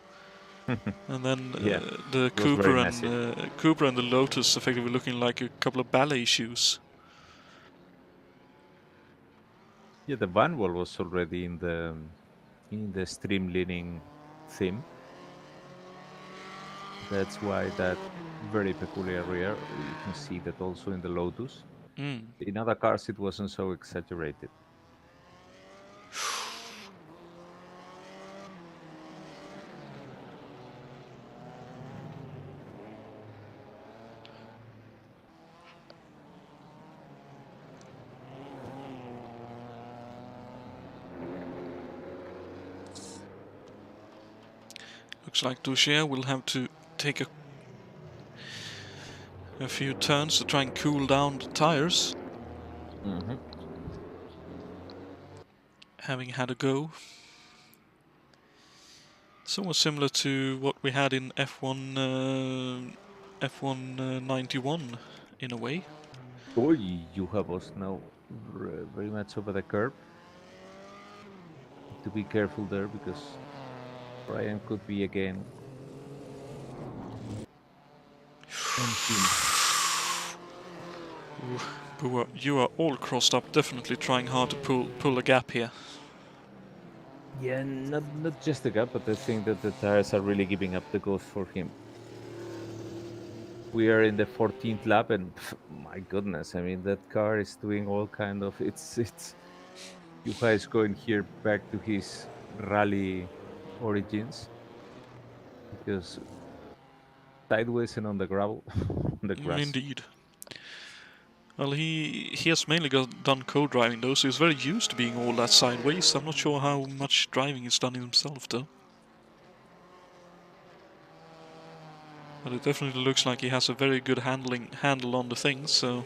and then the Cooper and the Lotus effectively looking like a couple of ballet shoes. Yeah, the van wall was already in the streamlining theme. That's why that very peculiar rear. You can see that also in the Lotus. In other cars, it wasn't so exaggerated. Looks like Doucher will have to take a few turns to try and cool down the tires. Having had a go. Somewhat similar to what we had in F1 91 in a way. Oh, you have us now very much over the curb. To be careful there because Brian could be again. You are all crossed up, definitely trying hard to pull a gap here. Yeah, not just the gap, but I think that the tires are really giving up the ghost for him. We are in the 14th lap, and my goodness, I mean that car is doing all kind of it's. Juha is going here back to his rally origins because sideways and on the gravel, on the grass. Indeed. Well, he has mainly done co-driving though, so he's very used to being all that sideways. I'm not sure how much driving he's done himself though. But it definitely looks like he has a very good handle on the thing, so...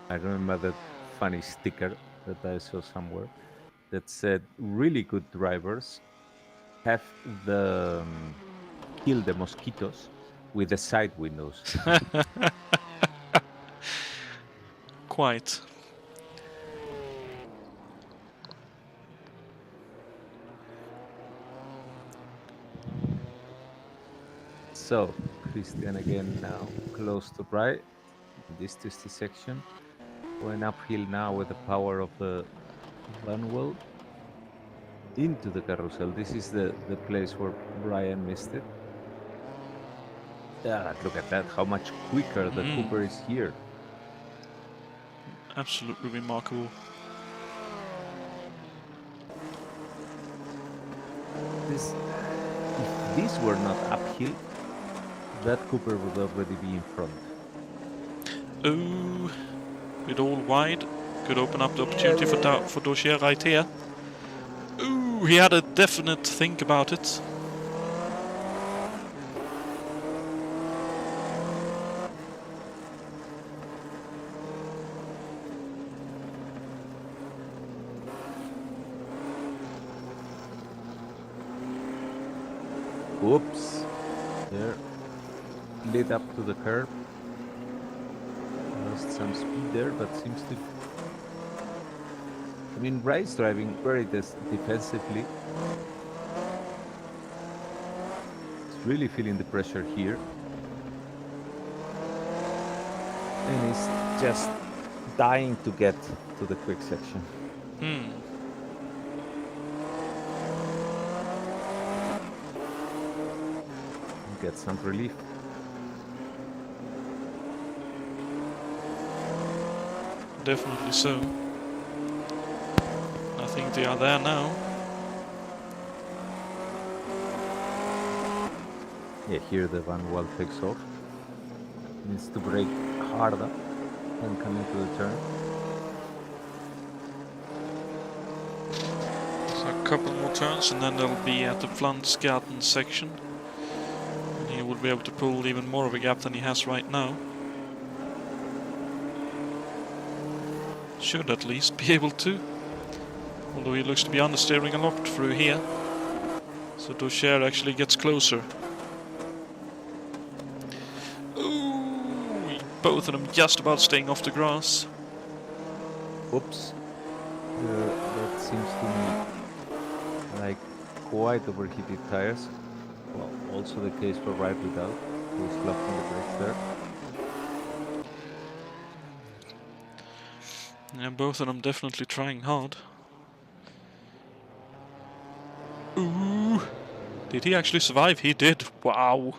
I remember that funny sticker that I saw somewhere that said really good drivers have kill the mosquitoes with the side windows. Quite. So, Christian again now close to right. This twisty section. Going uphill now with the power of the van wheel into the carousel. This is the place where Brian missed it. Yeah, look at that. How much quicker the Cooper is here. Absolutely remarkable. If this were not uphill, that Cooper would already be in front. Oh, with all wide, could open up the opportunity for Dozier right here. Ooh, he had a definite think about it. Oops. There. Lit up to the curb. Lost some speed there, but seems to... I mean, Preis driving very defensively. He's really feeling the pressure here. And he's just dying to get to the quick section. Get some relief. Definitely so. I think they are there now. Yeah, here the Van Wall takes off. Needs to brake harder when coming to the turn. So a couple more turns and then they'll be at the Flandsgaten section. And he will be able to pull even more of a gap than he has right now. Should at least be able to. Although he looks to be understeering a lot through here. So Docher actually gets closer. Ooh, both of them just about staying off the grass. Oops. That seems to me like quite overheated tires. Well, also the case for Right Without, who's locking the brakes there. Yeah, both of them definitely trying hard. Ooh! Did he actually survive? He did. Wow!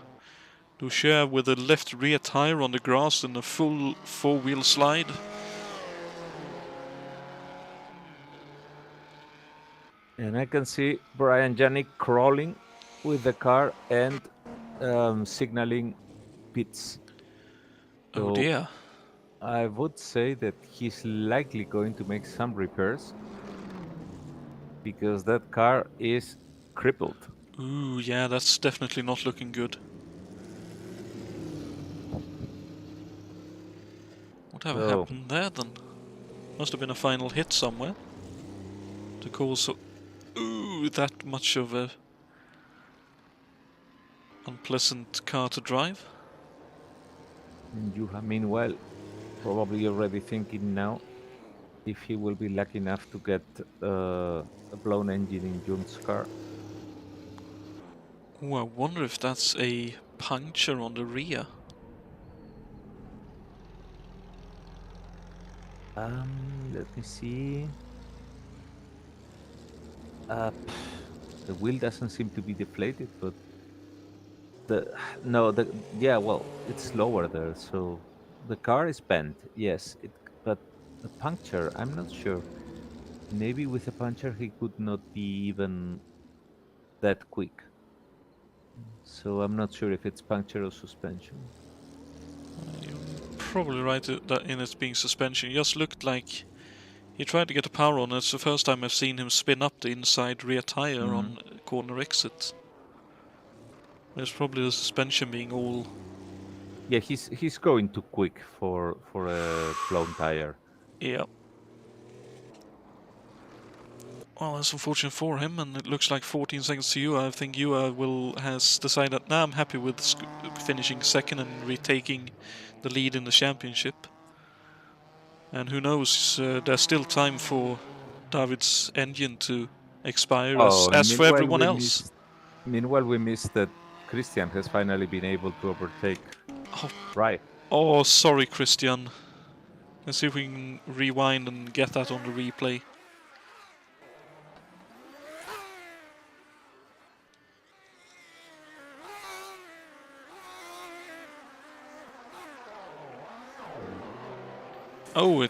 Docher with the left rear tire on the grass in a full four-wheel slide. And I can see Brian Janik crawling with the car and signaling pits. Oh So dear. I would say that he's likely going to make some repairs because that car is crippled. Ooh, yeah, that's definitely not looking good. Whatever So, happened there then? Must have been a final hit somewhere to cause that much of a unpleasant car to drive. you have meanwhile probably already thinking now if he will be lucky enough to get a blown engine in June's car. Ooh, I wonder if that's a puncture on the rear. Let me see. The wheel doesn't seem to be deflated, but yeah, well, it's lower there, so the car is bent. Yes, but a puncture, I'm not sure. Maybe with a puncture he could not be even that quick. So I'm not sure if it's puncture or suspension. You're probably right that in it being suspension. It just looked like he tried to get the power on it. It's the first time I've seen him spin up the inside rear tire on corner exit. There's probably the suspension being all... Yeah, he's going too quick for a blown tire. Yeah. Well, that's unfortunate for him, and it looks like 14 seconds to you. I think you has decided, nah, I'm happy with finishing second and retaking the lead in the championship. And who knows, there's still time for David's engine to expire, Oh, and as for everyone else. Meanwhile, we missed that Christian has finally been able to overtake. Oh, Right. oh, sorry, Christian. Let's see if we can rewind and get that on the replay. Oh,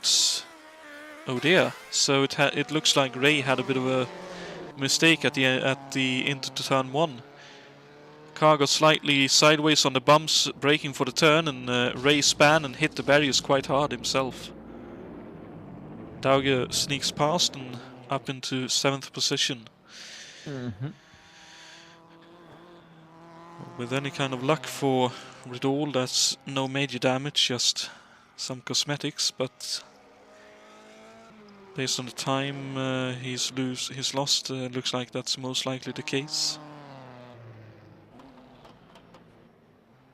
oh dear. So it looks like Ray had a bit of a mistake at the into turn one. Car got slightly sideways on the bumps, braking for the turn, and Ray span and hit the barriers quite hard himself. Dauge sneaks past and up into 7th position. With any kind of luck for Ridol, that's no major damage, just some cosmetics, but based on the time he's lost, looks like that's most likely the case.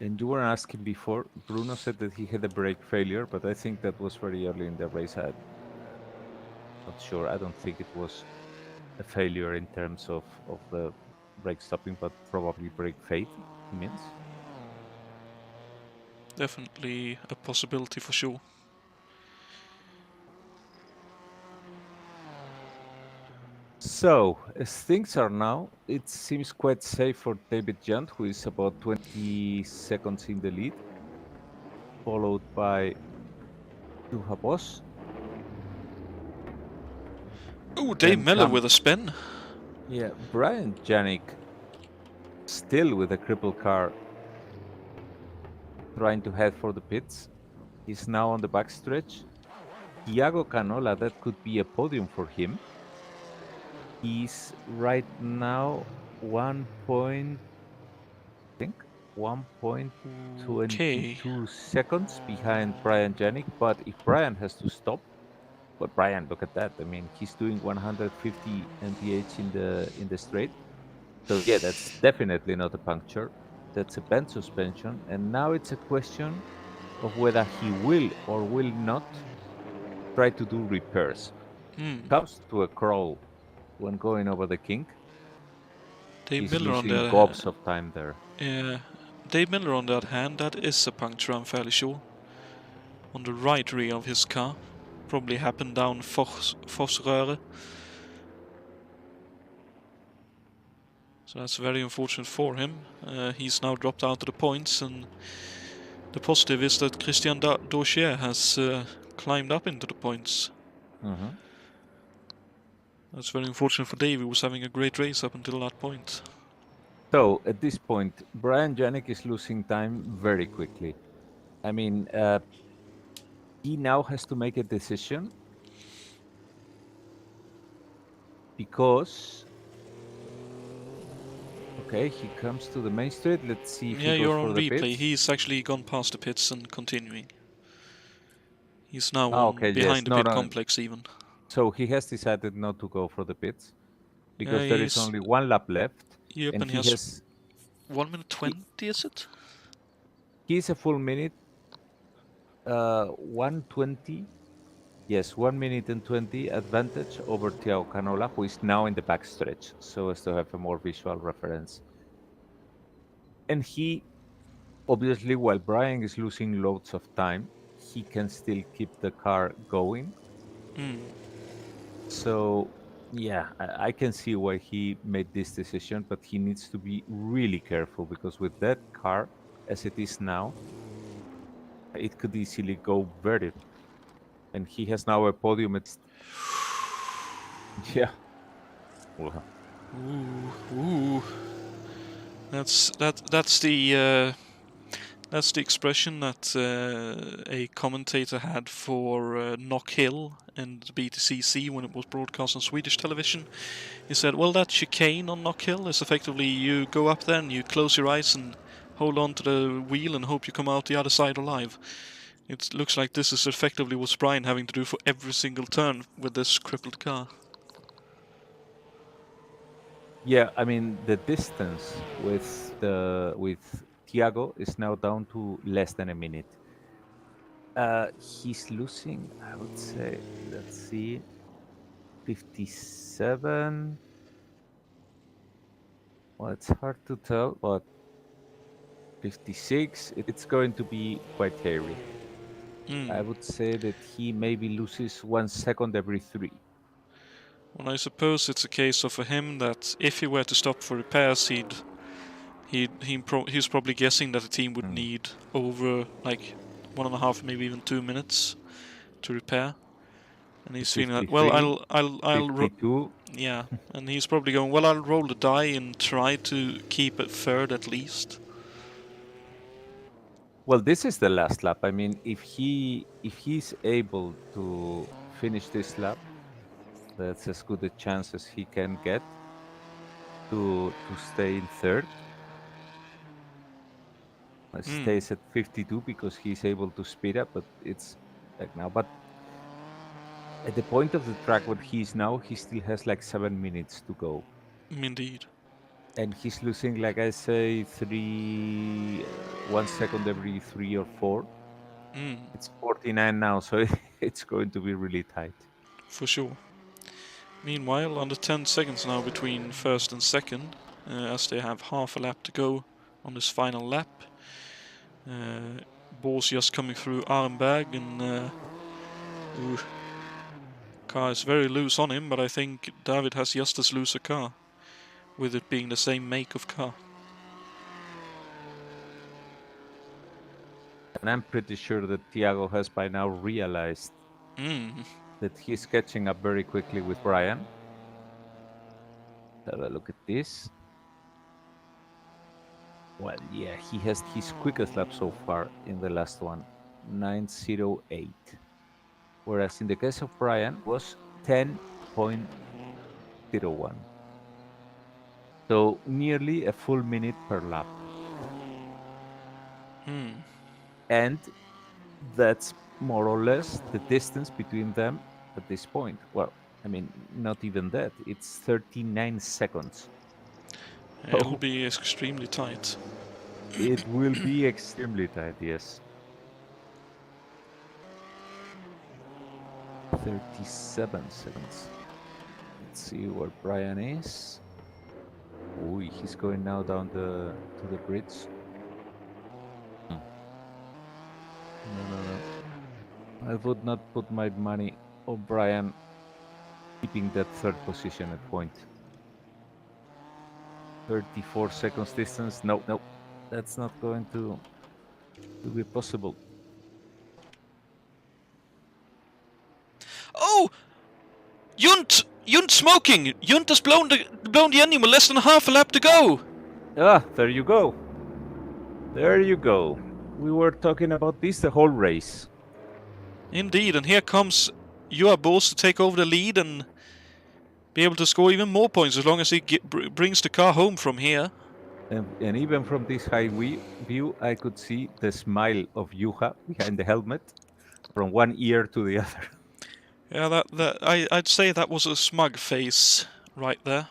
And you were asking before, Bruno said that he had a brake failure, but I think that was very early in the race. I'm not sure. I don't think it was a failure in terms of the brake stopping, but probably brake fade, he means. Definitely a possibility for sure. So, as things are now, it seems quite safe for David Junt, who is about 20 seconds in the lead, followed by Juha Boss. Ooh, Dave Then Miller come, with a spin. yeah, Brian Janik, still with a crippled car, trying to head for the pits. He's now on the backstretch. Thiago Canola, that could be a podium for him. He's right now 1 point, I think, Okay. 1.22 seconds behind Brian Janik. But if Brian has to stop, but Brian, look at that. I mean, he's doing 150 mph in the straight. So yeah, that's definitely not a puncture. That's a bent suspension. And now it's a question of whether he will or will not try to do repairs. Comes to a crawl when going over the kink. Dave He's Miller on losing the gobs of time there. Dave Miller on the other hand, that is a puncture, I'm fairly sure. On the right rear of his car. Probably happened down Fossröhre. So that's very unfortunate for him. He's now dropped out of the points, and the positive is that Christian Dauchier has climbed up into the points. Mhm. That's very unfortunate for Dave, who was having a great race up until that point. So at this point, Brian Janik is losing time very quickly. I mean, he now has to make a decision because, okay, he comes to the main straight. Let's see if he Yeah, goes you're for on the replay. pits. He's actually gone past the pits and continuing. He's now Ah, on okay, yes, behind the no, pit no. complex even. So he has decided not to go for the pits Yeah, because there is only one lap left, yep, and and he he has has 1 minute he, 20, is it? he's a full minute, 1:20. Yes, 1 minute and 20 advantage over Thiago Canola, who is now in the backstretch, so as to have a more visual reference. And he, obviously, while Brian is losing loads of time, he can still keep the car going. So, yeah, I can see why he made this decision, but he needs to be really careful because with that car, as it is now, it could easily go very. And he has now a podium at. Yeah. Well, Ooh. That's the expression that a commentator had for Knock Hill and BTCC when it was broadcast on Swedish television. He said, well, that chicane on Knock Hill is effectively you go up there and you close your eyes and hold on to the wheel and hope you come out the other side alive. It looks like this is effectively what Brian having to do for every single turn with this crippled car. yeah, I mean the distance with Thiago is now down to less than a minute. He's losing, I would say, let's see, 57. Well, it's hard to tell, but 56, it's going to be quite hairy. I would say that he maybe loses 1 second every three. Well, I suppose it's a case of for him that if he were to stop for repairs, he's probably guessing that the team would need over like 1.5, maybe even 2 minutes to repair. And he's feeling that, well, 53, I'll 52. yeah, and he's probably going, well, I'll roll the die and try to keep it third at least. Well, this is the last lap. I mean, if he's able to finish this lap, that's as good a chance as he can get to stay in third. Stays at 52 because he's able to speed up, but it's like now. But at the point of the track where he's now, he still has like 7 minutes to go. Indeed. And he's losing, like I say, 1 second every 3 or 4. It's 49 now, so it's going to be really tight. For sure. Meanwhile, under 10 seconds now between first and second, as they have half a lap to go on this final lap. Ball's just coming through Armberg, and car is very loose on him, but I think David has just as loose a car, with it being the same make of car. And I'm pretty sure that Thiago has by now realized that he's catching up very quickly with Brian. Have a look at this. Well, yeah, he has his quickest lap so far in the last one, 9:08. Whereas in the case of Brian was 10:01. So nearly a full minute per lap. And that's more or less the distance between them at this point. Well, I mean, not even that. It's 39 seconds. It'll be extremely tight. It will be extremely tight, yes. 37 seconds. Let's see where Brian is. Ooh, he's going now down to the bridge. No. I would not put my money on Brian keeping that third position at point. 34 seconds distance. No, that's not going to be possible. Oh! Yunt smoking! Yunt has blown the engine with less than half a lap to go! Ah, there you go. There you go. We were talking about this the whole race. Indeed, and here comes Boss to take over the lead and be able to score even more points as long as he brings the car home from here. And even from this high view, I could see the smile of Juha behind the helmet from one ear to the other. Yeah, I'd say that was a smug face right there.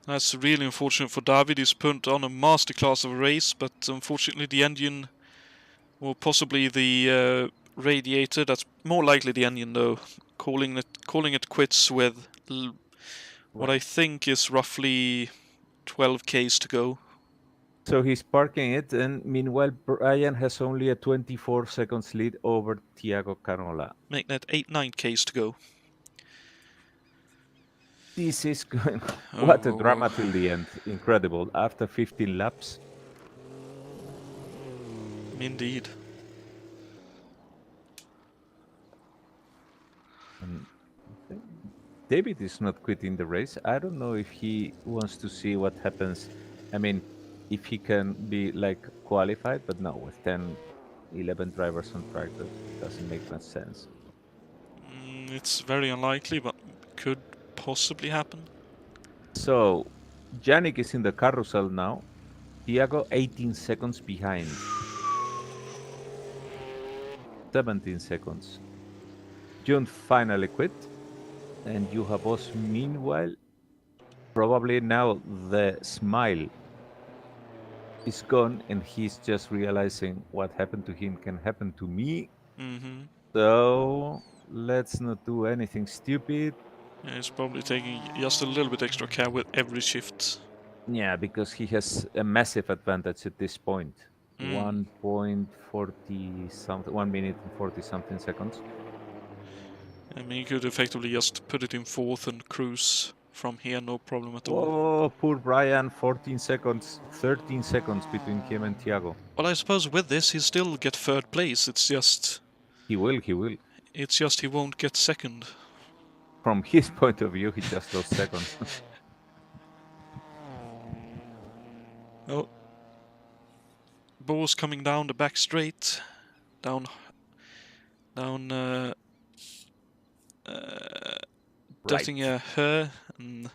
That's really unfortunate for David. He's put on a masterclass of a race, but unfortunately the engine, or possibly the radiator, that's more likely the engine though, calling it quits with what I think is roughly 12 Ks to go. So he's parking it, and meanwhile Brian has only a 24 seconds lead over Thiago Canola. Make that 8-9 Ks to go. This is going... What a drama till the end. Incredible. After 15 laps. Indeed. David is not quitting the race. I don't know if he wants to see what happens. I mean, if he can be like qualified, but no, with 10, 11 drivers on track, that doesn't make much sense. It's very unlikely, but could possibly happen. So, Yannick is in the carousel now. Thiago 18 seconds behind. 17 seconds. June finally quit. And Juha Boss, meanwhile, probably now the smile is gone and he's just realizing what happened to him can happen to me. So let's not do anything stupid. Yeah, he's probably taking just a little bit extra care with every shift. Yeah, because he has a massive advantage at this point. 1.40 something, 1 minute and 40 something seconds. I mean, he could effectively just put it in fourth and cruise from here, no problem at all. Oh, poor Brian, 14 seconds, 13 seconds between him and Thiago. Well, I suppose with this, he'll still get third place. It's just... He will. It's just he won't get second. From his point of view, he just lost second. Oh. Bo's coming down the back straight. Down Dutting her and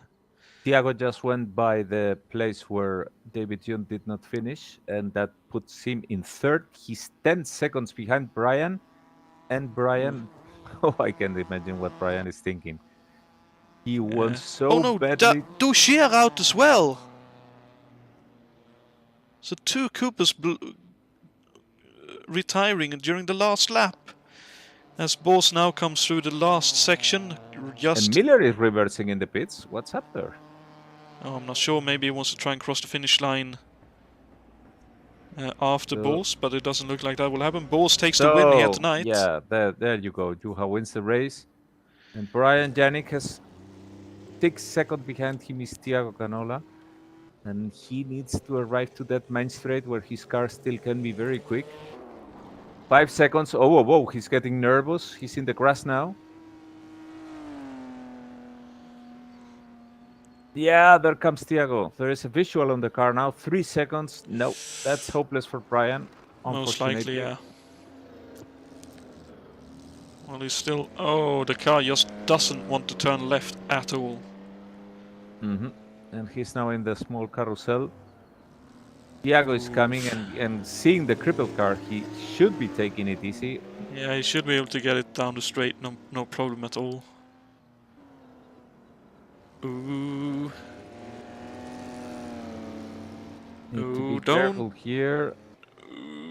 Thiago just went by the place where David Young did not finish, and that puts him in third. He's 10 seconds behind Brian, and Brian, oh, I can't imagine what Brian is thinking. He wants so badly. Do sheer out as well. So 2 Coopers retiring during the last lap. As Bose now comes through the last section, And Miller is reversing in the pits. What's up there? Oh, I'm not sure. Maybe he wants to try and cross the finish line after Bose, but it doesn't look like that will happen. Bose takes the win here tonight. Yeah, there you go. Juha wins the race. And Brian Janik has 6 seconds behind him is Thiago Canola. And he needs to arrive to that main straight where his car still can be very quick. 5 seconds. Oh, whoa, he's getting nervous. He's in the grass now. Yeah, there comes Thiago. There is a visual on the car now. 3 seconds. No, that's hopeless for Brian. Most likely, yeah. Well, he's still... Oh, the car just doesn't want to turn left at all. And he's now in the small carousel. Thiago is coming and seeing the crippled car, he should be taking it easy. Yeah, he should be able to get it down the straight, no problem at all. Ooh. Need to be careful here.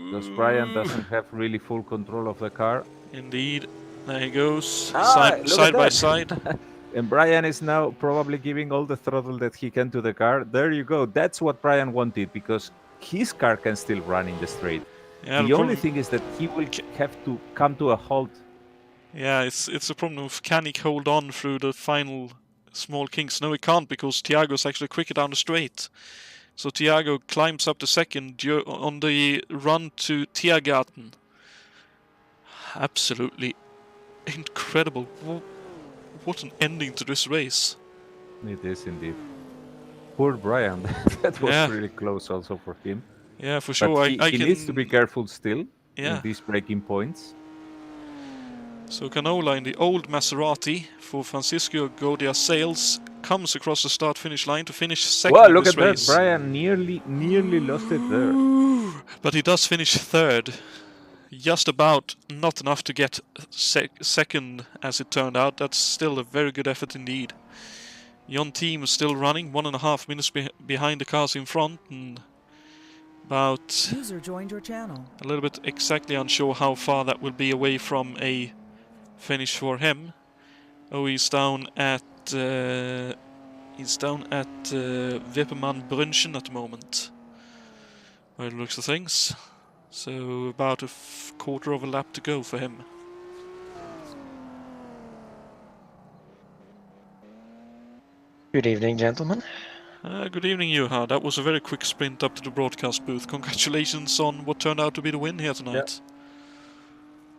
Because Brian doesn't have really full control of the car. Indeed. There he goes. Side by side. And Brian is now probably giving all the throttle that he can to the car. There you go. That's what Brian wanted, because his car can still run in the straight. Yeah, the only thing is that he will have to come to a halt. Yeah, it's a problem of can he hold on through the final small kinks? No, he can't, because Thiago's actually quicker down the straight. So Thiago climbs up the second on the run to Tiergarten. Absolutely incredible. What an ending to this race. It is indeed. Poor Brian. That was really close also for him. Yeah, for sure. But he needs to be careful still in these braking points. So Canola in the old Maserati for Francisco Godia Sales comes across the start-finish line to finish second in this race. Look at that. Brian nearly lost it there. But he does finish third. Just about, not enough to get second as it turned out. That's still a very good effort indeed. Yon team is still running, 1.5 minutes behind the cars in front, and about User joined your channel. A little bit exactly unsure how far that will be away from a finish for him. Oh, he's down at Wippermann Brünchen at the moment, by the looks of things. So about a quarter of a lap to go for him. Good evening, gentlemen. Good evening, Juha. That was a very quick sprint up to the broadcast booth. Congratulations on what turned out to be the win here tonight.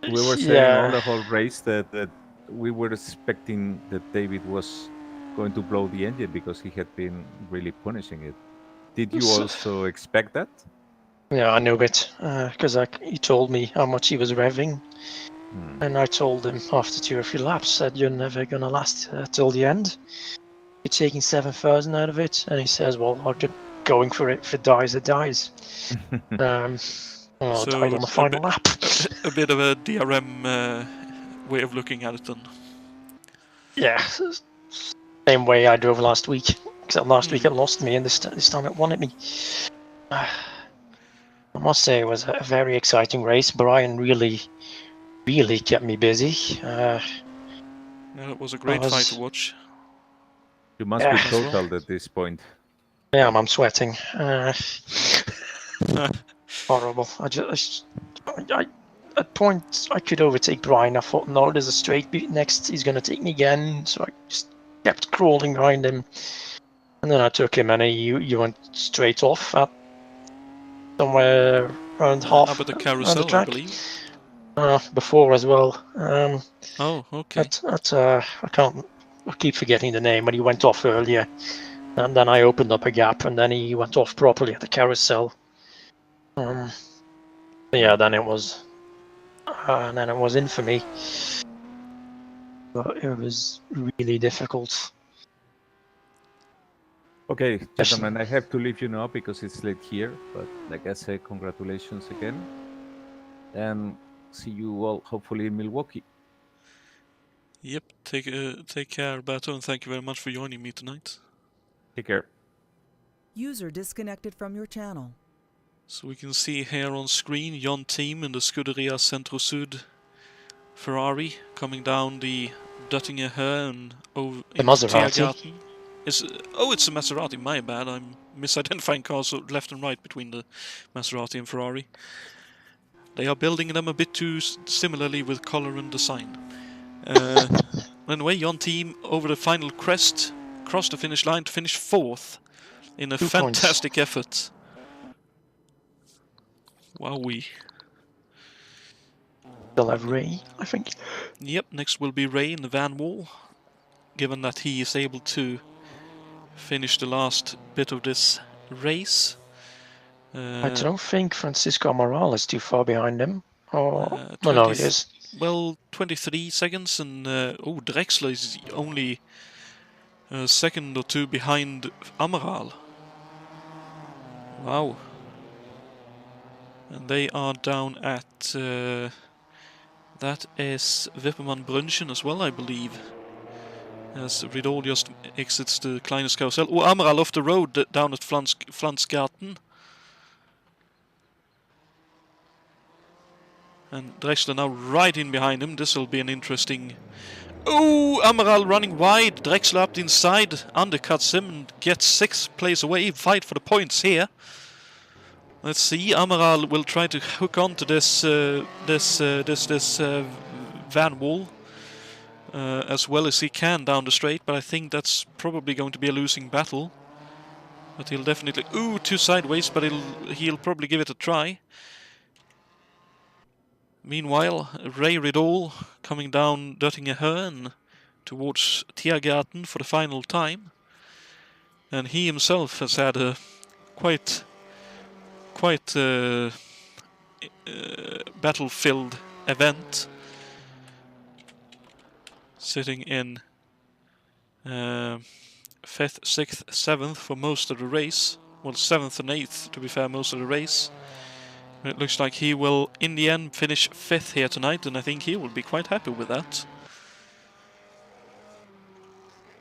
Yeah. We were saying all the whole race that we were expecting that David was going to blow the engine because he had been really punishing it. Did you also expect that? Yeah, I knew it, because he told me how much he was revving. And I told him after 2 or 3 laps that you're never going to last till the end. You're taking 7,000 out of it. And he says, well, I'll get going for it. If it dies, it dies. So died on the final lap. A bit of a DRM way of looking at it then. Yeah, same way I drove last week. Except last week it lost me and this time it won at me. I must say it was a very exciting race. Brian really kept me busy. Yeah, it was a great fight to watch. You must be totaled at this point. Yeah, I'm sweating. Horrible. At points I could overtake Brian. I thought, no, there's a straight next. He's going to take me again. So I just kept crawling behind him. And then I took him and he went straight off at somewhere around half up at the carousel, the track. I believe. Before as well. Oh, okay. I keep forgetting the name, but he went off earlier. And then I opened up a gap and then he went off properly at the carousel. Yeah, then it was in for me. But it was really difficult. Okay, gentlemen, I have to leave you now because it's late here. But like I said, congratulations again. And see you all hopefully in Milwaukee. Yep, take care, Beto, and thank you very much for joining me tonight. Take care. User disconnected from your channel. So we can see here on screen Jon Team in the Scuderia Centro Sud Ferrari coming down the Duttinger Höhe and over The into Maserati. Tiergarten. It's a Maserati, my bad. I'm misidentifying cars left and right between the Maserati and Ferrari. They are building them a bit too similarly with color and design. Anyway, Jon Team over the final crest, crossed the finish line to finish 4th in a 2 points. fantastic effort. Wowee. They'll have Ray, I think. Yep, next will be Ray in the van wall, given that he is able to finish the last bit of this race. I don't think Francisco Amaral is too far behind him. Oh, no, it is. Well, 23 seconds, and Drexler is only a second or two behind Amaral. Wow. And they are down at... that is Wippermann Brunchen as well, I believe. As Ridol just exits the Kleines Karussell. Oh, Amaral off the road down at Flansgarten. And Drexler now right in behind him. This will be an interesting... Oh, Amaral running wide. Drexler up the inside, undercuts him and gets 6th place away. Fight for the points here. Let's see. Amaral will try to hook onto this van wall as well as he can down the straight, but I think that's probably going to be a losing battle. But he'll definitely... Ooh, 2 sideways, but he'll probably give it a try. Meanwhile, Ray Ridol coming down Duttinger Höhe towards Tiergarten for the final time. And he himself has had a quite battle-filled event. Sitting in 5th, 6th, 7th for most of the race. Well, 7th and 8th, to be fair, most of the race. It looks like he will, in the end, finish 5th here tonight, and I think he will be quite happy with that.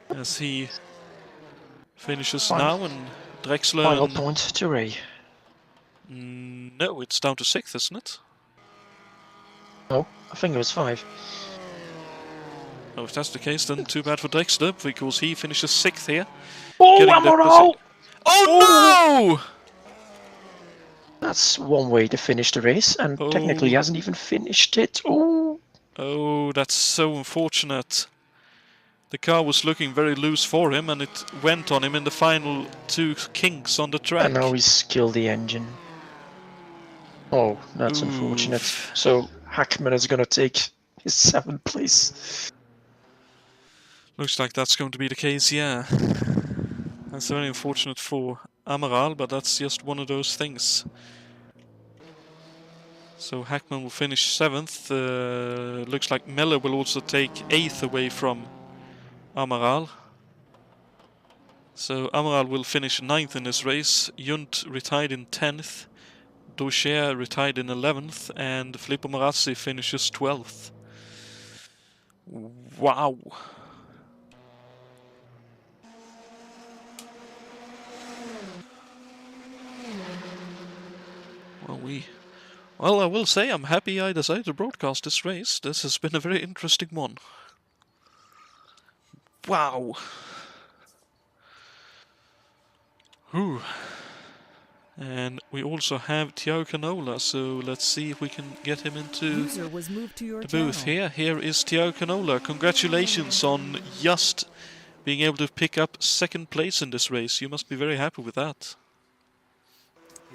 As he finishes now, and Drexler... Final point to Ray. No, it's down to 6th, isn't it? No, I think it was 5. Oh, if that's the case, then too bad for Drexler, because he finishes 6th here. Oh, Amaral! Oh no! That's one way to finish the race, and technically he hasn't even finished it. Oh! Oh, that's so unfortunate. The car was looking very loose for him, and it went on him in the final 2 kinks on the track. And now he's killed the engine. Oh, that's unfortunate. So Hackman is going to take his 7th place. Looks like that's going to be the case, yeah. That's very unfortunate for Amaral, but that's just one of those things. So Hackman will finish 7th. Looks like Meller will also take 8th away from Amaral. So Amaral will finish 9th in this race. Junt retired in 10th. Daucher retired in 11th. And Filippo Marazzi finishes 12th. Wow. Well, I will say I'm happy I decided to broadcast this race. This has been a very interesting one. Wow. Whew. And we also have Thiago Canola, so let's see if we can get him into the booth here. Here is Thiago Canola. Congratulations on just being able to pick up 2nd place in this race. You must be very happy with that.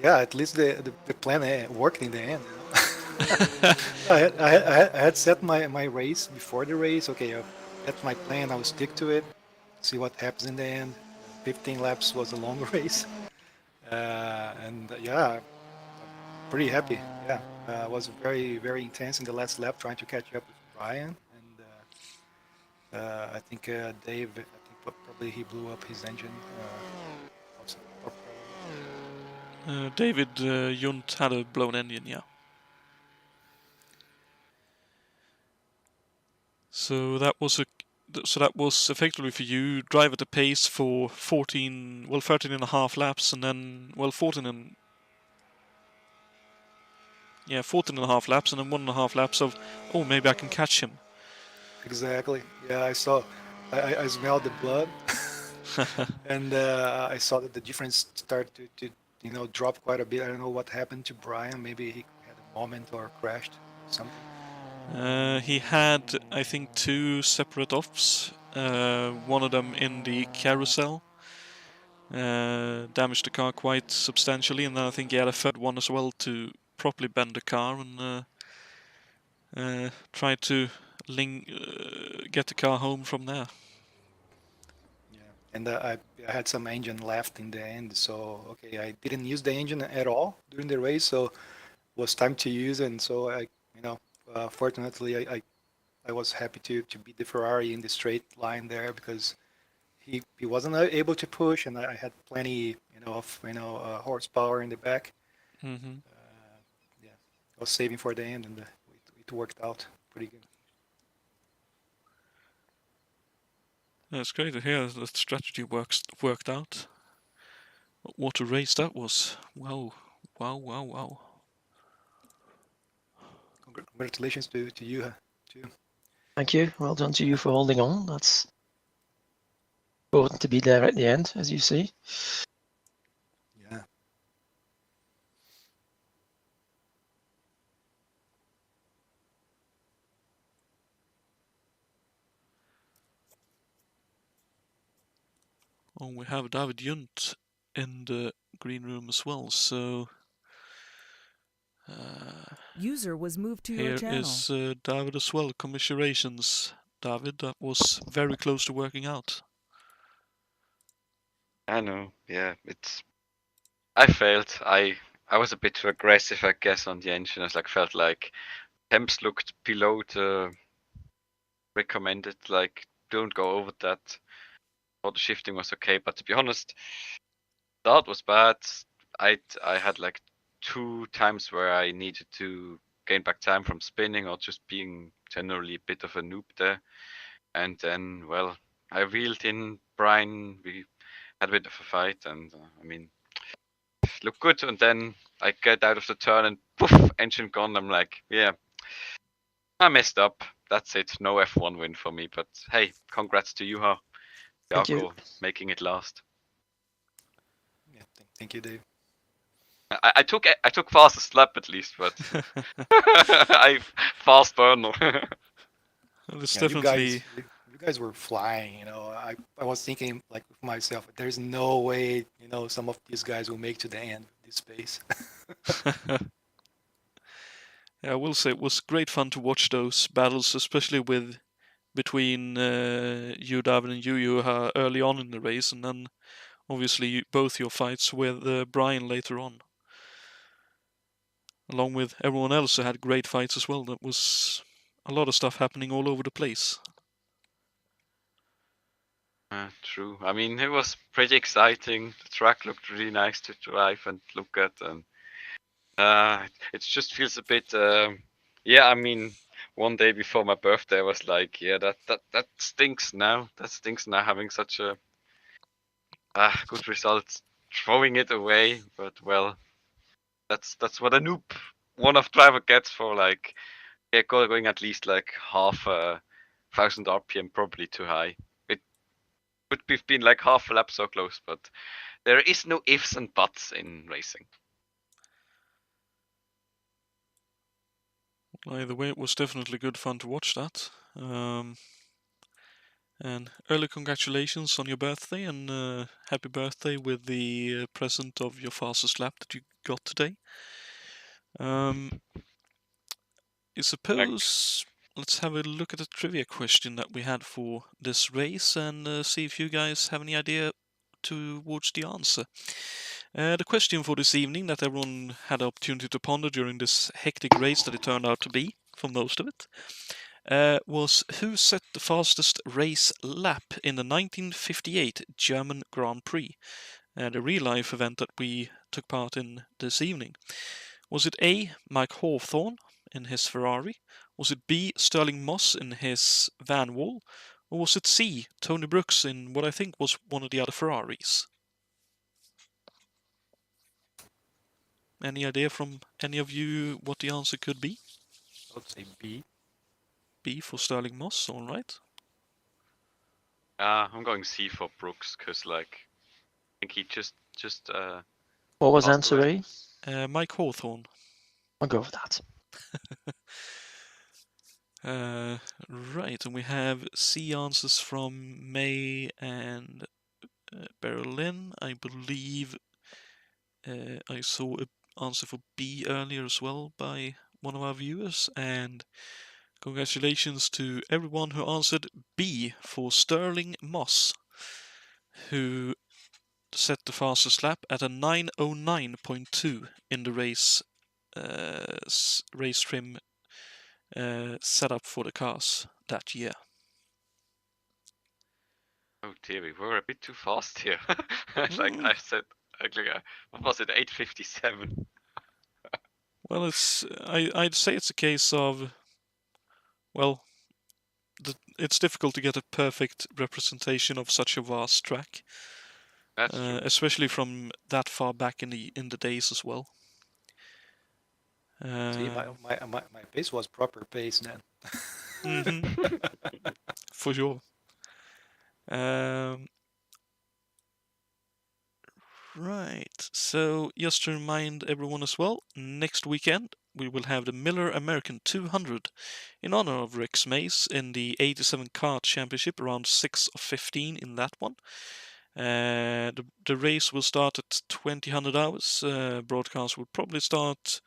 Yeah, at least the plan worked in the end. I had set my race before the race. Okay, that's my plan. I will stick to it. See what happens in the end. 15 laps was a long race, and yeah, pretty happy. Yeah, was very intense in the last lap trying to catch up with Brian, and I think Dave. I think probably he blew up his engine. David Junt had a blown engine, yeah. So that was effectively for you drive at a pace for 13 and a half laps, and then 14 and 14 and a half laps, and then 1.5 laps of, oh, maybe I can catch him. Exactly. Yeah, I saw. I smelled the blood, and I saw that the difference started to drop quite a bit. I don't know what happened to Brian. Maybe he had a moment or crashed something. He had, I think, 2 separate offs. One of them in the carousel. Damaged the car quite substantially, and then I think he had a third one as well to properly bend the car and try to get the car home from there. Yeah, and I had some engine left in the end, so okay, I didn't use the engine at all during the race, so it was time to use it. And so fortunately, I was happy to beat the Ferrari in the straight line there because he wasn't able to push, and I had plenty of horsepower in the back. Mm-hmm. Yeah, I was saving for the end, and it worked out pretty good. It's great to hear that strategy worked out. What a race that was! Wow, wow, wow, wow. Congratulations to you too. Thank you. Well done to you for holding on. That's important to be there at the end, as you see. Yeah. Oh, we have David Junt in the green room as well, so User was moved to your here channel. is David as well. Commiserations, David. That was very close to working out. I know, yeah, I failed. I was a bit too aggressive, I guess, on the engine. I felt like temps looked below the recommended, like don't go over that. Thought the shifting was okay, but to be honest, that was bad. I had like 2 times where I needed to gain back time from spinning or just being generally a bit of a noob there. And then, well, I reeled in Brian. We had a bit of a fight, and I mean, looked good. And then I get out of the turn and poof, engine gone. I'm like, yeah, I messed up. That's it. No F1 win for me. But hey, congrats to Juha. Thank you. Jaakko making it last. Yeah. Thank you, Dave. I took fastest lap at least, but I fast burner. It's Yeah, definitely. you guys were flying. I was thinking like with myself, there's no way some of these guys will make to the end with this pace. Yeah, I will say it was great fun to watch those battles, especially between you, David, and you early on in the race, and then obviously both your fights with Brian later on, along with everyone else who had great fights as well. That was a lot of stuff happening all over the place. True. I mean, it was pretty exciting. The track looked really nice to drive and look at, and it just feels a bit. Yeah, I mean, one day before my birthday, I was like, yeah, that stinks now. That stinks now having such a good result, throwing it away. But well, that's what a noob one of driver gets for like going at least like half a 1,000 RPM, probably too high. It would have been like half a lap so close, but there is no ifs and buts in racing. Either way, it was definitely good fun to watch that. And early congratulations on your birthday, and happy birthday with the present of your fastest lap that you got today. I suppose let's have a look at the trivia question that we had for this race and see if you guys have any idea towards the answer. The question for this evening that everyone had the opportunity to ponder during this hectic race that it turned out to be, for most of it, was who set the fastest race lap in the 1958 German Grand Prix, the real-life event that we took part in this evening? Was it A, Mike Hawthorne in his Ferrari? Was it B, Sterling Moss in his Van Wall? Or was it C, Tony Brooks in what I think was one of the other Ferraris? Any idea from any of you what the answer could be? I would say B. B for Sterling Moss, all right. I'm going C for Brooks, because like I think he just What was passed answer away. A? Mike Hawthorne. I'll go with that. Right, and we have C answers from May and Berlin. I believe I saw an answer for B earlier as well by one of our viewers, and congratulations to everyone who answered B for Sterling Moss, who set the fastest lap at a 9:09.2 in the race trim set up for the cars that year. Oh dear, we were a bit too fast here. Like I said, what was it, 8:57? Well, I'd say it's a case of, well, it's difficult to get a perfect representation of such a vast track, That's true. especially from that far back in the days as well. See, my pace was proper pace then. For sure. Right, so just to remind everyone as well, next weekend we will have the Miller American 200 in honor of Rex Mays in the 87 Kart Championship, around 6 of 15 in that one. The race will start at 2000 hours. Broadcast will probably start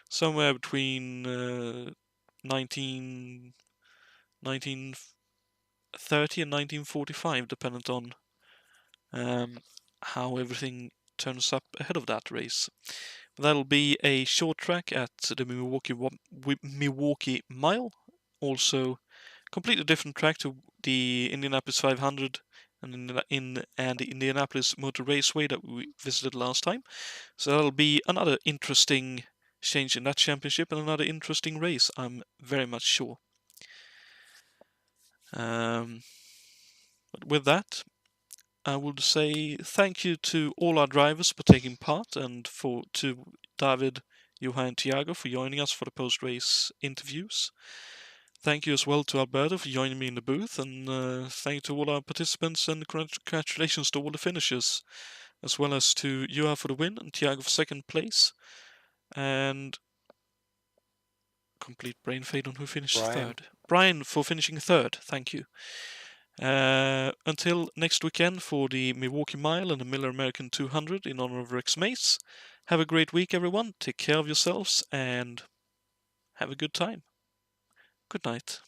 somewhere between 1930 and 1945, dependent on how everything turns up ahead of that race. That'll be a short track at the Milwaukee Mile, also completely different track to the Indianapolis 500 and the Indianapolis Motor Raceway that we visited last time. So that'll be another interesting change in that championship and another interesting race, I'm very much sure. But with that, I would say thank you to all our drivers for taking part, and to David, Johan, and Thiago for joining us for the post-race interviews. Thank you as well to Alberto for joining me in the booth, and thank you to all our participants, and congratulations to all the finishers, as well as to Johan for the win and Thiago for second place, and complete brain fade on who finished third. Brian for finishing third, thank you. Until next weekend for the Milwaukee Mile and the Miller American 200 in honor of Rex Mace. Have a great week, everyone. Take care of yourselves and have a good time. Good night.